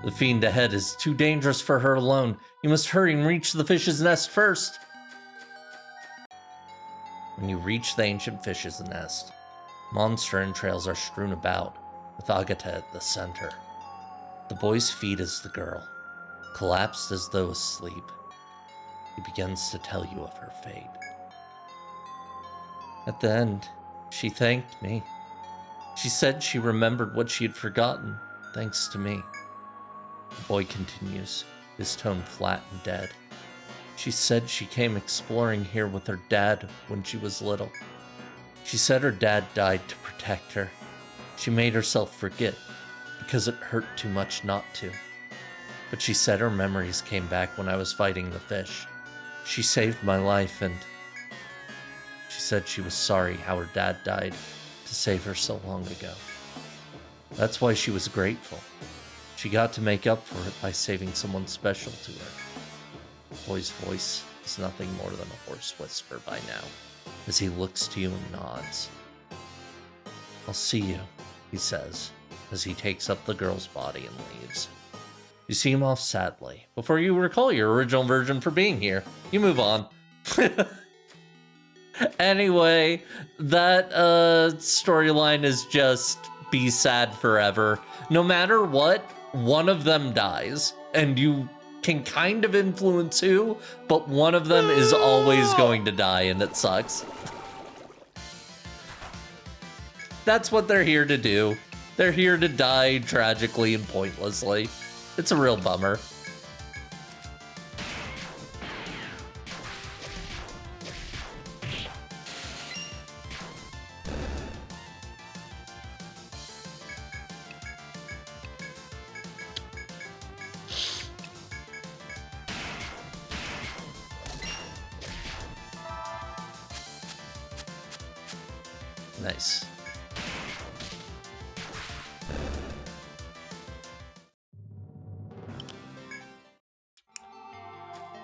The fiend ahead is too dangerous for her alone. You must hurry and reach the fish's nest first. When you reach the ancient fish's nest, monster entrails are strewn about, with Agata at the center. The boy's feet is the girl, collapsed as though asleep. He begins to tell you of her fate. At the end, she thanked me. She said she remembered what she had forgotten, thanks to me. The boy continues, his tone flat and dead. She said she came exploring here with her dad when she was little. She said her dad died to protect her. She made herself forget, because it hurt too much not to. But she said her memories came back when I was fighting the fish. She saved my life, and she said she was sorry how her dad died to save her so long ago. That's why she was grateful. She got to make up for it by saving someone special to her. The boy's voice is nothing more than a hoarse whisper by now, as he looks to you and nods. I'll see you, he says, as he takes up the girl's body and leaves. You see him off sadly, before you recall your original version for being here. You move on. Anyway, that storyline is just be sad forever. No matter what, one of them dies, and you can kind of influence who, but one of them is always going to die, and it sucks. That's what they're here to do. They're here to die tragically and pointlessly. It's a real bummer. Nice.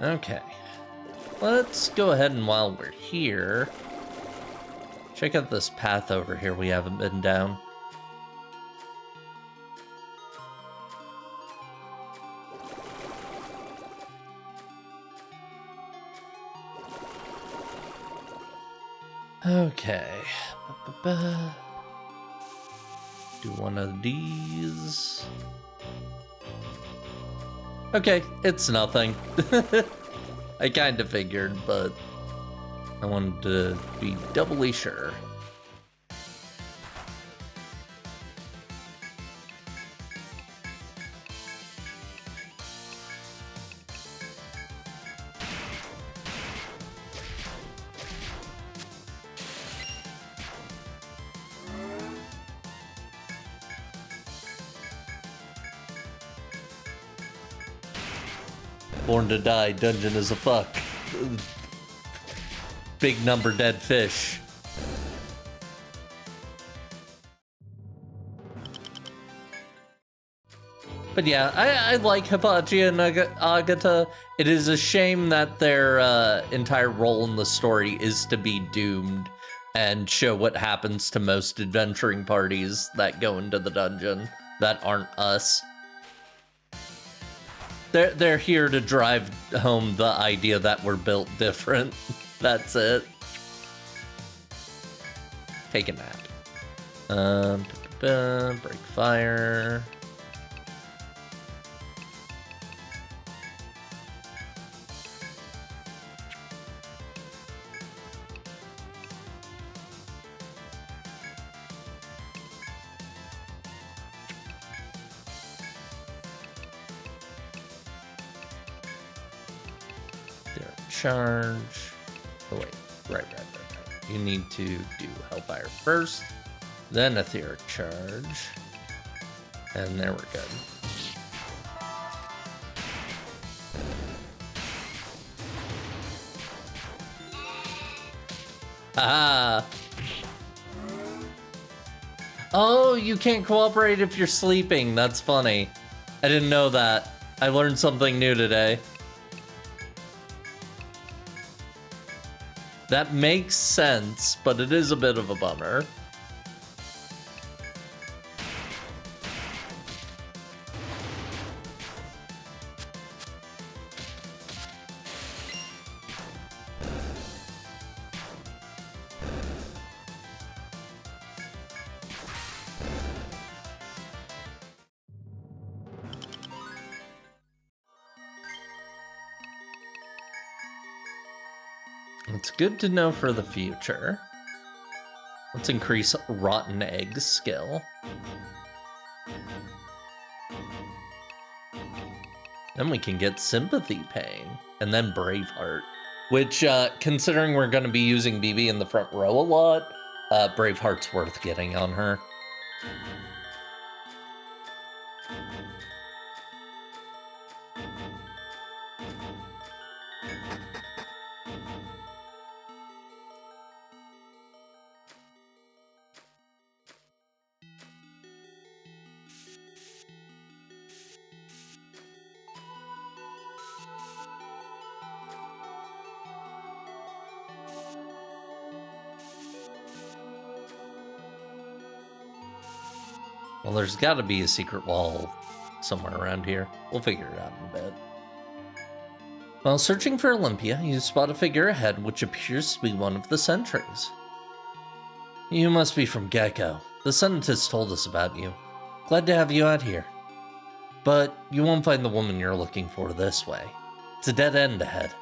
Okay, let's go ahead and while we're here, check out this path over here we haven't been down. Okay, do one of these. Okay, it's nothing. I kind of figured, but I wanted to be doubly sure. Born to die, dungeon is a fuck. Big number dead fish. But yeah, I like Hibachi and Agata. It is a shame that their entire role in the story is to be doomed and show what happens to most adventuring parties that go into the dungeon that aren't us. They're here to drive home the idea that we're built different. That's it. Take a nap. Break fire. Charge. Oh wait, right. You need to do Hellfire first, then Etheric Charge, and there we're good. Ah! Oh, you can't cooperate if you're sleeping. That's funny. I didn't know that. I learned something new today. That makes sense, but it is a bit of a bummer. It's good to know for the future. Let's increase Rotten Egg skill. Then we can get Sympathy Pain, and then Braveheart. Which, considering we're going to be using BB in the front row a lot, Braveheart's worth getting on her. Well, there's got to be a secret wall somewhere around here. We'll figure it out in a bit. While searching for Olympia, you spot a figure ahead which appears to be one of the sentries. You must be from Gecko. The scientists told us about you. Glad to have you out here. But you won't find the woman you're looking for this way. It's a dead end ahead.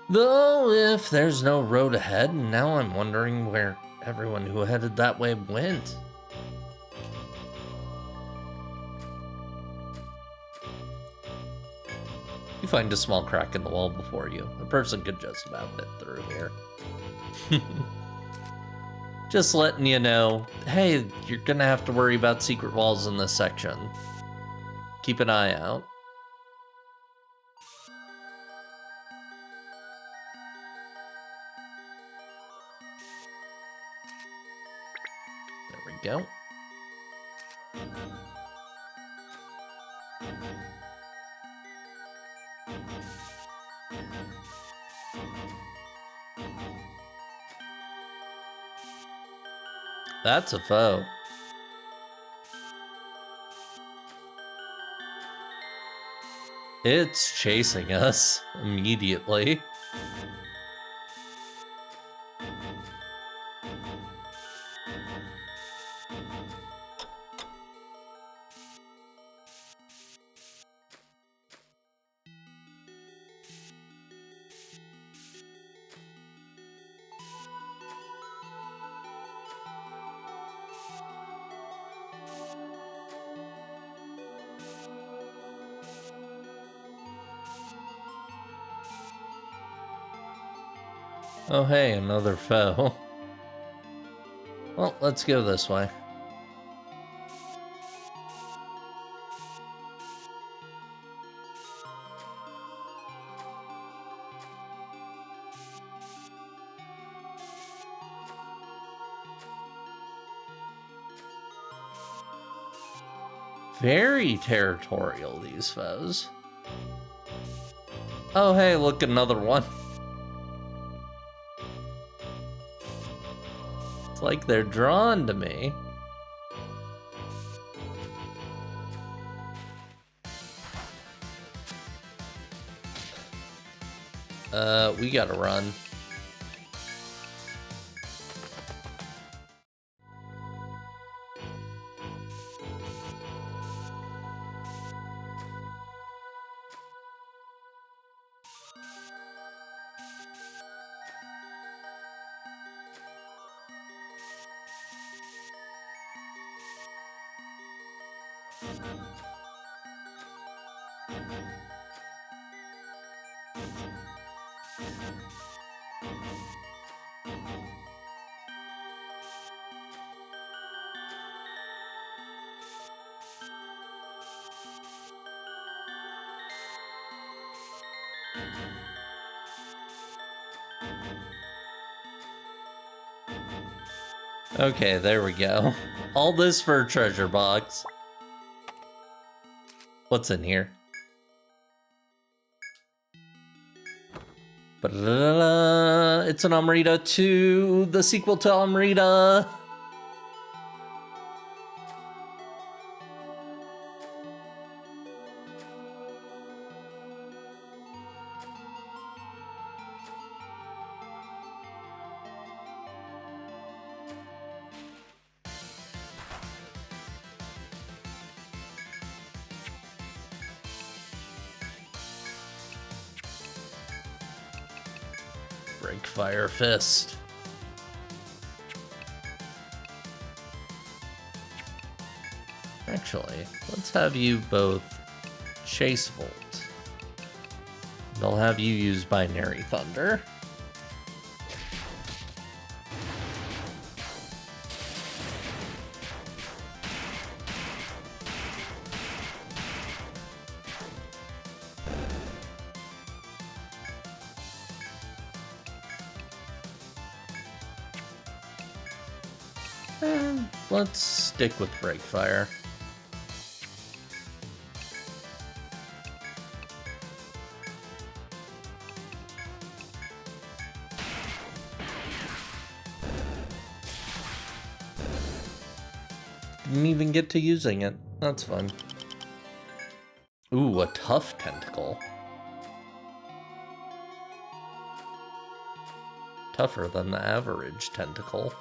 Though if there's no road ahead, now I'm wondering where everyone who headed that way went. You find a small crack in the wall before you. A person could just about fit through here. Just letting you know, hey, you're gonna have to worry about secret walls in this section. Keep an eye out. There we go. That's a foe. It's chasing us immediately. Oh hey, another foe. Well, let's go this way. Very territorial, these foes. Oh, hey, look, another one. It's like they're drawn to me. We gotta run. Okay, there we go. All this for a treasure box. What's in here? It's an Amrita 2, the sequel to Amrita. Break Fire Fist. Actually, let's have you both Chase Volt. They'll have you use Binary Thunder. And let's stick with Break Fire. Didn't even get to using it. That's fun. Ooh, a tough tentacle. Tougher than the average tentacle.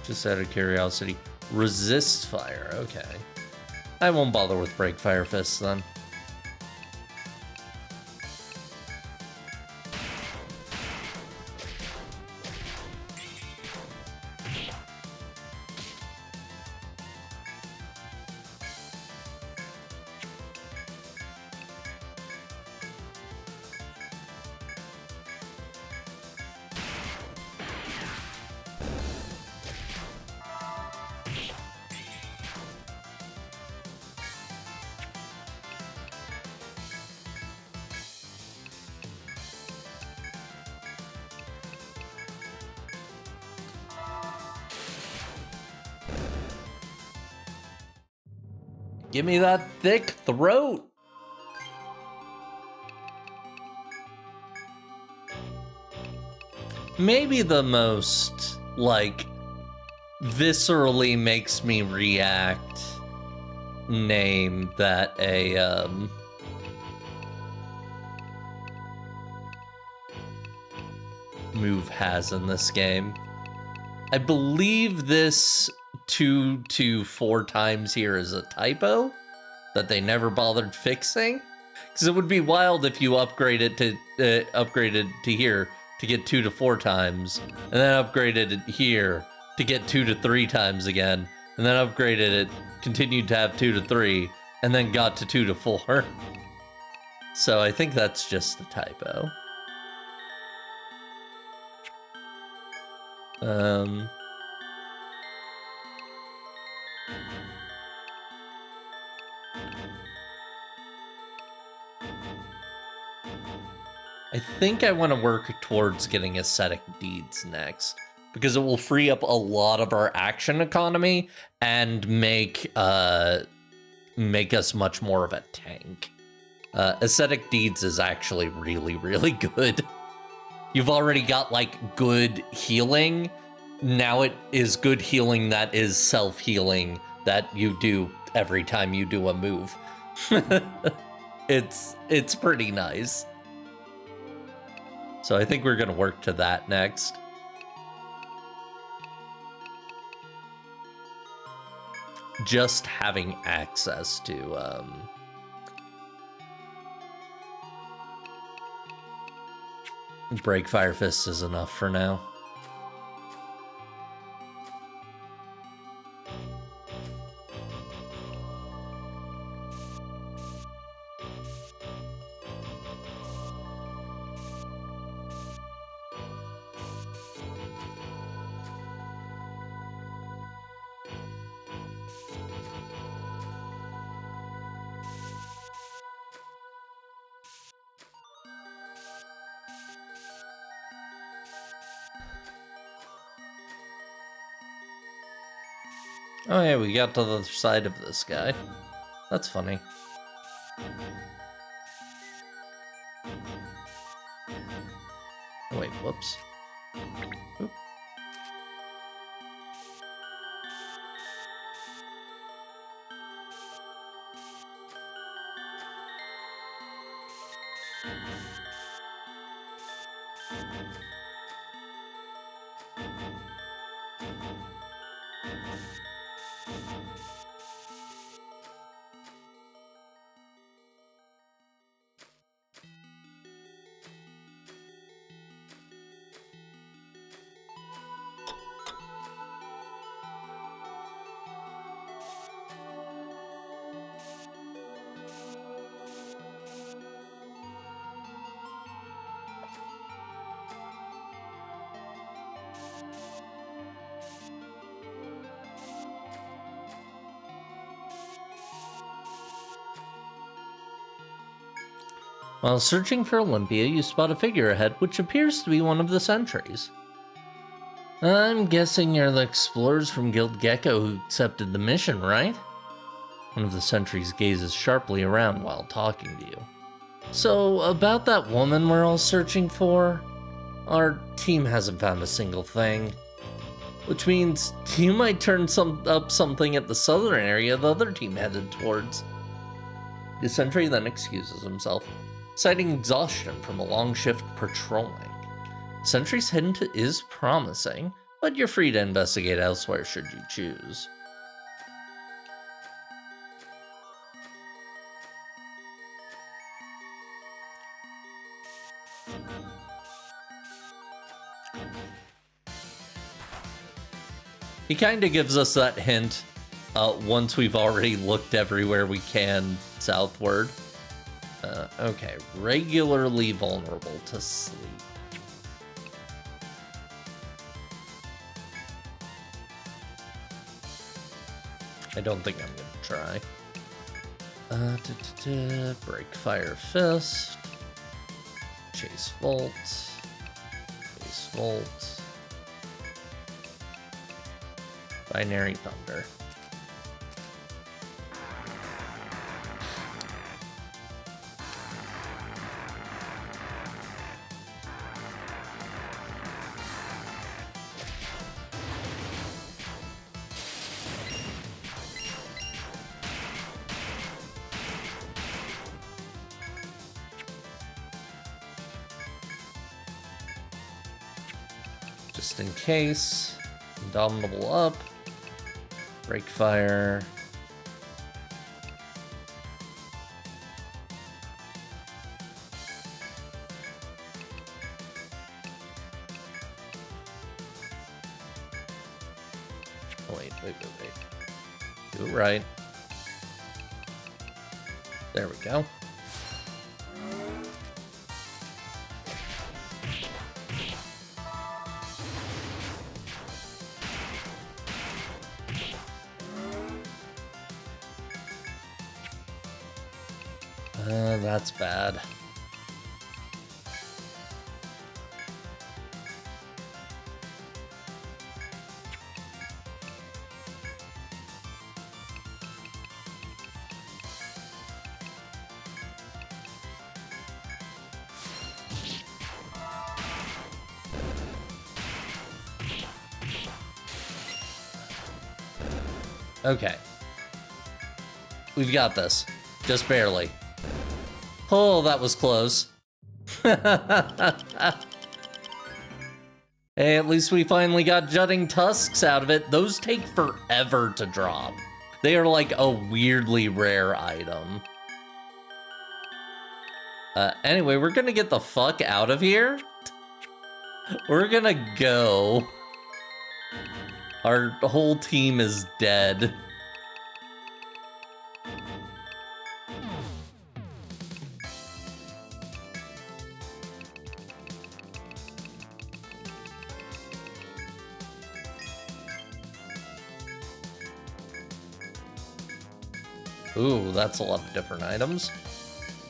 Just out of curiosity. Resist fire, okay. I won't bother with Break Fire Fists then. Give me that thick throat. Maybe the most, like, viscerally makes me react name that a, move has in this game. I believe this 2 to 4 times here is a typo that they never bothered fixing, because it would be wild if you upgraded to here to get 2 to 4 times, and then upgraded it here to get 2 to 3 times again, and then upgraded it, continued to have 2 to 3, and then got to 2 to 4. So I think that's just a typo. I think I want to work towards getting ascetic deeds next, because it will free up a lot of our action economy and make us much more of a tank. Ascetic deeds is actually really, really good. You've already got like good healing. Now it is good healing that is self-healing that you do every time you do a move. It's pretty nice. So I think we're gonna work to that next. Just having access to Break Fire Fist is enough for now. Oh yeah, we got to the other side of this guy. That's funny. Wait, whoops. Oop. While searching for Olympia, you spot a figure ahead, which appears to be one of the sentries. I'm guessing you're the explorers from Guild Gecko who accepted the mission, right? One of the sentries gazes sharply around while talking to you. So, about that woman we're all searching for? Our team hasn't found a single thing. Which means you might turn up something at the southern area the other team headed towards. The sentry then excuses himself, citing exhaustion from a long shift patrolling. Sentry's hint is promising, but you're free to investigate elsewhere should you choose. He kind of gives us that hint once we've already looked everywhere we can southward. Okay, regularly vulnerable to sleep. I don't think I'm gonna try. Break Fire Fist. Chase Volt. Chase Volt. Binary Thunder. Just in case. Indomitable up. Break Fire. Oh, wait. Do it right. There we go. That's bad. Okay. We've got this. Just barely. Oh, that was close. Hey, at least we finally got jutting tusks out of it. Those take forever to drop. They are like a weirdly rare item. Anyway, we're gonna get the fuck out of here. We're gonna go. Our whole team is dead. Ooh, that's a lot of different items.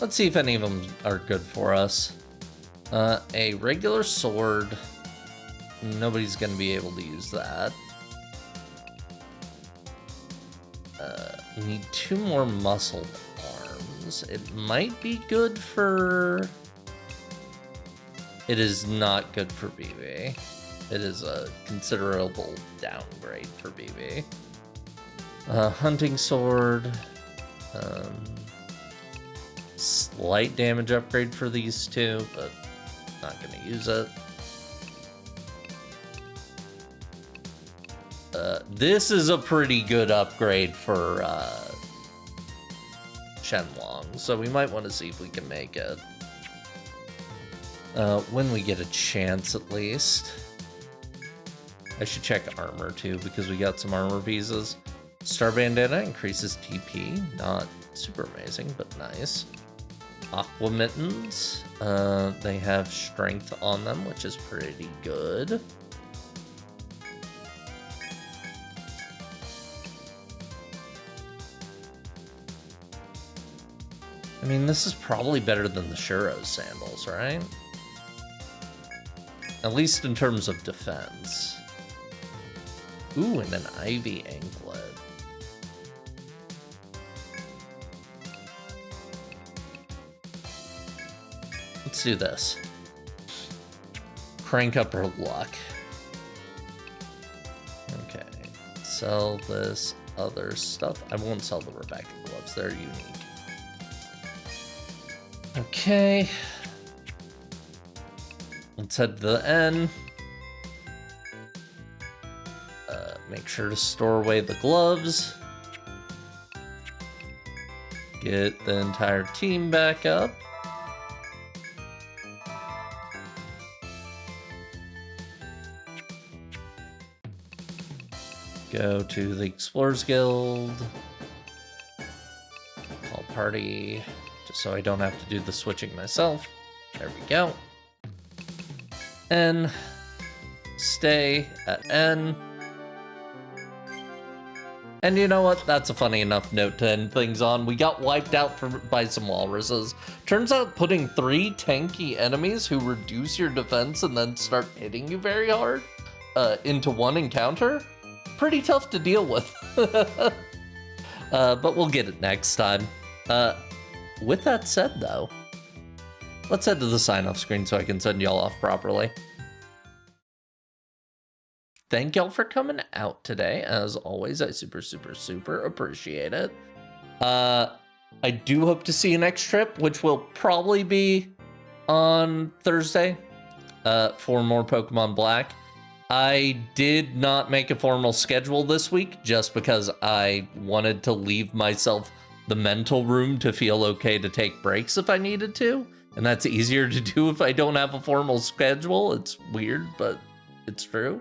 Let's see if any of them are good for us. A regular sword. Nobody's gonna be able to use that. We need 2 more muscle arms. It might be good for... It is not good for BB. It is a considerable downgrade for BB. Hunting sword. Slight damage upgrade for these 2, but not gonna use it. This is a pretty good upgrade for Shenlong, so we might want to see if we can make it. When we get a chance, at least. I should check armor, too, because we got some armor pieces. Star Bandana increases TP. Not super amazing, but nice. Aqua Mittens. They have strength on them, which is pretty good. I mean, this is probably better than the Shuro's sandals, right? At least in terms of defense. Ooh, and an ivy anklet. Let's do this. Crank up her luck. Okay. Sell this other stuff. I won't sell the Rebecca gloves. They're unique. Okay. Let's head to the N. Make sure to store away the gloves. Get the entire team back up. Go to the Explorers Guild. Call party. Just so I don't have to do the switching myself. There we go. N. Stay at N. And you know what? That's a funny enough note to end things on. We got wiped out by some walruses. Turns out putting 3 tanky enemies who reduce your defense and then start hitting you very hard into one encounter, pretty tough to deal with. But we'll get it next time. With that said, though, let's head to the sign-off screen so I can send y'all off properly. Thank y'all for coming out today. As always, I super appreciate it. I do hope to see you next trip, which will probably be on Thursday for more Pokemon Black. I did not make a formal schedule this week just because I wanted to leave myself the mental room to feel okay to take breaks if I needed to. And that's easier to do if I don't have a formal schedule. It's weird, but it's true.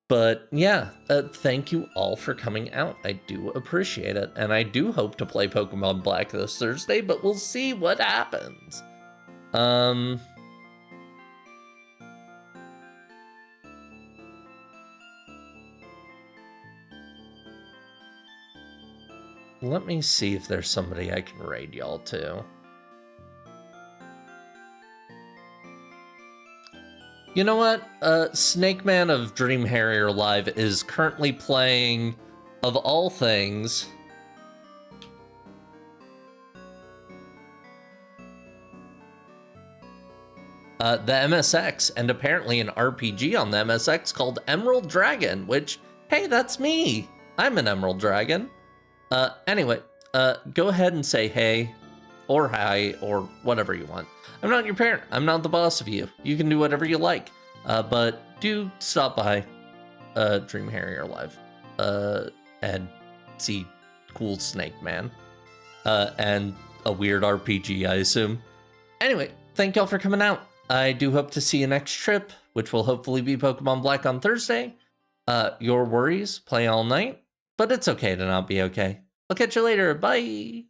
But yeah, thank you all for coming out. I do appreciate it. And I do hope to play Pokemon Black this Thursday, but we'll see what happens. Let me see if there's somebody I can raid y'all to. You know what? Snake Man of Dream Harrier Live is currently playing, of all things, the MSX, and apparently an RPG on the MSX called Emerald Dragon, which, hey, that's me! I'm an Emerald Dragon. Anyway, go ahead and say hey, or hi, or whatever you want. I'm not your parent. I'm not the boss of you. You can do whatever you like. But do stop by Dream Harrier Live and see cool Snake Man and a weird RPG, I assume. Anyway, thank y'all for coming out. I do hope to see you next trip, which will hopefully be Pokemon Black on Thursday. Your worries play all night, but it's okay to not be okay. I'll catch you later. Bye!